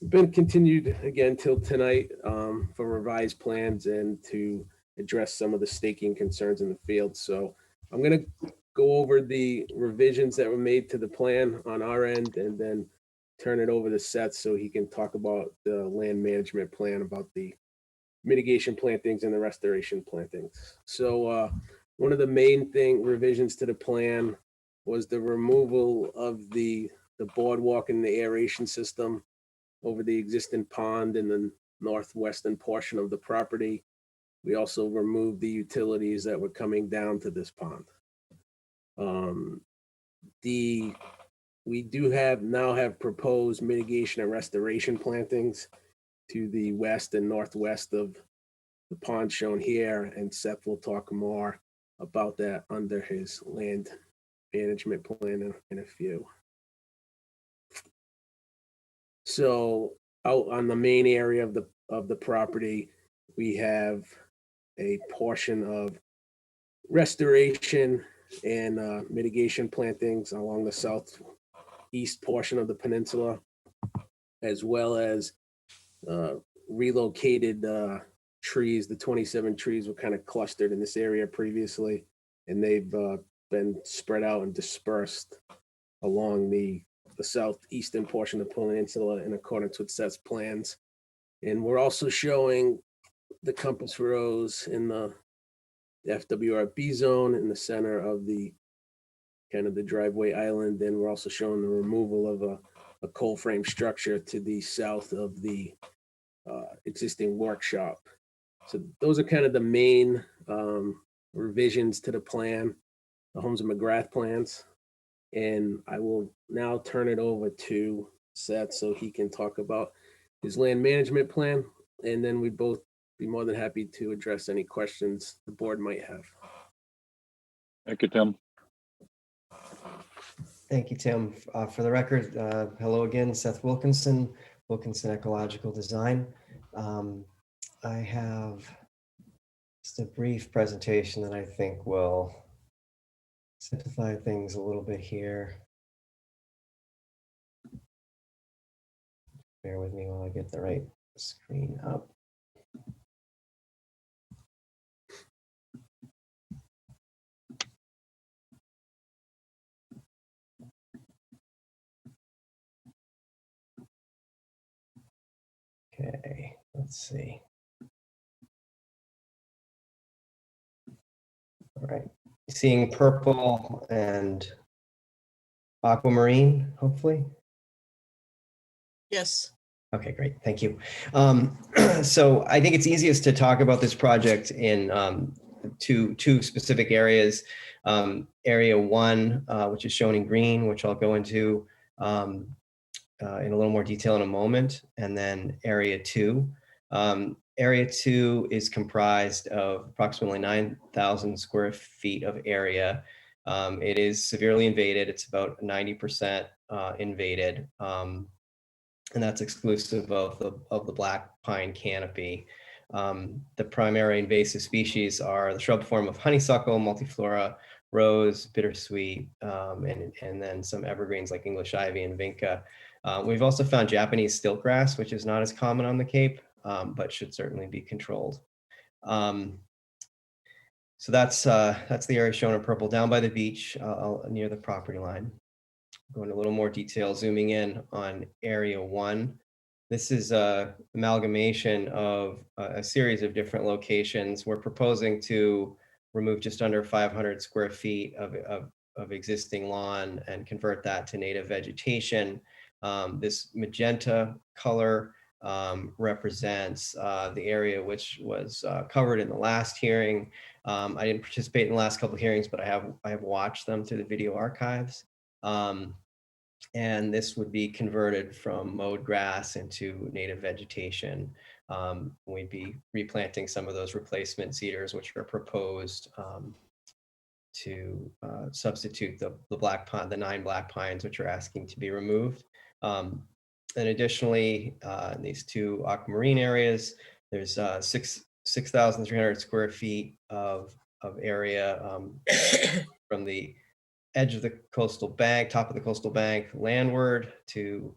been continued again till tonight for revised plans and to address some of the staking concerns in the field. So I'm going to go over the revisions that were made to the plan on our end and then turn it over to Seth so he can talk about the land management plan, about the mitigation plantings and the restoration plantings. So one of the main revisions to the plan was the removal of the boardwalk and the aeration system over the existing pond in the northwestern portion of the property. We also removed the utilities that were coming down to this pond. We do now have proposed mitigation and restoration plantings to the west and northwest of the pond shown here, and Seth will talk more about that under his land management plan in a few. So out on the main area of the property, we have a portion of restoration and mitigation plantings along the southeast portion of the peninsula, as well as relocated trees. The 27 trees were kind of clustered in this area previously, and they've been spread out and dispersed along the southeastern portion of the peninsula in accordance with Seth's plans. And we're also showing the compass rose in the FWRB zone in the center of the kind of the driveway island. And we're also showing the removal of a coal frame structure to the south of the existing workshop. So those are kind of the main revisions to the plan, the Holmes and McGrath plans. And I will now turn it over to Seth so he can talk about his land management plan. And then we'd both be more than happy to address any questions the board might have. Thank you, Tim. Thank you, Tim. For the record, hello again, Seth Wilkinson, Wilkinson Ecological Design. I have just a brief presentation that I think will simplify things a little bit here. Bear with me while I get the right screen up. Okay, let's see. All right, seeing purple and aquamarine, hopefully. Yes. Okay, great. Thank you. So I think it's easiest to talk about this project in two specific areas. Area 1, which is shown in green, which I'll go into in a little more detail in a moment, and then Area 2. Area 2 is comprised of approximately 9,000 square feet of area. It is severely invaded. It's about 90% invaded. And that's exclusive of the black pine canopy. The primary invasive species are the shrub form of honeysuckle, multiflora, rose, bittersweet, and then some evergreens like English ivy and vinca. We've also found Japanese stiltgrass, which is not as common on the Cape, but should certainly be controlled. So that's the area shown in purple down by the beach near the property line. go into a little more detail, zooming in on area 1. This is a amalgamation of a series of different locations. We're proposing to remove just under 500 square feet of existing lawn and convert that to native vegetation. This magenta color represents the area which was covered in the last hearing. I didn't participate in the last couple of hearings, but I have watched them through the video archives. And this would be converted from mowed grass into native vegetation. We'd be replanting some of those replacement cedars, which are proposed to substitute the black pine, the 9 black pines, which are asking to be removed. And additionally, in these 2 aquamarine areas, there's 6,300 square feet of area from the edge of the coastal bank, top of the coastal bank, landward to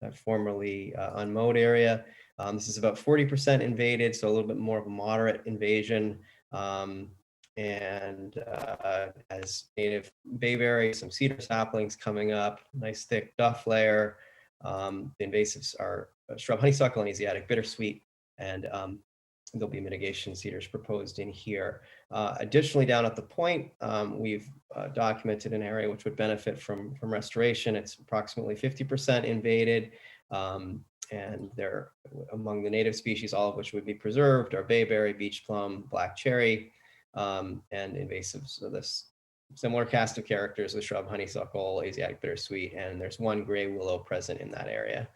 that formerly unmowed area. This is about 40% invaded, so a little bit more of a moderate invasion. And as native bayberry, some cedar saplings coming up, nice thick duff layer. The invasives are shrub honeysuckle and Asiatic bittersweet, and there'll be mitigation cedars proposed in here. Additionally, down at the point, we've documented an area which would benefit from restoration. It's approximately 50% invaded, and they're among the native species, all of which would be preserved, are bayberry, beach plum, black cherry, and invasives. So this similar cast of characters with shrub honeysuckle, Asiatic bittersweet, and there's 1 gray willow present in that area.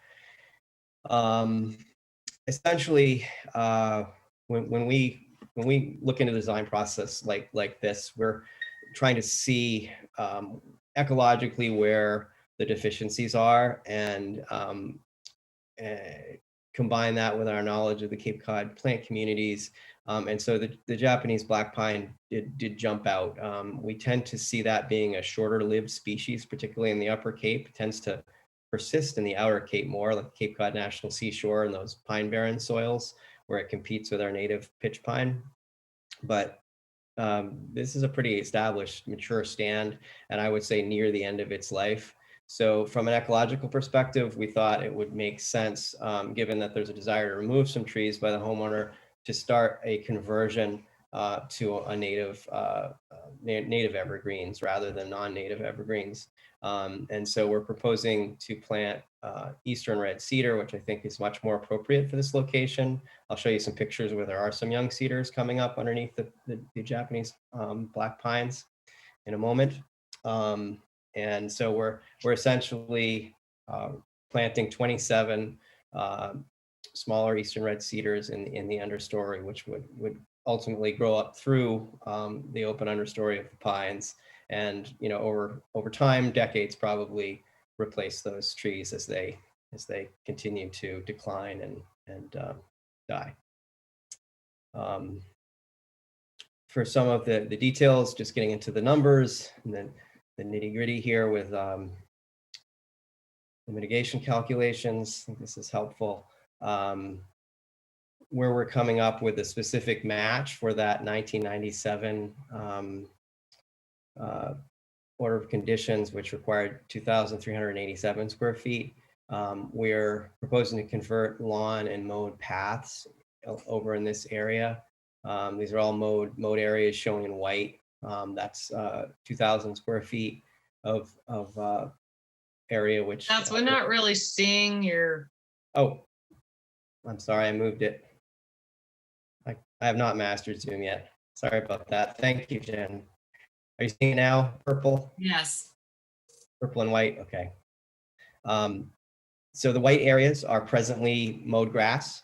Essentially, when we look into the design process like this, we're trying to see ecologically where the deficiencies are and combine that with our knowledge of the Cape Cod plant communities. And so the Japanese black pine did jump out. We tend to see that being a shorter lived species, particularly in the upper Cape. It tends to persist in the outer Cape more, like Cape Cod National Seashore and those pine barren soils where it competes with our native pitch pine. But this is a pretty established, mature stand, and I would say near the end of its life. So from an ecological perspective, we thought it would make sense, given that there's a desire to remove some trees by the homeowner, to start a conversion to a native evergreens rather than non-native evergreens. And so we're proposing to plant eastern red cedar, which I think is much more appropriate for this location. I'll show you some pictures where there are some young cedars coming up underneath the Japanese black pines in a moment. And so we're essentially planting 27 smaller eastern red cedars in the understory, which would ultimately grow up through the open understory of the pines, and over time, decades probably, replace those trees as they continue to decline and die. For some of the details, just getting into the numbers and then the nitty gritty here with the mitigation calculations. I think this is helpful. Where we're coming up with a specific match for that 1997 order of conditions, which required 2,387 square feet. We're proposing to convert lawn and mowed paths over in this area. These are all mowed areas shown in white. That's 2,000 square feet of area, which We're not really seeing your. Oh, I'm sorry, I moved it. I have not mastered Zoom yet. Sorry about that. Thank you, Jen. Are you seeing it now? Purple? Yes. Purple and white, okay. So the white areas are presently mowed grass,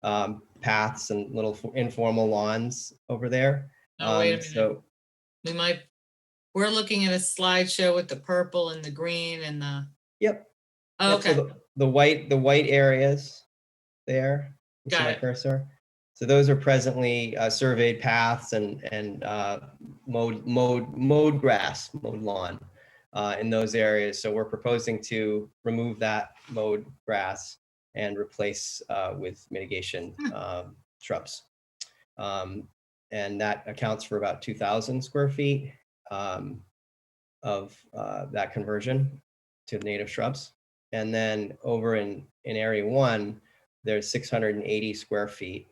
paths and little informal lawns over there. Oh, wait a minute. So we're looking at a slideshow with the purple and the green and the. Yep. Oh, Yep, okay. so the white areas there. You see Got my it. cursor? So those are presently surveyed paths and mowed grass, mowed lawn in those areas. So we're proposing to remove that mowed grass and replace with mitigation shrubs. And that accounts for about 2,000 square feet of that conversion to native shrubs. And then over in area 1, there's 680 square feet,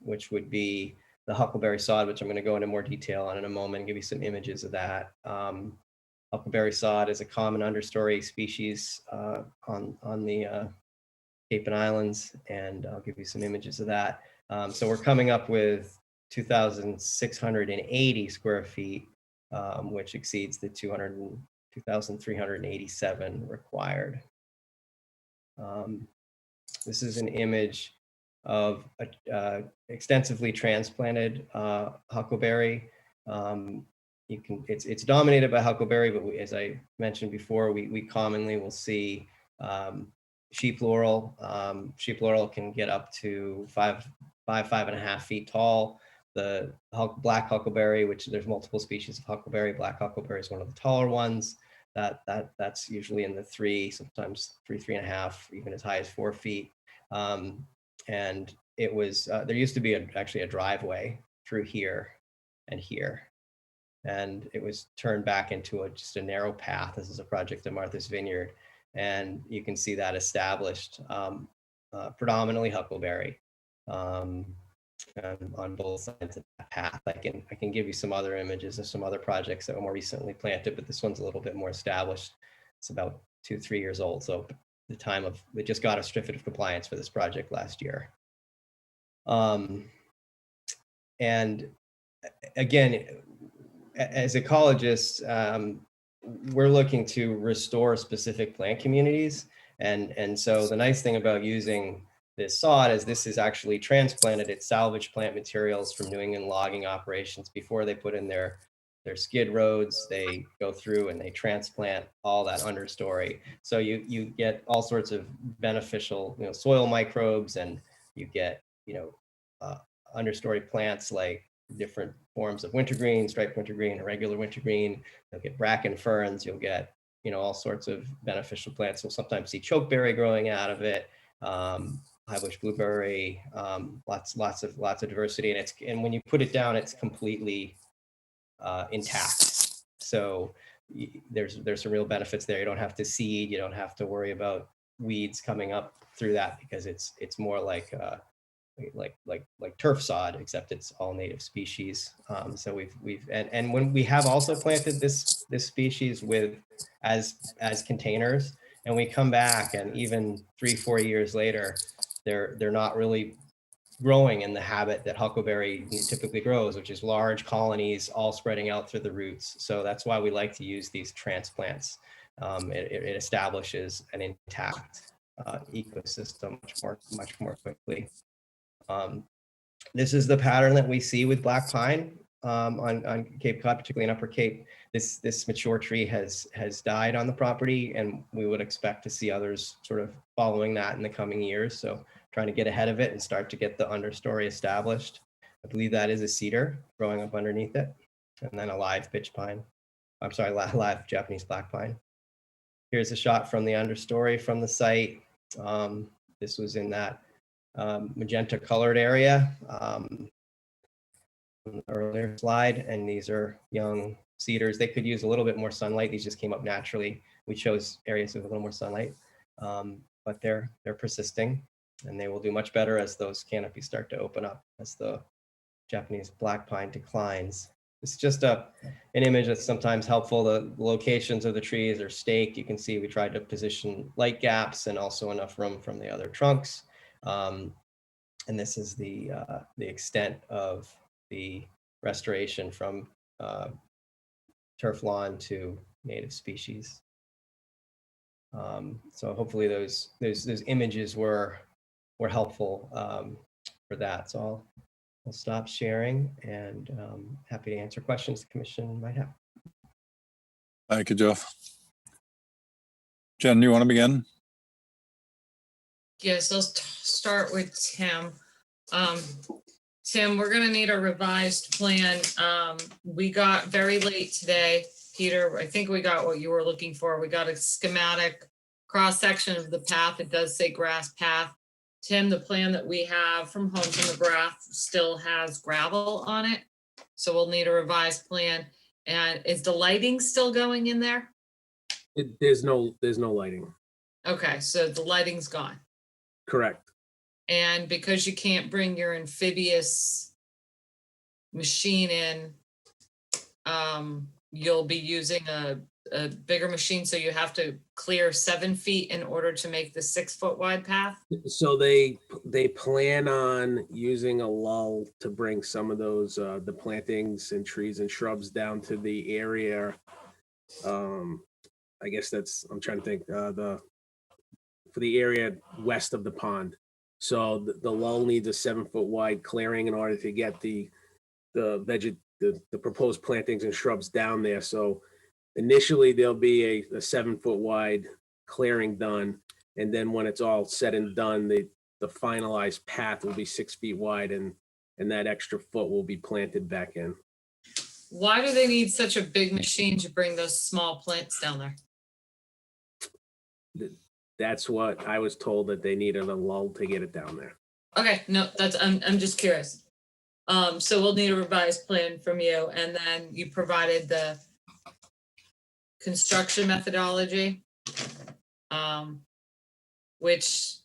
which would be the huckleberry sod, which I'm going to go into more detail on in a moment and give you some images of that. Huckleberry sod is a common understory species on the Cape and Islands, and I'll give you some images of that. So we're coming up with 2,680 square feet, which exceeds the 2,387 required. This is an image of a extensively transplanted huckleberry. It's dominated by huckleberry, but as I mentioned before, we commonly will see sheep laurel. Sheep laurel can get up to 5.5 feet tall. The black huckleberry, which there's multiple species of huckleberry. Black huckleberry is one of the taller ones. That's usually in the 3, sometimes 3.5, even as high as 4 feet. And it was there used to be actually a driveway through here and here, and it was turned back into just a narrow path. This is a project at Martha's Vineyard, and you can see that established predominantly huckleberry on both sides of that path. I can give you some other images of some other projects that were more recently planted, but this one's a little bit more established. It's about 2-3 years old, so the time of they just got a certificate of compliance for this project last year. And again, as ecologists, we're looking to restore specific plant communities. And so the nice thing about using this sod is this is actually transplanted. It's salvaged plant materials from New England logging operations before they put in their skid roads. They go through and they transplant all that understory. So you get all sorts of beneficial, soil microbes, and you get, understory plants like different forms of wintergreen, striped wintergreen, irregular wintergreen. You'll get bracken ferns. You'll get, all sorts of beneficial plants. We'll sometimes see chokeberry growing out of it. High bush blueberry, lots of diversity, and when you put it down, it's completely intact. So there's some real benefits there. You don't have to seed. You don't have to worry about weeds coming up through that, because it's more like turf sod, except it's all native species. So we've and when we have also planted this species as containers, and we come back, and even 3-4 years later, they're not really growing in the habit that huckleberry typically grows, which is large colonies all spreading out through the roots. So that's why we like to use these transplants. It establishes an intact ecosystem much more quickly. This is the pattern that we see with black pine on Cape Cod, particularly in Upper Cape. This mature tree has died on the property, and we would expect to see others sort of following that in the coming years. So trying to get ahead of it and start to get the understory established. I believe that is a cedar growing up underneath it, and then a live pitch pine. I'm sorry, live Japanese black pine. Here's a shot from the understory from the site. This was in that magenta colored area on the earlier slide, and these are young cedars. They could use a little bit more sunlight. These just came up naturally. We chose areas with a little more sunlight, but they're persisting, and they will do much better as those canopies start to open up as the Japanese black pine declines. It's just an image that's sometimes helpful. The locations of the trees are staked. You can see we tried to position light gaps and also enough room from the other trunks. And this is the extent of the restoration from turf lawn to native species. So hopefully those images were helpful for that. So I'll stop sharing, and happy to answer questions the commission might have. Thank you, Jeff. Jen, you want to begin? Yes, let's start with Tim. Tim, we're gonna need a revised plan. We got very late today. Peter, I think we got what you were looking for. We got a schematic cross-section of the path. It does say grass path. Tim, the plan that we have from Homes on McGrath still has gravel on it. So we'll need a revised plan. And is the lighting still going in there? There's no lighting. Okay, so the lighting's gone. Correct. And because you can't bring your amphibious machine in, you'll be using a bigger machine, so you have to clear 7 feet in order to make the 6-foot wide path? So they plan on using a lull to bring some of those, the plantings and trees and shrubs down to the area. I guess I'm trying to think, for the area west of the pond. So the lull needs a 7-foot wide clearing in order to get the proposed plantings and shrubs down there. So initially there'll be a 7-foot wide clearing done. And then when it's all said and done, the finalized path will be 6 feet wide, and that extra foot will be planted back in. Why do they need such a big machine to bring those small plants down there? That's what I was told, that they needed a lull to get it down there. Okay, no, I'm just curious. So we'll need a revised plan from you, and then you provided the construction methodology, which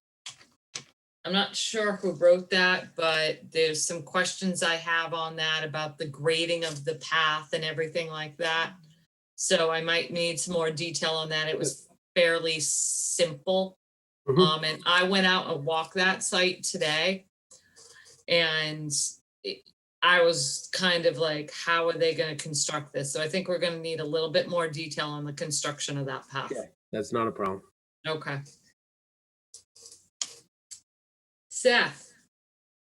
I'm not sure who wrote that, but there's some questions I have on that about the grading of the path and everything like that. So I might need some more detail on that. It was fairly simple. And I went out and walked that site today, and I was kind of like, how are they going to construct this? So I think we're going to need a little bit more detail on the construction of that path. Okay, that's not a problem. Okay. Seth,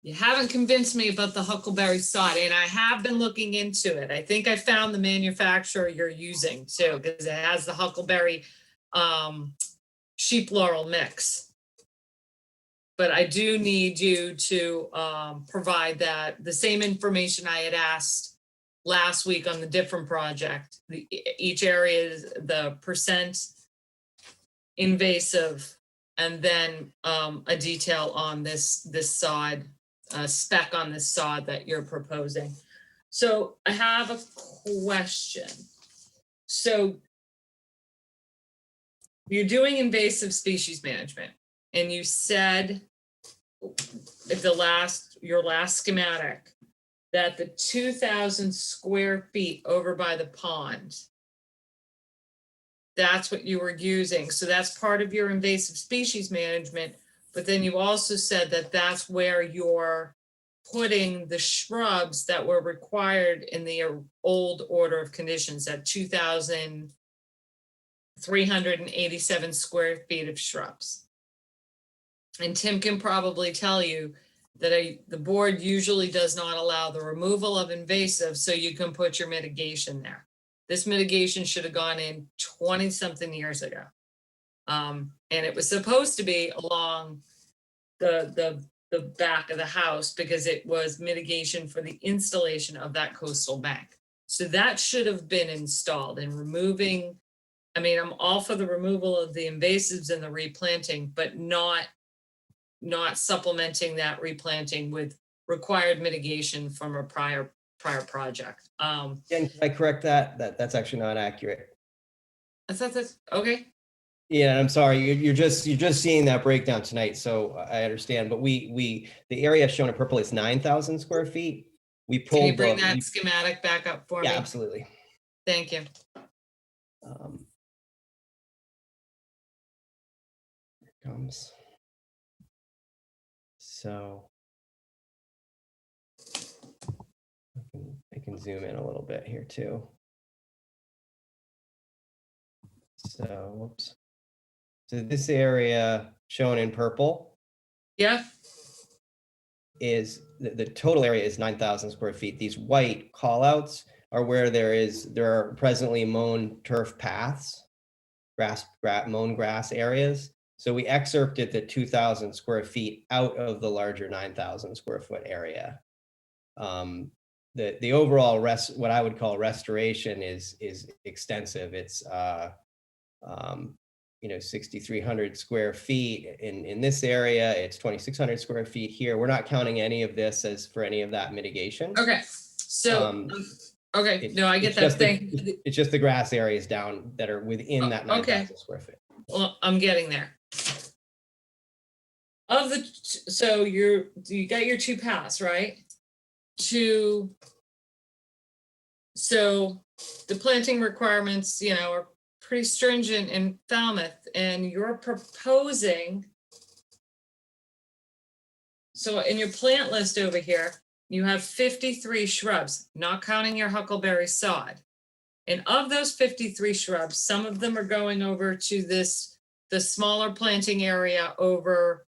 you haven't convinced me about the huckleberry sod, and I have been looking into it. I think I found the manufacturer you're using too, because it has the huckleberry sheep laurel mix. But I do need you to provide the same information I had asked last week on the different project. Each area is the percent invasive, and then a detail on this sod, spec on this sod that you're proposing. So I have a question. So you're doing invasive species management, and you said your last schematic that the 2,000 square feet over by the pond, that's what you were using. So that's part of your invasive species management. But then you also said that that's where you're putting the shrubs that were required in the old order of conditions, at 2,387 square feet of shrubs. And Tim can probably tell you that the board usually does not allow the removal of invasive, so you can put your mitigation there. This mitigation should have gone in 20-something years ago. And it was supposed to be along the back of the house, because it was mitigation for the installation of that coastal bank. So that should have been installed, and removing, I mean, I'm all for the removal of the invasives and the replanting, but not supplementing that replanting with required mitigation from a prior project. And can I correct that? That's actually not accurate. I thought that's okay. Yeah, I'm sorry. You're just seeing that breakdown tonight, so I understand. But the area shown in purple is 9,000 square feet. We pulled. Can you bring that schematic back up for me? Yeah, absolutely. Thank you. Here it comes. So I can zoom in a little bit here too. So, whoops. So this area shown in purple. Yeah. Is the total area is 9,000 square feet. These white callouts are where there are presently mown turf paths, mown grass areas. So we excerpted the 2,000 square feet out of the larger 9,000 square foot area. The overall what I would call restoration is extensive. It's 6,300 square feet in this area. It's 2,600 square feet here. We're not counting any of this as for any of that mitigation. Okay. So Okay, It's- no, I get it's that just the- thing. It's just the grass areas down that are within that okay. 9,000 square feet. Well, I'm getting there. Of the, so you got your two paths, right? So the planting requirements, are pretty stringent in Falmouth, and you're proposing. So in your plant list over here, you have 53 shrubs, not counting your huckleberry sod. And of those 53 shrubs, some of them are going over to the smaller planting area over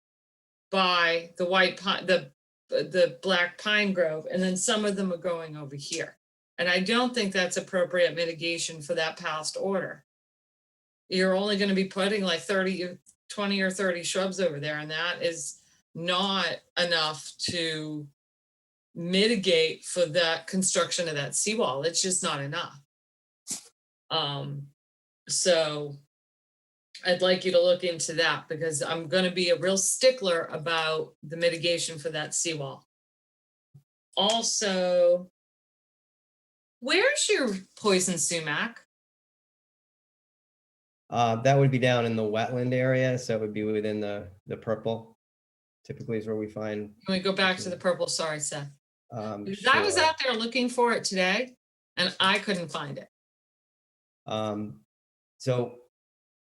by the white pine, the black pine grove, and then some of them are going over here. And I don't think that's appropriate mitigation for that past order. You're only going to be putting like 20 or 30 shrubs over there, and that is not enough to mitigate for that construction of that seawall. It's just not enough. So I'd like you to look into that, because I'm going to be a real stickler about the mitigation for that seawall. Also, where's your poison sumac? That would be down in the wetland area, so it would be within the purple. Typically is where we find. Can we go back to the purple? Sorry, Seth. Because I was sure. out there looking for it today, and I couldn't find it. So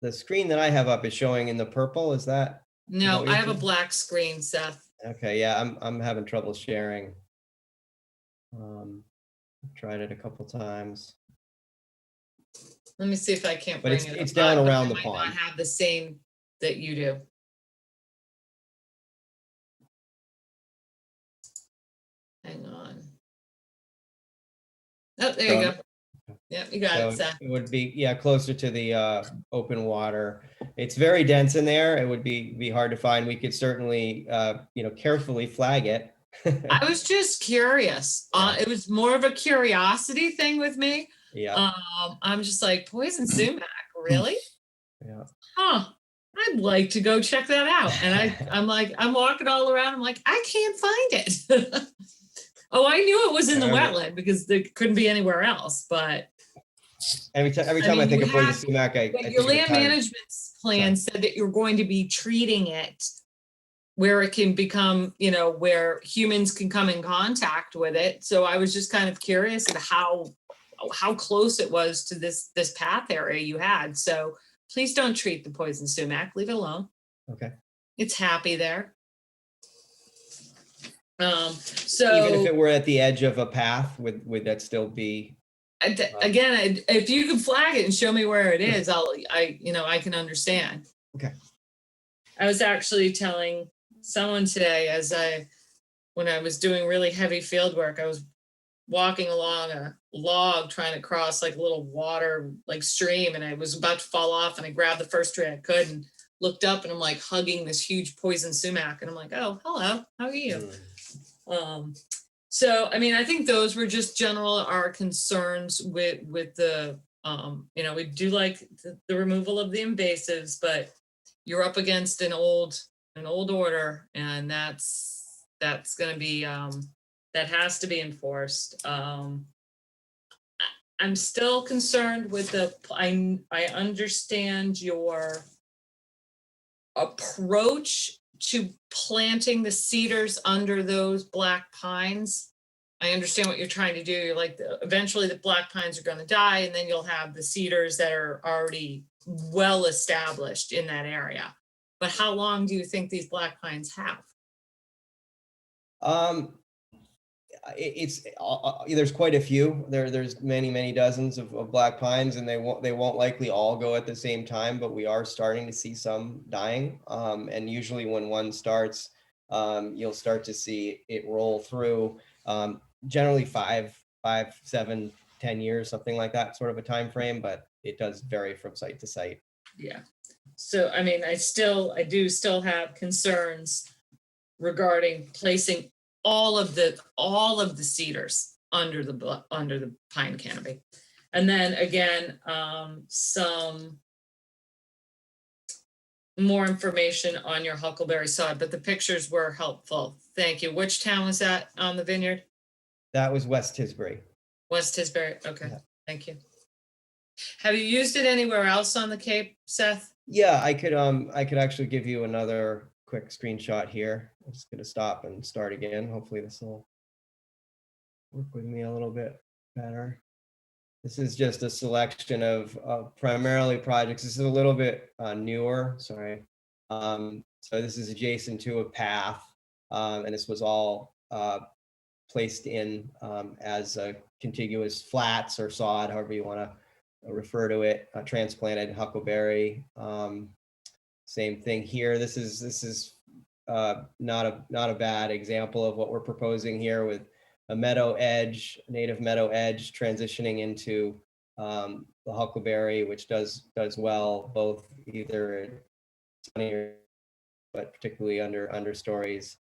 the screen that I have up is showing in the purple. Is that? No, what I you're have a seeing? black screen, Seth. Okay, yeah, I'm having trouble sharing. I've tried it a couple times. Let me see if I can't But bring it's- it. it's up. down But around I the might pond. not have the same that you do. Hang on. Oh, there you Got go. Yep, you got So it, Seth. it would be, yeah, closer to the open water. It's very dense in there. It would be hard to find. We could certainly, carefully flag it. I was just curious. It was more of a curiosity thing with me. Yeah, I'm just like, poison sumac, really? yeah. Huh. I'd like to go check that out. And I'm like, I'm walking all around. I'm like, I can't find it. Oh, I knew it was in the wetland because there couldn't be anywhere else, but. Every time I mean, think you of poison have- sumac, I But think your of land time. management plan said that you're going to be treating it where it can become, where humans can come in contact with it. So I was just kind of curious at how close it was to this path area you had. So please don't treat the poison sumac. Leave it alone. Okay. It's happy there. Even So if it were at the edge of a path, would that still be? again, if you can flag it and show me where it is, I can understand. Okay. I was actually telling someone today when I was doing really heavy field work, I was walking along a log trying to cross like a little water, like stream, and I was about to fall off, and I grabbed the first tree I could and looked up, and I'm like hugging this huge poison sumac, and I'm like, oh, hello, how are you? So, I mean, I think those were just our concerns with the, we do like the removal of the invasives, but you're up against an old order, and that's going to be, that has to be enforced. I'm still concerned with I understand your approach to planting the cedars under those black pines. I understand what you're trying to do. You're like, eventually the black pines are going to die, and then you'll have the cedars that are already well established in that area. But how long do you think these black pines have? There's quite a few. There's many dozens of black pines, and they won't likely all go at the same time, but we are starting to see some dying. And usually when one starts, you'll start to see it roll through. Generally 5, 7, 10 years, something like that, sort of a time frame, but it does vary from site to site. Yeah. So, I mean, I do still have concerns regarding placing all of the cedars under the pine canopy. And then again, some more information on your huckleberry sod, but the pictures were helpful. Thank you. Which town was that on the vineyard? That was West Tisbury. West Tisbury, okay, Yeah. thank you. Have you used it anywhere else on the Cape, Seth? Yeah, I could actually give you another quick screenshot here. I'm just gonna stop and start again. Hopefully this will work with me a little bit better. This is just a selection of primarily projects. This is a little bit newer, sorry. So this is adjacent to a path, and this was all placed in as contiguous flats or sod, however you want to refer to it, transplanted huckleberry. Same thing here. This is not a bad example of what we're proposing here, with a meadow edge, native meadow edge, transitioning into the huckleberry, which does well both either sunny or, but particularly under understories.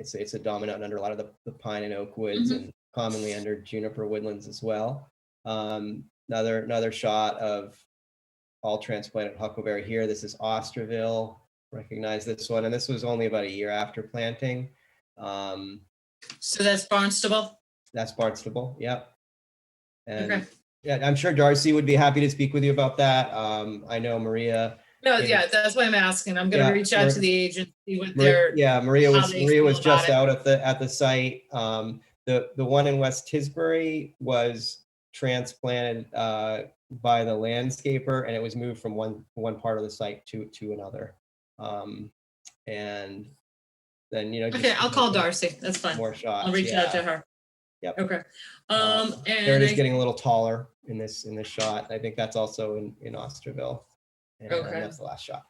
It's a dominant under a lot of the pine and oak woods, and commonly under juniper woodlands as well. Another shot of all transplanted huckleberry here. This is Osterville. Recognize this one, and this was only about a year after planting. So that's Barnstable? That's Barnstable, yep. And Okay. yeah, I'm sure Darcy would be happy to speak with you about that. I know Maria. No, is- yeah, that's why I'm asking. I'm gonna Yeah, reach out to Mar- the agent, see what Maria, their, yeah, Maria how was they feel about just it. out at the site. The one in West Tisbury was transplanted by the landscaper, and it was moved from one part of the site to another. And then okay, just I'll call Darcy, that's fine. more shots. I'll reach out to yeah. her. Yep. Okay. There And it is, I- getting a little taller in this shot. I think that's also in Osterville. And Okay. that's the last shot.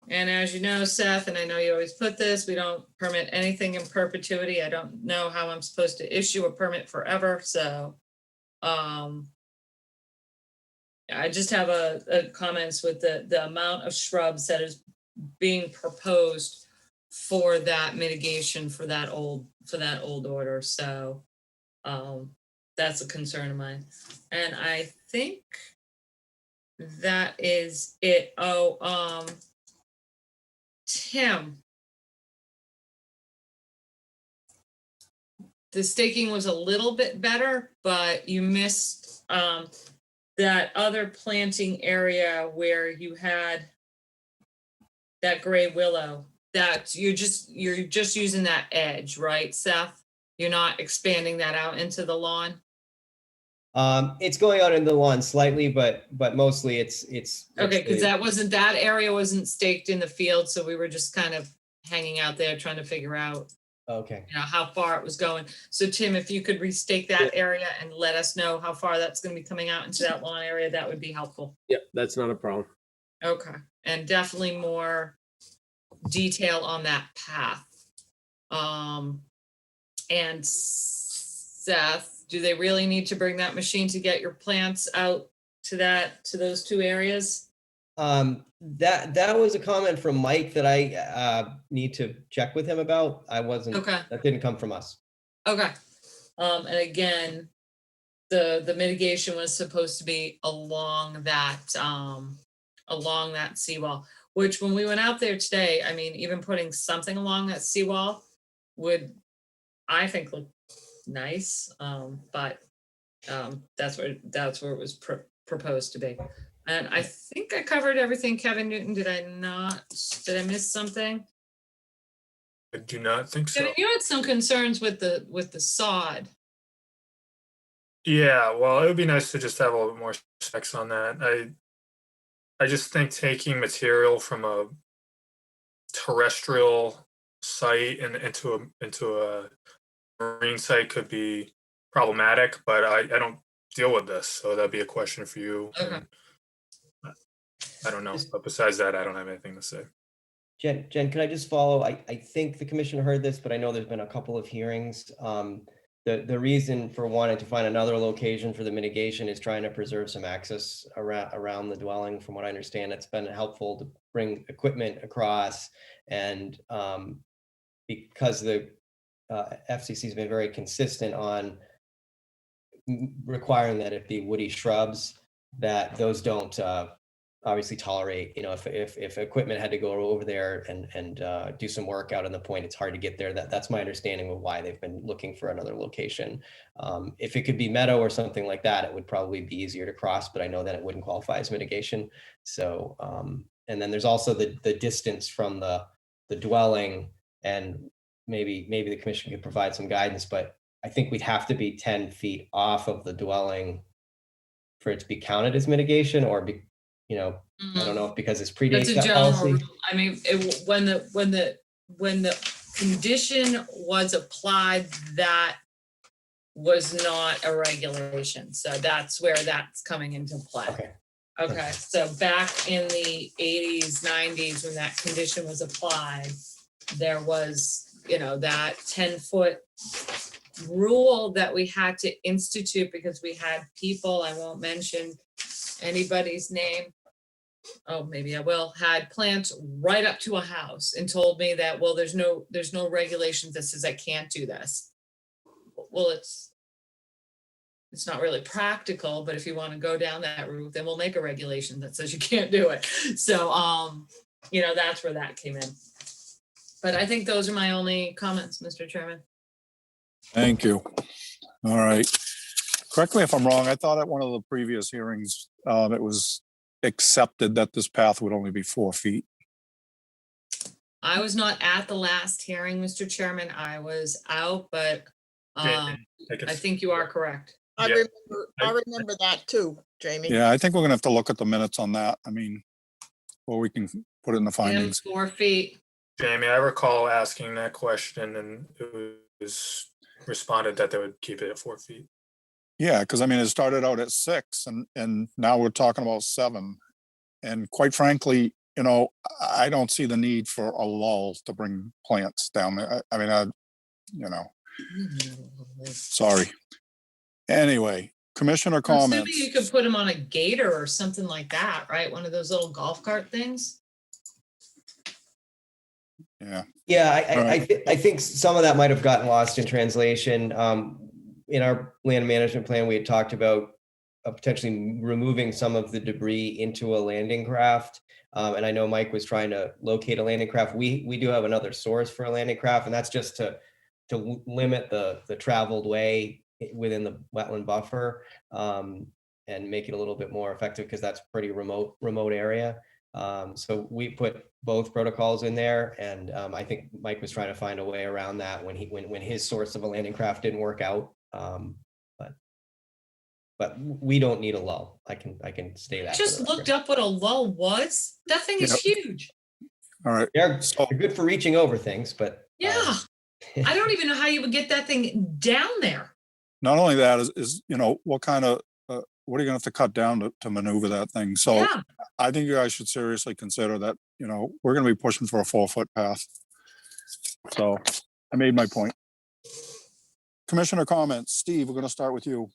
And as you know, Seth, and I know you always put this, we don't permit anything in perpetuity. I don't know how I'm supposed to issue a permit forever, so I just have a comments with the amount of shrubs that is being proposed for that mitigation for that old order. So that's a concern of mine. And I think that is it. Oh, Tim. The staking was a little bit better, but you missed that other planting area where you had that gray willow. That you're just using that edge, right, Seth? You're not expanding that out into the lawn? It's going out in the lawn slightly, but mostly it's Okay, because the- that area wasn't staked in the field, so we were just kind of hanging out there trying to figure out, okay. how far it was going. So Tim, if you could restake that area and let us know how far that's going to be coming out into that lawn area, that would be helpful. Yep, that's not a problem. Okay, and definitely more detail on that path. And Seth, do they really need to bring that machine to get your plants out to those two areas? That was a comment from Mike that I need to check with him about. Okay. That didn't come from us. Okay. And again, the mitigation was supposed to be along that seawall, which when we went out there today, I mean, even putting something along that seawall would, I think, look nice. But that's where it was proposed to be. And I think I covered everything. Kevin Newton, did I not? Did I miss something? I do not think so. Kevin, you had some concerns with the sod. Yeah, well, it would be nice to just have a little bit more specs on that. I just think taking material from a terrestrial site and into a marine site could be problematic, but I don't deal with this, so that'd be a question for you. Okay. I don't know, but besides that, I don't have anything to say. Jen, can I just follow? I think the commission heard this, but I know there's been a couple of hearings. The reason for wanting to find another location for the mitigation is trying to preserve some access around the dwelling. From what I understand, it's been helpful to bring equipment across, and because the FCC has been very consistent on requiring that it be woody shrubs, that those don't obviously tolerate, if equipment had to go over there and do some work out on the point, it's hard to get there. That's my understanding of why they've been looking for another location. If it could be meadow or something like that, it would probably be easier to cross, but I know that it wouldn't qualify as mitigation. So, and then there's also the distance from the dwelling, and maybe the commission could provide some guidance, but I think we'd have to be 10 feet off of the dwelling for it to be counted as mitigation, or be, I don't know if because it's That's predates a that general policy. rule. I mean, when the condition was applied, that was not a regulation. So that's where that's coming into play. Okay. Okay, so back in the 80s, 90s, when that condition was applied, there was, that 10-foot rule that we had to institute because we had people, I won't mention anybody's name, oh, maybe I will, had plants right up to a house and told me that, well, there's no regulations that says I can't do this. Well, it's not really practical, but if you want to go down that route, then we'll make a regulation that says you can't do it. So, that's where that came in. But I think those are my only comments, Mr. Chairman. Thank you. All right. Correct me if I'm wrong. I thought at one of the previous hearings, it was accepted that this path would only be 4 feet. I was not at the last hearing, Mr. Chairman. I was out, but I think you are correct. I Yeah. remember that too, Jamie. Yeah, I think we're gonna have to look at the minutes on that. I mean, or we can put it in the Tim, findings. 4 feet. Jamie, I recall asking that question, and it was responded that they would keep it at 4 feet. Yeah, because I mean, it started out at 6 and now we're talking about 7. And quite frankly, I don't see the need for a lull to bring plants down there. I mean, sorry. Anyway, commissioner I'm assuming comments. you could put them on a gator or something like that, right? One of those little golf cart things. Yeah. Yeah, Right. I think some of that might have gotten lost in translation. In our land management plan, we had talked about potentially removing some of the debris into a landing craft. And I know Mike was trying to locate a landing craft. We do have another source for a landing craft, and that's just to limit the traveled way within the wetland buffer, and make it a little bit more effective, because that's a pretty remote area. So we put both protocols in there, and I think Mike was trying to find a way around that when his source of a landing craft didn't work out. But we don't need a lull. I can stay that. Just looked up what a lull was. That thing is huge. All right. They're good for reaching over things, but Yeah. I don't even know how you would get that thing down there. Not only that is what kind of, what are you gonna have to cut down to maneuver that thing? So Yeah. I think you guys should seriously consider that, we're gonna be pushing for a 4-foot path. So I made my point. Commissioner comments. Steve, we're gonna start with you.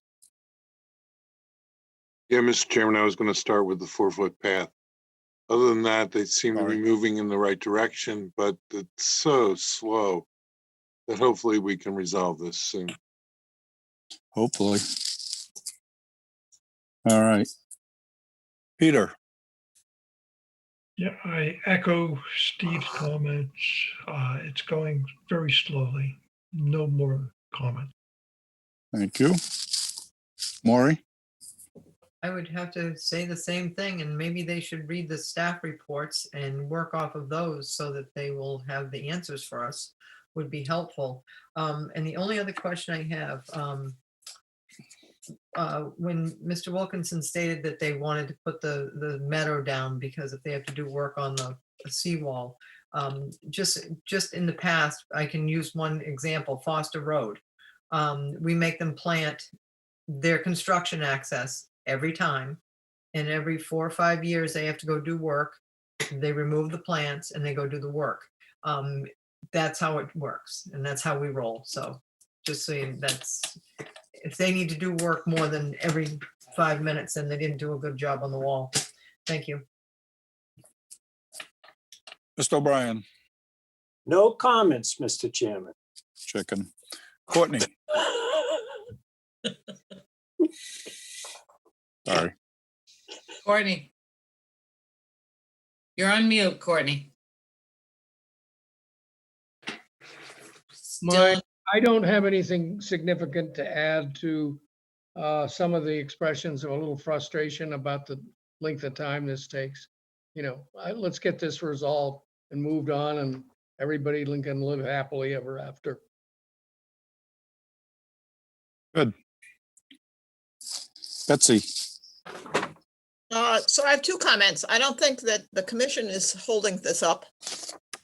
Yeah, Mr. Chairman, I was going to start with the 4-foot path. Other than that, they seem to be Sorry. moving in the right direction, but it's so slow that hopefully we can resolve this soon. Hopefully. All right. Peter. Yeah, I echo Steve's comments. It's going very slowly. No more comment. Thank you. Maury. I would have to say the same thing, and maybe they should read the staff reports and work off of those so that they will have the answers for us, would be helpful. And the only other question I have, when Mr. Wilkinson stated that they wanted to put the meadow down because if they have to do work on the seawall, just in the past, I can use one example, Foster Road. We make them plant their construction access every time, and every 4 or 5 years they have to go do work. They remove the plants and they go do the work. That's how it works, and that's how we roll. So just saying, that's, if they need to do work more than every 5 minutes, then they didn't do a good job on the wall. Thank you. Mr. O'Brien. No comments, Mr. Chairman. Chicken. Courtney. Sorry. Courtney. You're on mute, Courtney. My, Still, I don't have anything significant to add to some of the expressions of a little frustration about the length of time this takes. You know, let's get this resolved and moved on, and everybody can live happily ever after. Good. Betsy, So I have two comments. I don't think that the commission is holding this up.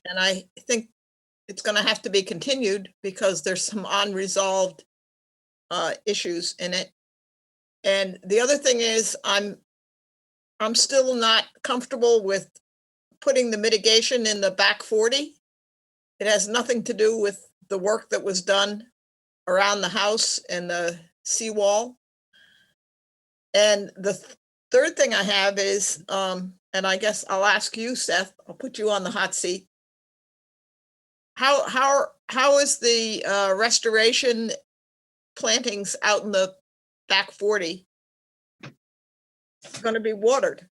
And I think it's going to have to be continued because there's some unresolved issues in it. And the other thing is I'm still not comfortable with putting the mitigation in the back 40. It has nothing to do with the work that was done around the house and the seawall. And the third thing I have is, and I guess I'll ask you, Seth, I'll put you on the hot seat. How is the restoration plantings out in the back 40 going to be watered?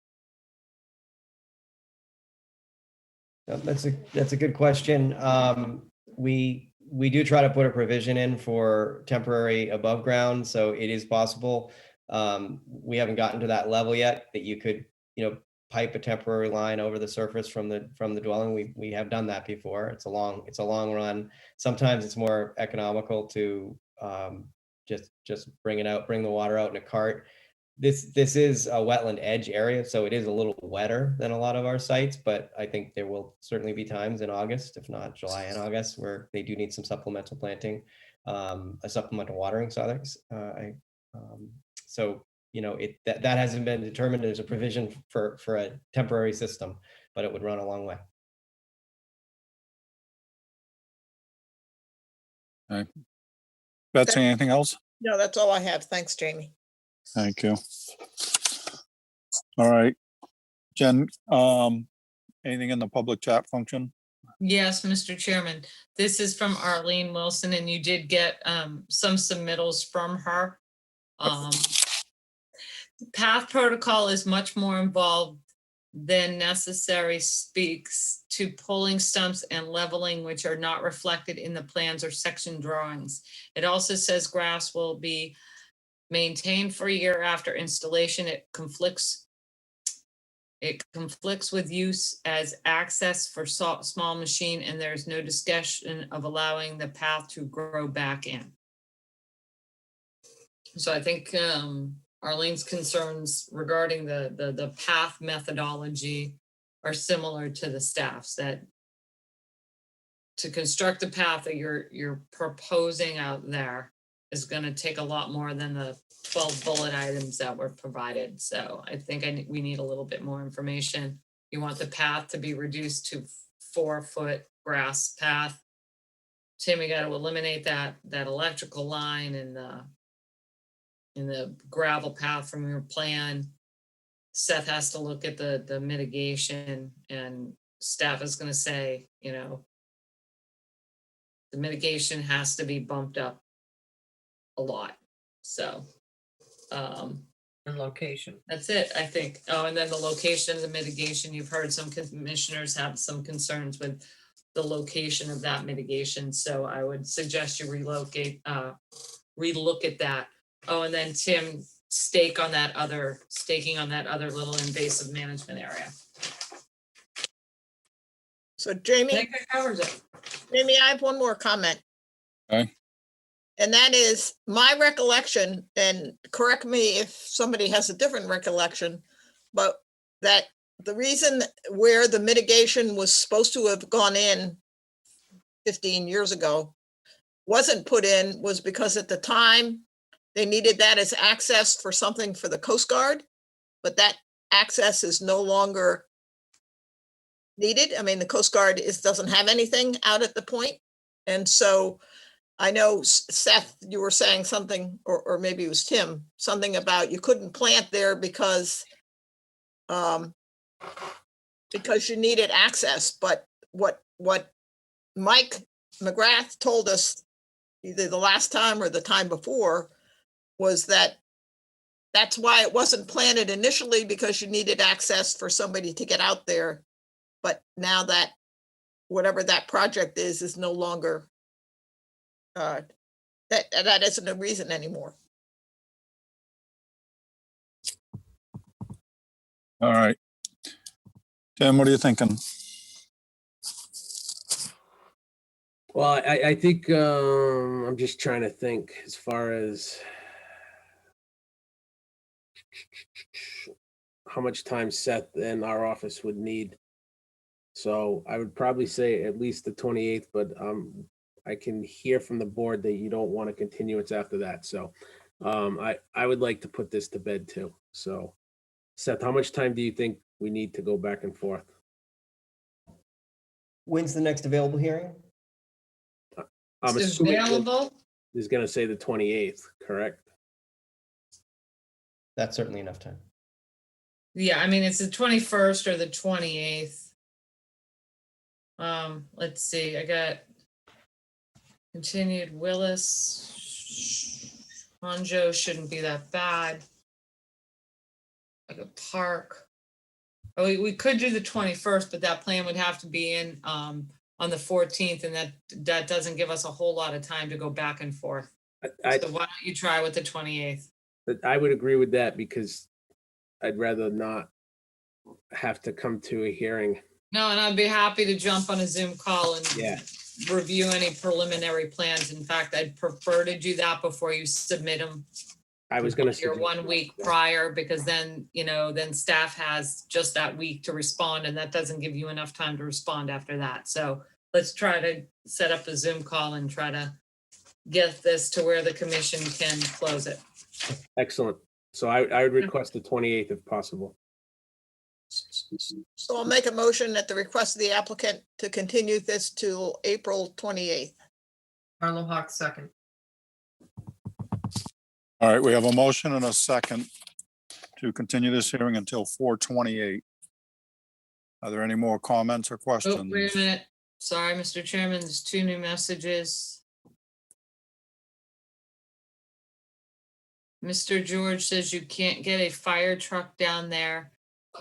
That's a good question. We do try to put a provision in for temporary above ground, so it is possible. We haven't gotten to that level yet that you could, pipe a temporary line over the surface from the dwelling. We have done that before. It's a long run. Sometimes it's more economical to just bring the water out in a cart. This is a wetland edge area, so it is a little wetter than a lot of our sites, but I think there will certainly be times in August, if not July and August, where they do need some supplemental planting, a supplemental watering. So that hasn't been determined. There's a provision for a temporary system, but it would run a long way. Betsy, anything else? No, that's all I have. Thanks, Jamie. Thank you. All right. Jen, anything in the public chat function? yes, Mr. Chairman, this is from Arlene Wilson, and you did get some submittals from her. The path protocol is much more involved than necessary, speaks to pulling stumps and leveling, which are not reflected in the plans or section drawings. It also says grass will be maintained for a year after installation. It conflicts with use as access for small machine, and there's no discussion of allowing the path to grow back in. So I think Arlene's concerns regarding the path methodology are similar to the staff's, that to construct the path that you're proposing out there is going to take a lot more than the 12 bullet items that were provided. So I think we need a little bit more information. You want the path to be reduced to 4-foot grass path. Tim, you got to eliminate that electrical line and the gravel path from your plan. Seth has to look at the mitigation, and staff is going to say, the mitigation has to be bumped up a lot. So, And location. that's it, I think. Oh, and then the location, the mitigation, you've heard some commissioners have some concerns with the location of that mitigation. So I would suggest you relook at that. Oh, and then Tim, staking on that other little invasive management area. So I Jamie, think that covers it. Jamie, I have one more comment. Okay. And that is my recollection, and correct me if somebody has a different recollection, but that the reason where the mitigation was supposed to have gone in 15 years ago wasn't put in was because at the time they needed that as access for something for the Coast Guard, but that access is no longer needed. I mean, the Coast Guard doesn't have anything out at the point. And so I know, Seth, you were saying something, or maybe it was Tim, something about you couldn't plant there because you needed access. But what Mike McGrath told us either the last time or the time before was that that's why it wasn't planted initially, because you needed access for somebody to get out there but now that whatever that project is no longer, that isn't a reason anymore. All right. Tim, what are you thinking? Well, I think, I'm just trying to think as far as how much time Seth and our office would need. So I would probably say at least the 28th, but I can hear from the board that you don't want to continue it after that. So I would like to put this to bed too. So Seth, how much time do you think we need to go back and forth? When's the next available hearing? I'm It's assuming that available. is going to say the 28th, correct? That's certainly enough time. Yeah, I mean, it's the 21st or the 28th. Let's see, I got continued Willis. Honjo shouldn't be that bad. Like a park. Oh, we could do the 21st, but that plan would have to be in on the 14th, and that doesn't give us a whole lot of time to go back and forth. So why don't you try with the 28th? I would agree with that because I'd rather not have to come to a hearing. No, and I'd be happy to jump on a Zoom call and Yeah. review any preliminary plans. In fact, I'd prefer to do that before you submit them. I was going to Your 1 week prior, because then, then staff has just that week to respond, and that doesn't give you enough time to respond after that. So let's try to set up a Zoom call and try to get this to where the commission can close it. Excellent. So I would request the 28th if possible. So I'll make a motion at the request of the applicant to continue this to April 28th. Arlo Hawk second. All right, we have a motion and a second to continue this hearing until 4:28. Are there any more comments or Oh, questions? wait a minute. Sorry, Mr. Chairman, there's 2 new messages. Mr. George says you can't get a fire truck down there.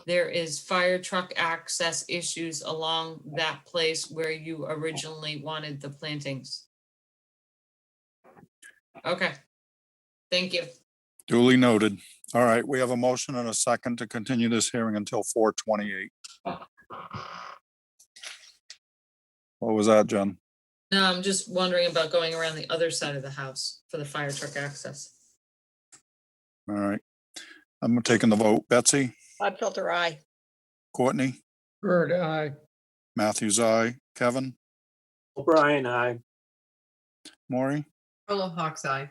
There is fire truck access issues along that place where you originally wanted the plantings. Okay. Thank you. Duly noted. All right, we have a motion and a second to continue this hearing until 4:28. What was that, Jen? No, I'm just wondering about going around the other side of the house for the fire truck access. All right, I'm taking the vote. Betsy, Gladfelter, aye. Courtney, Bird, aye. Matthews, aye. Kevin, O'Brien, aye. Maury, Arlo Hawk's eye.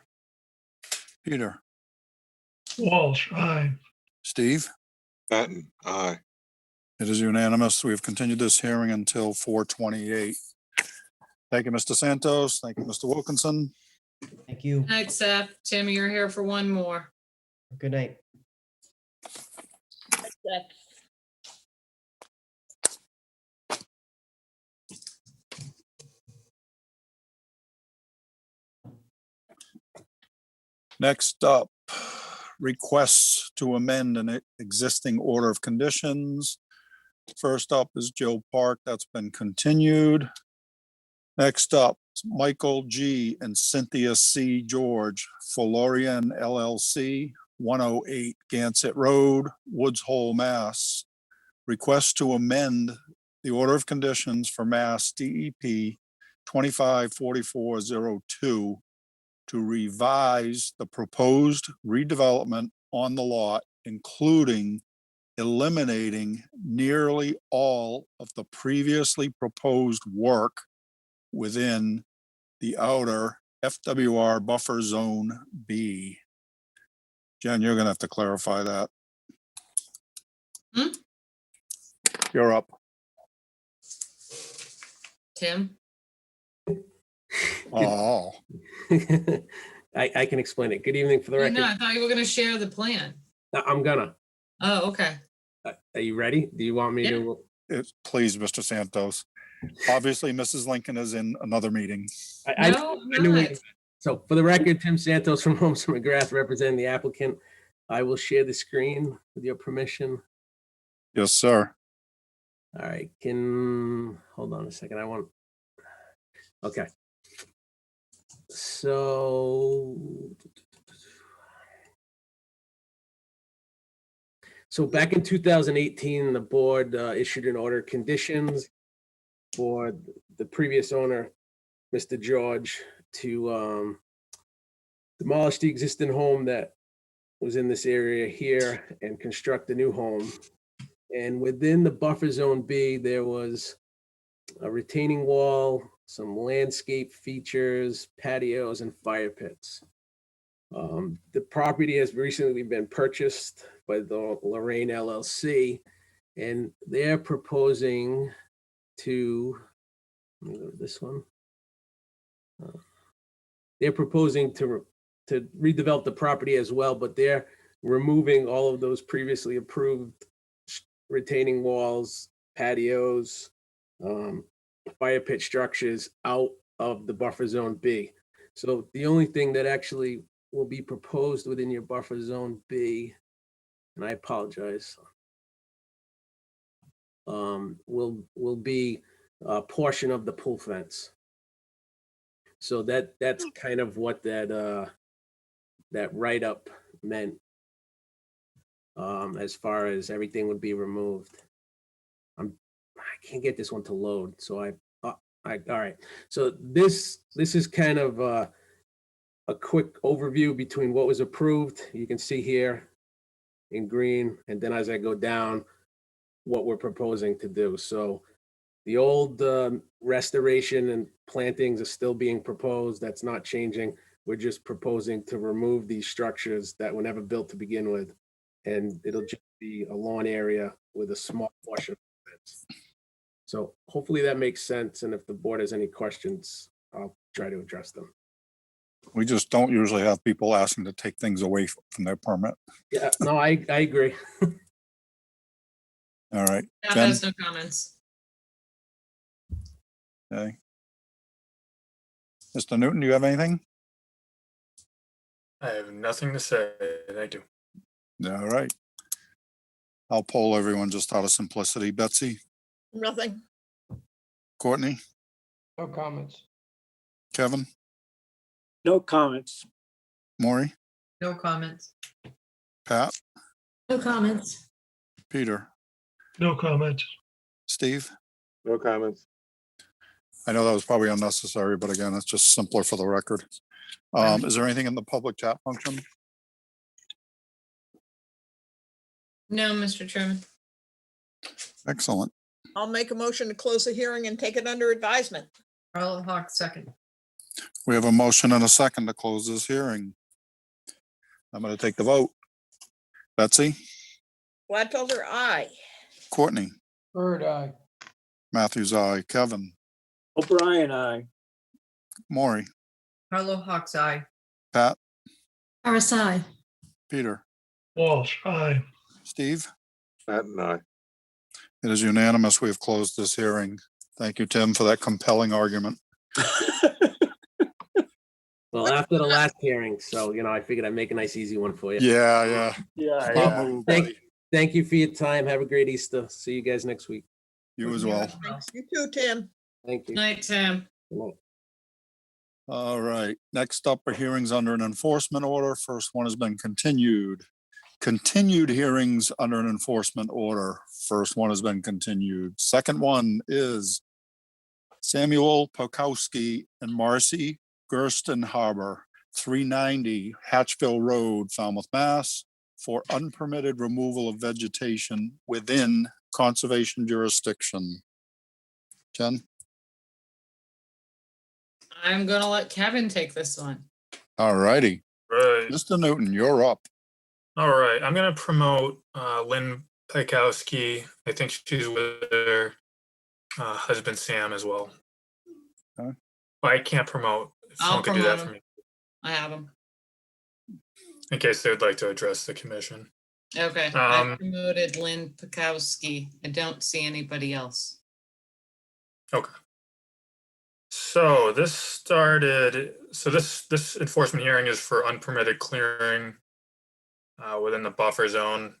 Peter, Walsh, aye. Steve. Patton, aye. It is unanimous. We have continued this hearing until 4:28. Thank you, Mr. Santos. Thank you, Mr. Wilkinson. Thank you. Good night, Seth. Tim, you're here for one more. Good night. Next up, requests to amend an existing order of conditions. First up is Jill Park. That's been continued. Next up, Michael G. and Cynthia C. George for Lorien LLC, 108 Gansett Road, Woods Hole, Mass. Request to amend the order of conditions for Mass DEP 254402 to revise the proposed redevelopment on the lot, including eliminating nearly all of the previously proposed work within the outer FWR buffer zone B. Jen, you're gonna have to clarify that. You're up. Tim? Oh, I can explain it. Good evening for the No, record. I thought you were going to share the plan. I'm gonna. Oh, okay. Are you ready? Do you want me to? please, Mr. Santos. Obviously, Mrs. Lincoln is in another meeting. I No, knew not. it. So for the record, Tim Santos from Holmes and McGrath representing the applicant. I will share the screen with your permission. Yes, sir. All right, hold on a second, okay. So back in 2018, the board issued an order of conditions for the previous owner, Mr. George, to demolish the existing home that was in this area here and construct a new home. And within the buffer zone B, there was a retaining wall, some landscape features, patios, and fire pits. The property has recently been purchased by the Lorraine LLC, and they're proposing to, let me go to this one. They're proposing to redevelop the property as well, but they're removing all of those previously approved retaining walls, patios, fire pit structures out of the buffer zone B. So the only thing that actually will be proposed within your buffer zone B, and I apologize, will be a portion of the pool fence. So that's kind of what that write-up meant, as far as everything would be removed. I can't get this one to load, so all right. So this is kind of a quick overview between what was approved. You can see here in green, and then as I go down, what we're proposing to do. So the old restoration and plantings are still being proposed. That's not changing. We're just proposing to remove these structures that were never built to begin with. And it'll just be a lawn area with a small portion of fence. So hopefully that makes sense. And if the board has any questions, I'll try to address them. We just don't usually have people asking to take things away from their permit. Yeah, no, I agree. All right. Staff Jen? has no comments. Okay. Mr. Newton, do you have anything? I have nothing to say. Thank you. All right. I'll poll everyone just out of simplicity. Betsy, Nothing. Courtney, No comments. Kevin, No comments. Maury, No comments. Pat, No comments. Peter, No comments. Steve. No comments. I know that was probably unnecessary, but again, it's just simpler for the record. Is there anything in the public chat function? No, Mr. Chairman. Excellent. I'll make a motion to close the hearing and take it under advisement. Carla Hawk, second. We have a motion and a second to close this hearing. I'm going to take the vote. Betsy, Gladfelder, aye. Courtney, Bird eye. Matthews, aye. Kevin, O'Brien, aye. Maury, Carla Hawk's eye. Pat, RSI. Peter, Walsh, aye. Steve. Pat and I. It is unanimous. We have closed this hearing. Thank you, Tim, for that compelling argument. Well, after the last hearing, so, I figured I'd make a nice, easy one for you. Yeah. Yeah, Well moved, buddy. Thank you for your time. Have a great Easter. See you guys next week. You as well. You too, Tim. Thank you. Night, Tim. Good night. All right. Next up are hearings under an enforcement order. First one has been continued. Continued hearings under an enforcement order. First one has been continued. Second one is Samuel Pokowski and Marcy Gersten Harbor, 390 Hatchville Road, Falmouth, Mass, for unpermitted removal of vegetation within conservation jurisdiction. Jen? I'm gonna let Kevin take this one. All righty. Right. Mr. Newton, you're up. All right. I'm going to promote Lynn Pikowski. I think she's with her husband, Sam, as well. Okay. But I can't promote. If I'll someone could do that promote for him. me, I have him. in case they would like to address the commission. Okay, I Um, promoted Lynn Pikowski. I don't see anybody else. Okay. So this this enforcement hearing is for unpermitted clearing within the buffer zone.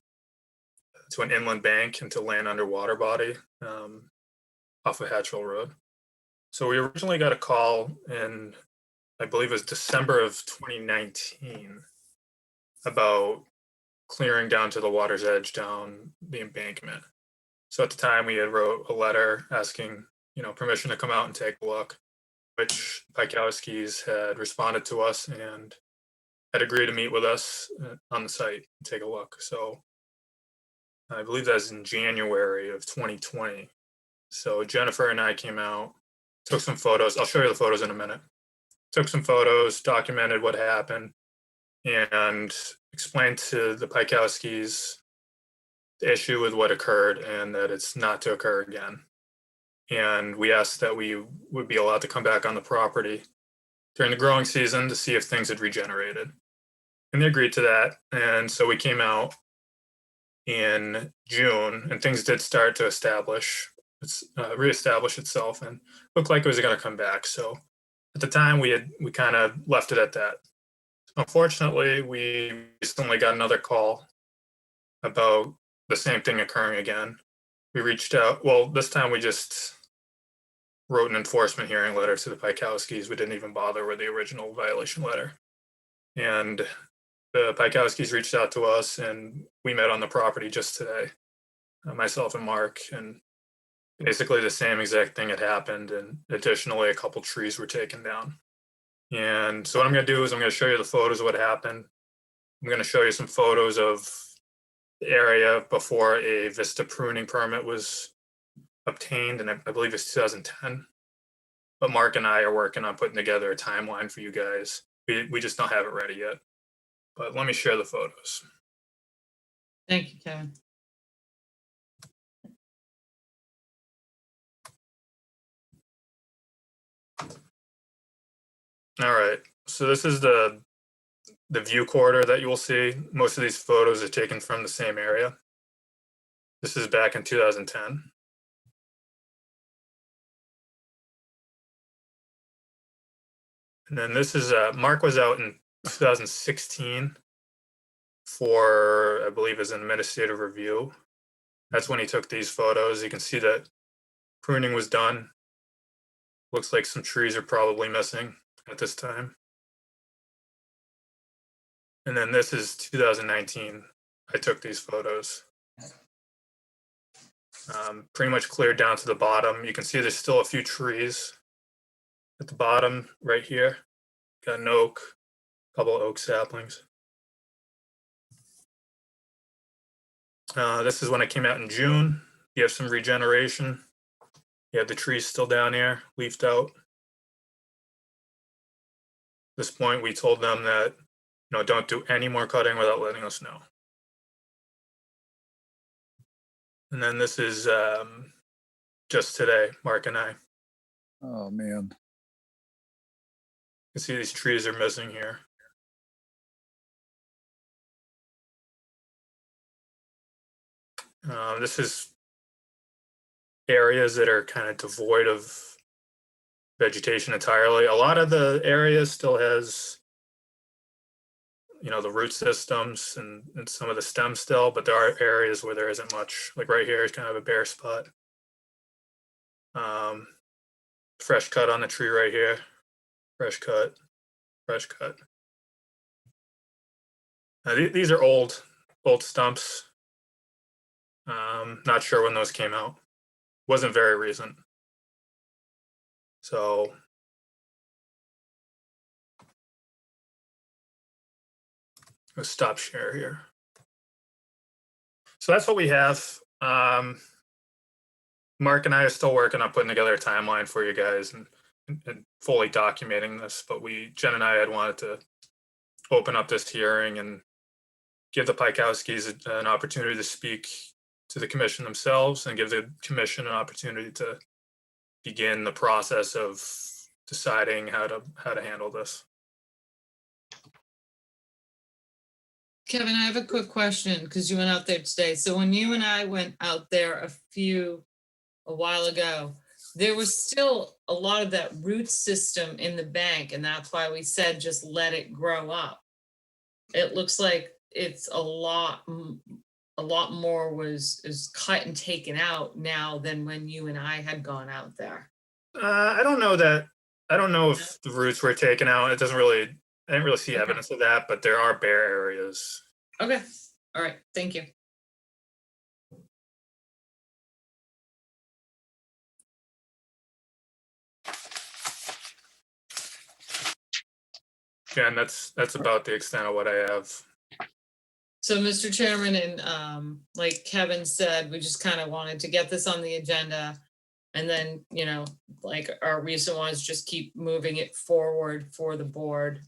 to an inland bank and to land under water body off of Hatchville Road. So we originally got a call in, I believe it was December of 2019, about clearing down to the water's edge down the embankment. So at the time we had wrote a letter asking, permission to come out and take a look, which Pikowski's had responded to us and had agreed to meet with us on the site and take a look. So I believe that's in January of 2020. So Jennifer and I came out, took some photos. I'll show you the photos in a minute. Took some photos, documented what happened, and explained to the Pikowskis the issue with what occurred and that it's not to occur again. And we asked that we would be allowed to come back on the property during the growing season to see if things had regenerated. And they agreed to that. And so we came out in June and things did start to reestablish itself and looked like it was going to come back. So at the time we kind of left it at that. Unfortunately, we recently got another call about the same thing occurring again. We reached out, well, this time we just wrote an enforcement hearing letter to the Pikowskis. We didn't even bother with the original violation letter. And the Pikowskis reached out to us and we met on the property just today, myself and Mark, and basically the same exact thing had happened. And additionally, a couple trees were taken down. And so what I'm going to do is I'm going to show you the photos of what happened. I'm going to show you some photos of the area before a Vista pruning permit was obtained, and I believe it's 2010. But Mark and I are working on putting together a timeline for you guys. We just don't have it ready yet. But let me share the photos. Thank you, Kevin. All right, so this is the view corridor that you will see. Most of these photos are taken from the same area. This is back in 2010. And then this is, Mark was out in 2016 for, I believe, as an administrative review. That's when he took these photos. You can see that pruning was done. Looks like some trees are probably missing at this time. And then this is 2019. I took these photos. Pretty much cleared down to the bottom. You can see there's still a few trees at the bottom right here. Got an oak, a couple of oak saplings. This is when I came out in June. You have some regeneration. You have the trees still down here, leafed out. At this point, we told them that, don't do any more cutting without letting us know. And then this is just today, Mark and I. Oh, man. You can see these trees are missing here. This is areas that are kind of devoid of vegetation entirely. A lot of the area still has, the root systems and some of the stems still, but there are areas where there isn't much. Like right here is kind of a bare spot. Fresh cut on the tree right here. Fresh cut. Now, these are old stumps. Not sure when those came out. Wasn't very recent. So let's stop share here. So that's what we have. Mark and I are still working on putting together a timeline for you guys and fully documenting this, but Jen and I had wanted to open up this hearing and give the Pikowskis an opportunity to speak to the commission themselves and give the commission an opportunity to begin the process of deciding how to handle this. Kevin, I have a quick question because you went out there today. So when you and I went out there a while ago, there was still a lot of that root system in the bank, and that's why we said just let it grow up. It looks like it's a lot a lot more is cut and taken out now than when you and I had gone out there. I don't know if the roots were taken out. I didn't really see Okay. evidence of that, but there are bare areas. Okay, all right, thank you. Yeah, and that's about the extent of what I have. So, Mr. Chairman, and like Kevin said, we just kind of wanted to get this on the agenda. And then, you know, like our recent ones, just keep moving it forward for the board.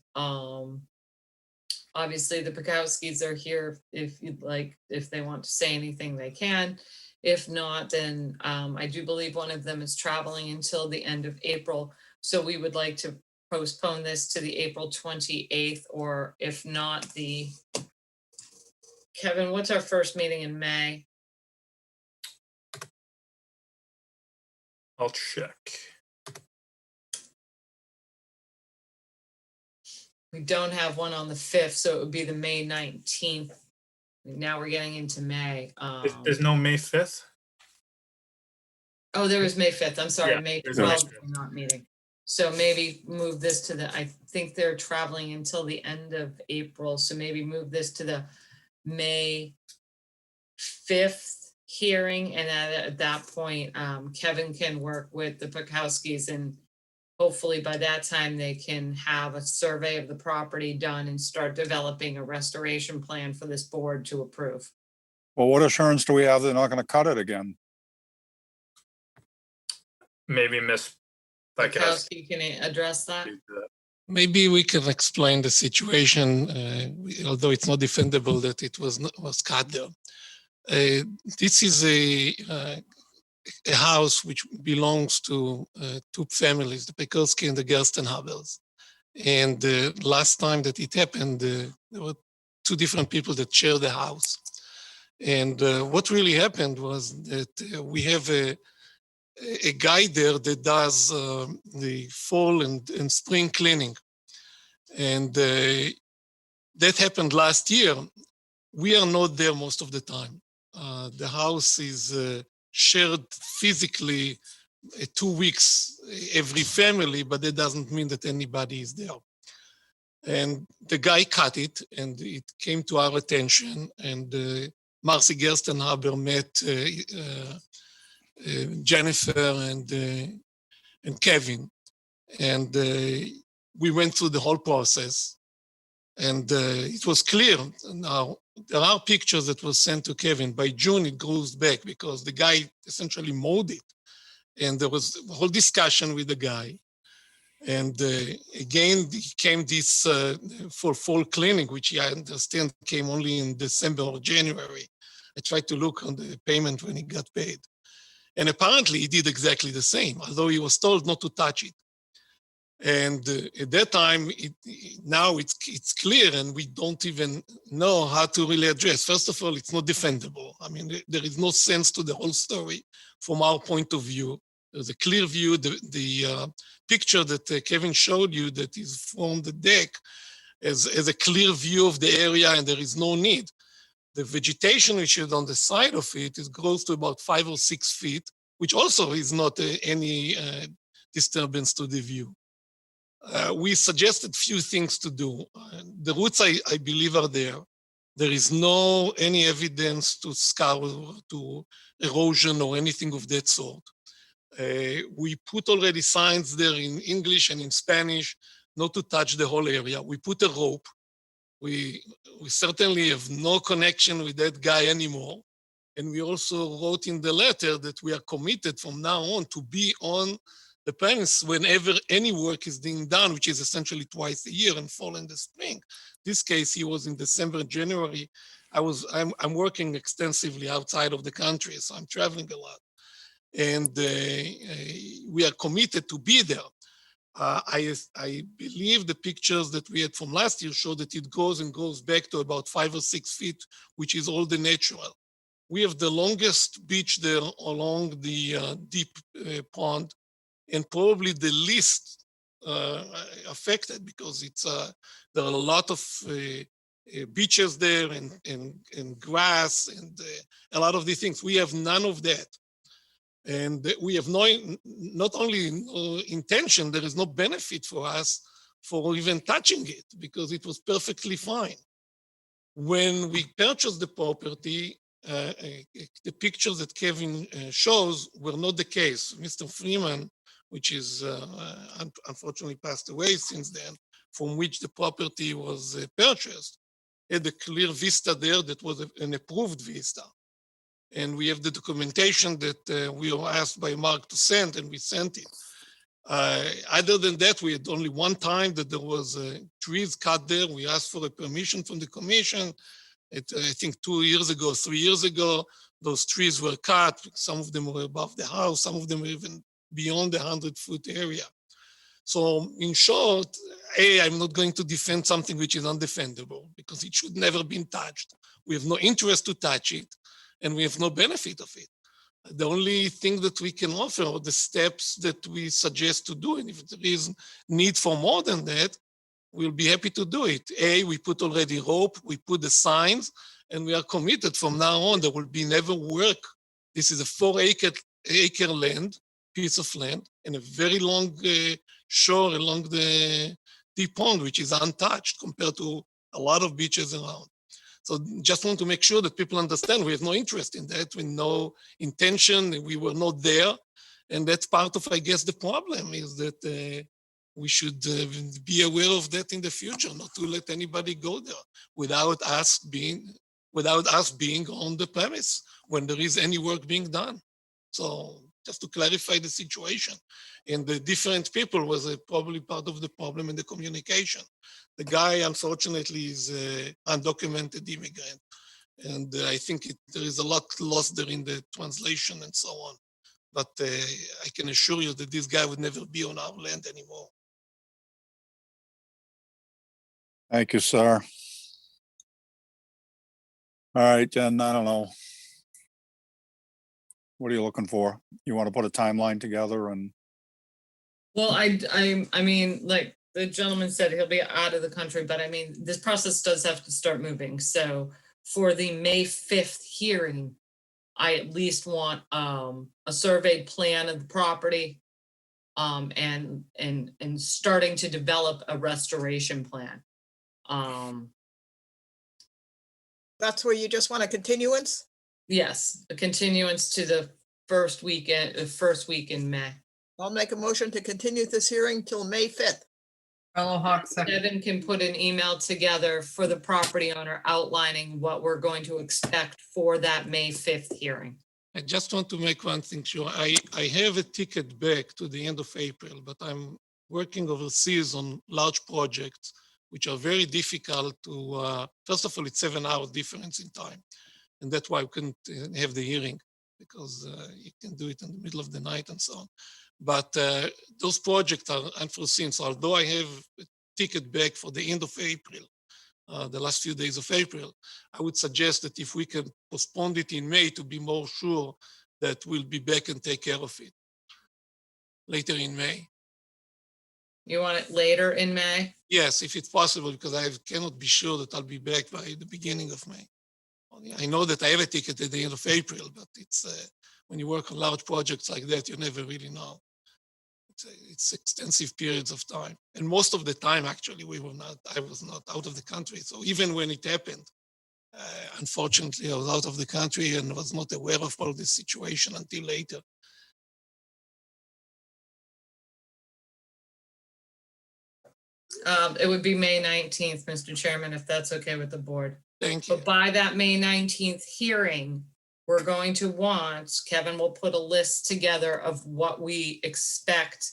Obviously, the Pekowskis are here if you'd like, if they want to say anything, they can. If not, then I do believe one of them is traveling until the end of April. So we would like to postpone this to the April 28th, or if not, Kevin, what's our first meeting in May? I'll check. We don't have one on the 5th, so it would be the May 19th. Now we're getting into May. There's no May 5th? Oh, there is May 5th. I'm sorry, Yeah, May there's no May 12th, we're not meeting. So maybe move this to I think they're traveling until the end of April. So maybe move this to the May 5th hearing. And at that point, Kevin can work with the Pekowskis, and hopefully by that time they can have a survey of the property done and start developing a restoration plan for this board to approve. Well, what assurance do we have they're not gonna cut it again? Maybe Miss Pekowski, can you address that? Maybe we can explain the situation, although it's not defendable that it was cut there. This is a house which belongs to two families, the Pekowski and the Gerstenhabels. And last time that it happened, there were two different people that share the house. And what really happened was that we have a guy there that does the fall and spring cleaning. And that happened last year. We are not there most of the time. The house is shared physically 2 weeks every family, but that doesn't mean that anybody is there. And the guy cut it, and it came to our attention, and Marcy Gerstenhaber met Jennifer and Kevin, and we went through the whole process, and it was clear. Now there are pictures that were sent to Kevin. By June it grows back because the guy essentially mowed it, and there was a whole discussion with the guy. And again, came this for fall cleaning, which I understand came only in December or January. I tried to look on the payment when he got paid. And apparently he did exactly the same, although he was told not to touch it. And at that time, now it's clear, and we don't even know how to really address. First of all, it's not defendable. I mean, there is no sense to the whole story from our point of view. There's a clear view. The picture that Kevin showed you that is from the deck is a clear view of the area, and there is no need. The vegetation which is on the side of it grows to about 5 or 6 feet, which also is not any disturbance to the view. We suggested few things to do. The roots, I believe, are there. There is no any evidence to scour, to erosion or anything of that sort. We put already signs there in English and in Spanish, not to touch the whole area. We put a rope. We certainly have no connection with that guy anymore. And we also wrote in the letter that we are committed from now on to be on the premise whenever any work is being done, which is essentially twice a year, in fall and the spring. This case, he was in December, January. I'm working extensively outside of the country, so I'm traveling a lot. And we are committed to be there. I believe the pictures that we had from last year show that it goes back to about 5 or 6 feet, which is all the natural. We have the longest beach there along the deep pond, and probably the least affected because there are a lot of beaches there and grass and a lot of these things. We have none of that. And we have not only no intention, there is no benefit for us for even touching it because it was perfectly fine. When we purchased the property, the pictures that Kevin shows were not the case. Mr. Freeman, which is unfortunately passed away since then, from which the property was purchased, had a clear vista there that was an approved vista. And we have the documentation that we were asked by Mark to send, and we sent it. Other than that, we had only one time that there was trees cut there. We asked for a permission from the commission. I think 2 years ago, 3 years ago, those trees were cut. Some of them were above the house. Some of them were even beyond the 100-foot area. So in short, I'm not going to defend something which is undefendable because it should never been touched. We have no interest to touch it, and we have no benefit of it. The only thing that we can offer are the steps that we suggest to do. And if there is need for more than that, we'll be happy to do it. We put already rope, we put the signs, and we are committed from now on. There will be never work. This is a 4-acre land, piece of land, and a very long shore along the deep pond, which is untouched compared to a lot of beaches around. So just want to make sure that people understand we have no interest in that, with no intention, we were not there. And that's part of, I guess, the problem is that we should be aware of that in the future, not to let anybody go there without us being on the premise when there is any work being done. So just to clarify the situation. And the different people was probably part of the problem in the communication. The guy, unfortunately, is an undocumented immigrant. And I think there is a lot lost there in the translation and so on. But I can assure you that this guy would never be on our land anymore. Thank you, sir. All right, Jen, I don't know. What are you looking for? You want to put a timeline together and? Well, I mean, like the gentleman said, he'll be out of the country, but I mean, this process does have to start moving. So for the May 5th hearing, I at least want a surveyed plan of the property and starting to develop a restoration plan. That's where you just want a continuance? Yes, a continuance to the first week in May. I'll make a motion to continue this hearing till May 5th. Carlo Hawk, second. Kevin can put an email together for the property owner outlining what we're going to expect for that May 5th hearing. I just want to make one thing sure. I have a ticket back to the end of April, but I'm working overseas on large projects, which are very difficult to, first of all, it's 7 hours difference in time. And that's why we couldn't have the hearing, because you can do it in the middle of the night and so on. But those projects are unforeseen. So although I have a ticket back for the end of April, the last few days of April, I would suggest that if we can postpone it in May to be more sure that we'll be back and take care of it later in May. You want it later in May? Yes, if it's possible, because I cannot be sure that I'll be back by the beginning of May. I know that I have a ticket at the end of April, but it's when you work on large projects like that, you never really know. It's extensive periods of time. And most of the time, actually, I was not out of the country. So even when it happened, unfortunately, I was out of the country and was not aware of all this situation until later. It would be May 19th, Mr. Chairman, if that's okay with the board. Thank you. But by that May 19th hearing, we're going to want, Kevin will put a list together of what we expect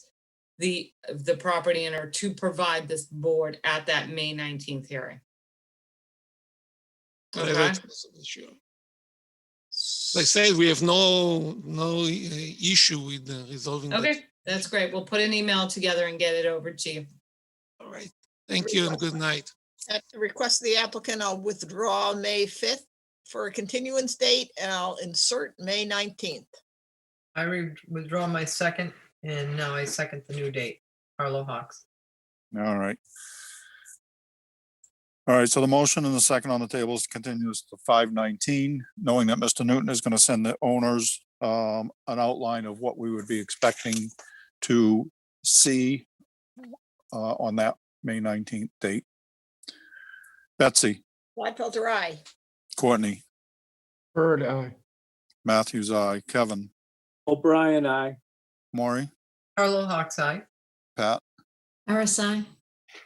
the property owner to provide this board at that May 19th hearing. Okay. Sure. Like I said, we have no issue with resolving that. Okay, that's great. We'll put an email together and get it over to you. All right. Thank you and good night. At the request of the applicant, I'll withdraw May 5th for a continuance date, and I'll insert May 19th. I withdraw my second, and now I second the new date. Carlo Hawks. All right. All right, so the motion and the second on the table is to continue this to 5/19, knowing that Mr. Newton is going to send the owners an outline of what we would be expecting to see on that May 19th date. Betsy, Gladfelter, aye. Courtney, Bird, aye. Matthews, aye. Kevin, O'Brien, aye. Maury, Carlo Hawks eye. Pat, RSI.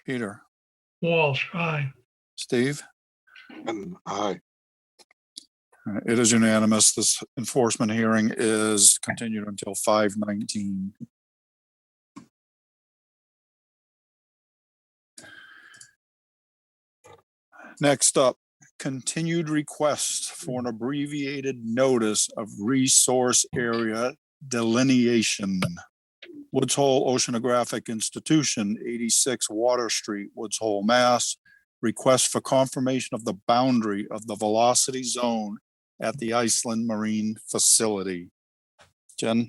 Peter, Walsh, aye. Steve. And aye. It is unanimous. This enforcement hearing is continued until 5/19. Next up, continued request for an abbreviated notice of resource area delineation. Woods Hole Oceanographic Institution, 86 Water Street, Woods Hole, Mass. Request for confirmation of the boundary of the velocity zone at the Iceland Marine Facility. Jen?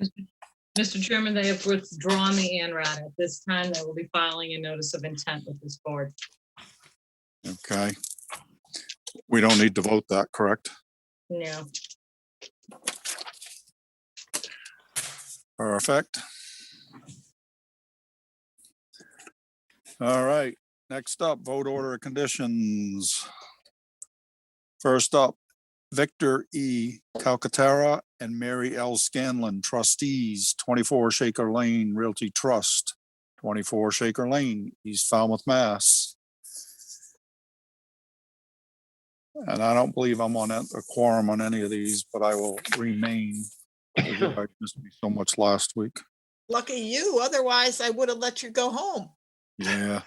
Mr. Chairman, they have withdrawn the ANRAD. At this time, they will be filing a notice of intent with this board. Okay. We don't need to vote that, correct? No. Perfect. All right, next up, vote order of conditions. First up, Victor E. Calcaterra and Mary L. Scanlon, trustees, 24 Shaker Lane Realty Trust, 24 Shaker Lane, East Falmouth, Mass. And I don't believe I'm on a quorum on any of these, but I will remain. You guys missed me so much last week. Lucky you, otherwise I would have let you go home. Yeah.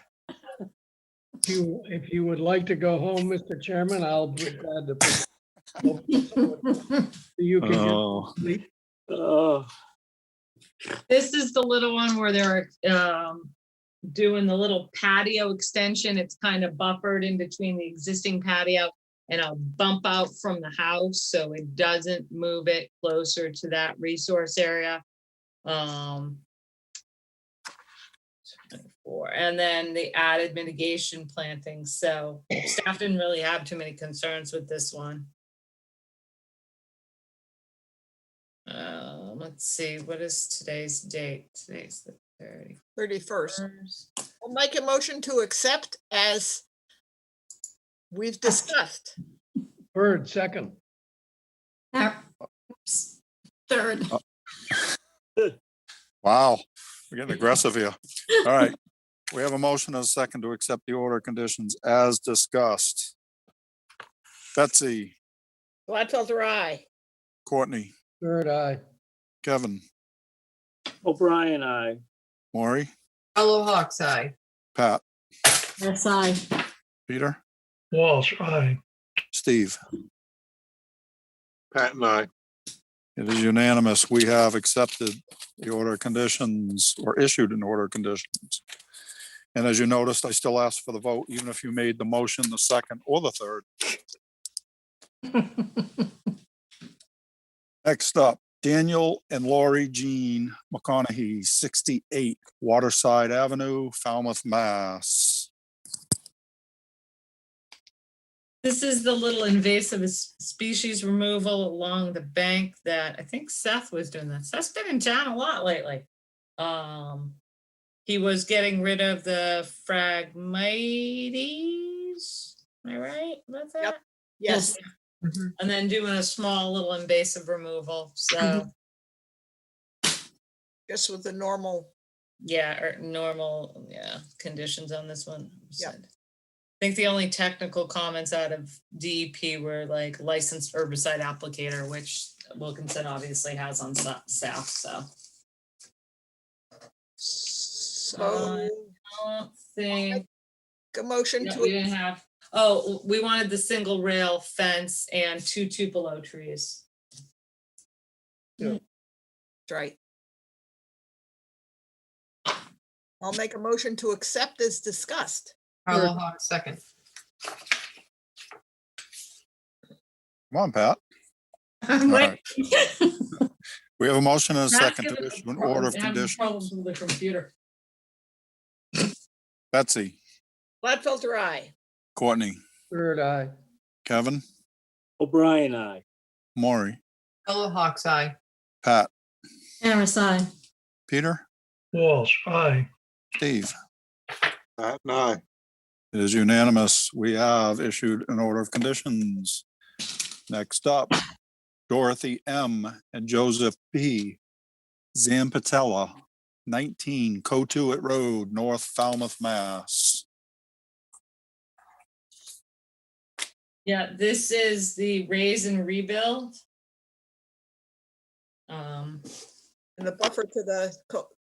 If you would like to go home, Mr. Chairman, I'll be glad to. You can Oh. get sleep. This is the little one where they're doing the little patio extension. It's kind of buffered in between the existing patio and a bump out from the house, so it doesn't move it closer to that resource area. And then the added mitigation plantings. So staff didn't really have too many concerns with this one. Let's see, what is today's date? Today's the 31st. I'll make a motion to accept as we've discussed. Bird, second. Third. Wow, we're getting aggressive here. All right, we have a motion and a second to accept the order of conditions as discussed. Betsy, Gladfelter, aye. Courtney, Bird, aye. Kevin, O'Brien, aye. Maury, Carlo Hawks eye. Pat, RSI. Peter, Walsh, aye. Steve. Pat and I. It is unanimous. We have accepted the order of conditions or issued an order of conditions. And as you noticed, I still ask for the vote, even if you made the motion, the second or the third. Next up, Daniel and Lori Jean McConaughey, 68 Waterside Avenue, Falmouth, Mass. This is the little invasive species removal along the bank that I think Seth was doing that. Seth's been in town a lot lately. He was getting rid of the Phragmites. Am I right about that? Yep. Yes. And then doing a small little invasive removal. So Just with the normal. yeah, or normal, conditions on this one. Yep. I think the only technical comments out of DEP were like licensed herbicide applicator, which Wilkinson obviously has on staff, so. So I don't think. a motion No, to. we didn't have, oh, we wanted the single rail fence and 2 tupelo trees. That's right. I'll make a motion to accept as discussed. Carlo Hawks second. Come on, Pat. I'm All ready. We have a motion and a Pat's second to giving us issue an problems, order of having conditions. Problems with the computer. Betsy, Gladfelter, aye. Courtney, Third eye. Kevin, O'Brien, aye. Maury, Fellow Hawks Eye. Pat, Harris, aye. Peter, Walsh, aye. Steve. Pat and I. It is unanimous. We have issued an order of conditions. Next up, Dorothy M. and Joseph B. Zampatella, 19 Cotuit Road, North Falmouth, Mass. Yeah, this is the raise and rebuild. And the buffer to the,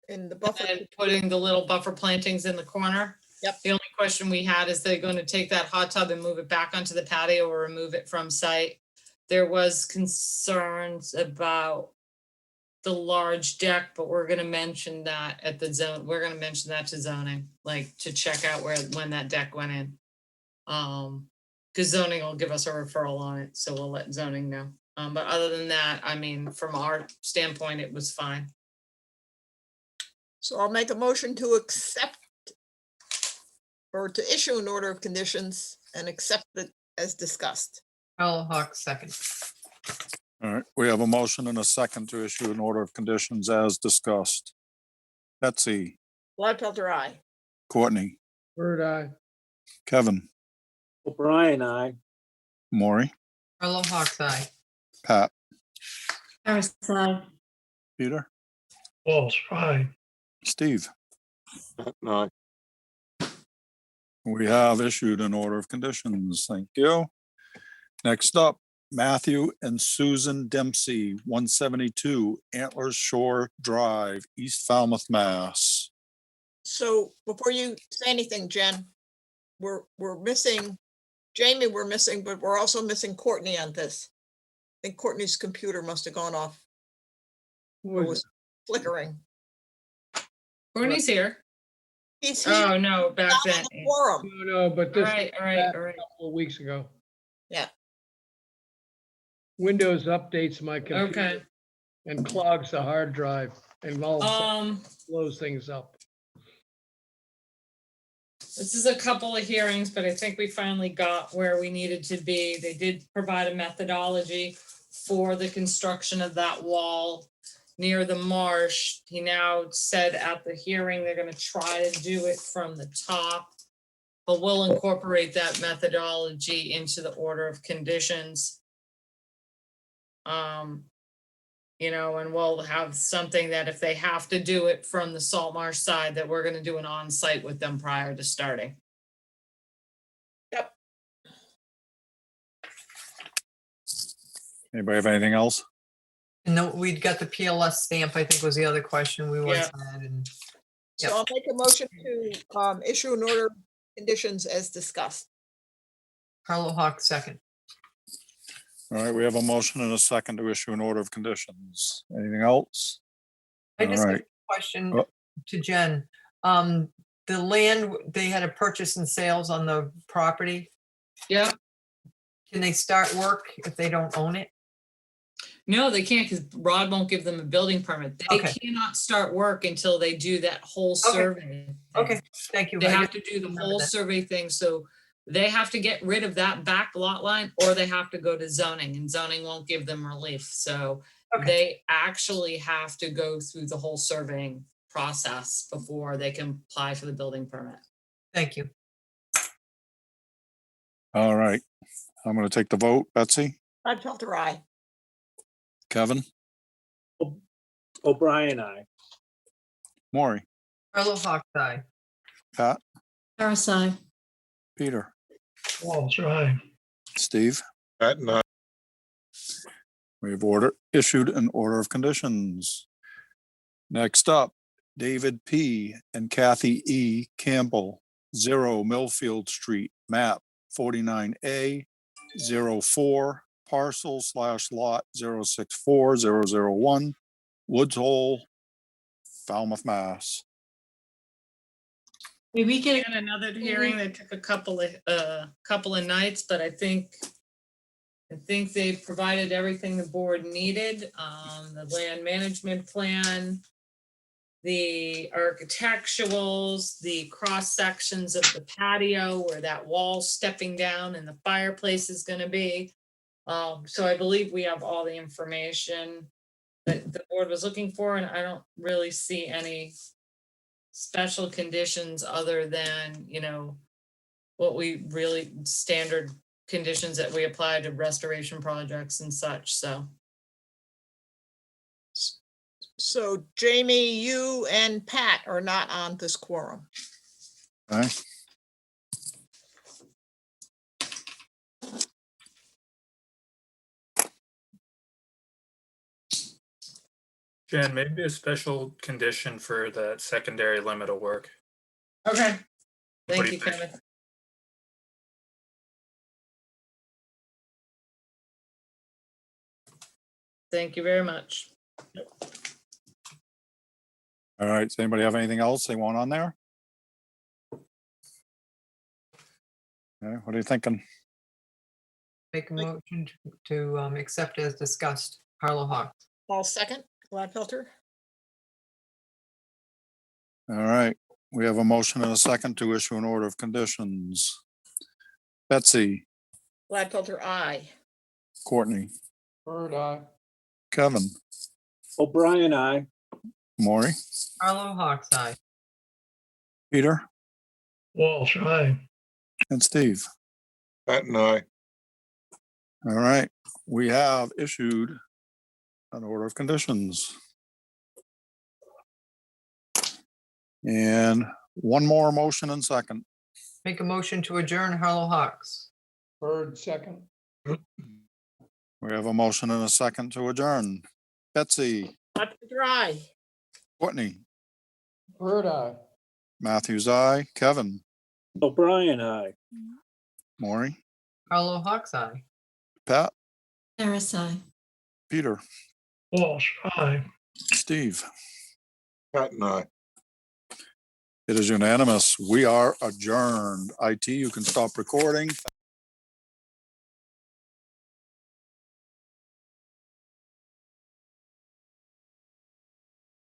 in the buffer. And putting the little buffer plantings in the corner. Yep. The only question we had is they're going to take that hot tub and move it back onto the patio or remove it from site. There was concerns about the large deck, but we're gonna mention that at the zone, we're gonna mention that to zoning, like to check out when that deck went in. Because zoning will give us a referral on it, so we'll let zoning know. But other than that, I mean, from our standpoint, it was fine. So I'll make a motion to accept or to issue an order of conditions and accept it as discussed. Fellow Hawks second. All right, we have a motion and a second to issue an order of conditions as discussed. Betsy, Gladfelter, aye. Courtney, Third eye. Kevin, O'Brien, aye. Maury, Fellow Hawks Eye. Pat, Harris, aye. Peter, Walsh, aye. Steve. Pat and I. We have issued an order of conditions. Thank you. Next up, Matthew and Susan Dempsey, 172 Antlers Shore Drive, East Falmouth, Mass. So before you say anything, Jen, we're missing, Jamie we're missing, but we're also missing Courtney on this. I think Courtney's computer must have gone off. Or was flickering. Courtney's here. He's Oh, no, back not then. on the forum. No, but All this right, all right, happened all a right. couple of weeks ago. Yeah. Windows updates my Okay. computer and clogs the hard drive and all of a sudden Um, blows things up. This is a couple of hearings, but I think we finally got where we needed to be. They did provide a methodology for the construction of that wall near the marsh. He now said at the hearing, they're gonna try to do it from the top, but we'll incorporate that methodology into the order of conditions. You know, and we'll have something that if they have to do it from the salt marsh side, that we're gonna do an on-site with them prior to starting. Yep. Anybody have anything else? No, we'd got the PLS stamp, I think was the other question we Yeah. wanted. And So Yep. I'll make a motion to issue an order of conditions as discussed. Carlo Hawk second. All right, we have a motion and a second to issue an order of conditions. Anything else? I All just have a right. question Oh. to Jen. The land, they had a purchase and sales on the property. Yeah. Can they start work if they don't own it? No, they can't because Rod won't give them a building permit. They Okay. cannot start work until they do that whole Okay. survey. Okay, thank you. They I have just to do the remember whole that. survey thing, so they have to get rid of that back lot line or they have to go to zoning and zoning won't give them relief. So Okay. they actually have to go through the whole surveying process before they can apply for the building permit. Thank you. All right, I'm gonna take the vote. Betsy, Gladfelter, aye. Kevin, O'Brien, aye. Maury, Carlo Hawk Eye. Pat, Harris, aye. Peter, Walsh, aye. Steve. Pat and I. We've issued an order of conditions. Next up, David P. and Kathy E. Campbell, 0 Millfield Street, map 49A, 04, parcel/lot 064-001, Woods Hole, Falmouth, Mass. Maybe we We get, had another hearing that took a couple of nights, but I think they provided everything the board needed. The land management plan the architecturals, the cross sections of the patio where that wall's stepping down and the fireplace is gonna be. So I believe we have all the information that the board was looking for, and I don't really see any special conditions other than, what we really, standard conditions that we apply to restoration projects and such, so. So Jamie, you and Pat are not on this quorum. Okay. Jen, maybe a special condition for that secondary limit of work. Okay. What Thank do you, you think? Kevin. Thank you very much. All right, does anybody have anything else they want on there? Okay, what are you thinking? Make a motion to accept as discussed, Harlow Hawks. All second, Gladfelter? All right, we have a motion and a second to issue an order of conditions. Betsy, Gladfelter, aye. Courtney, Bird, aye. Kevin, O'Brien, aye. Maury, Harlow Hawks, aye. Peter, Walsh, aye. and Steve. Pat and I. All right, we have issued an order of conditions. And one more motion and second. Make a motion to adjourn Harlow Hawks. Bird, second. We have a motion and a second to adjourn. Betsy, Gladfelter, aye. Courtney, Bird, aye. Matthews, aye. Kevin, O'Brien, aye. Maury, Harlow Hawks, aye. Pat, Harris, aye. Peter, Walsh, aye. Steve. Pat and I. It is unanimous. We are adjourned. IT, you can stop recording.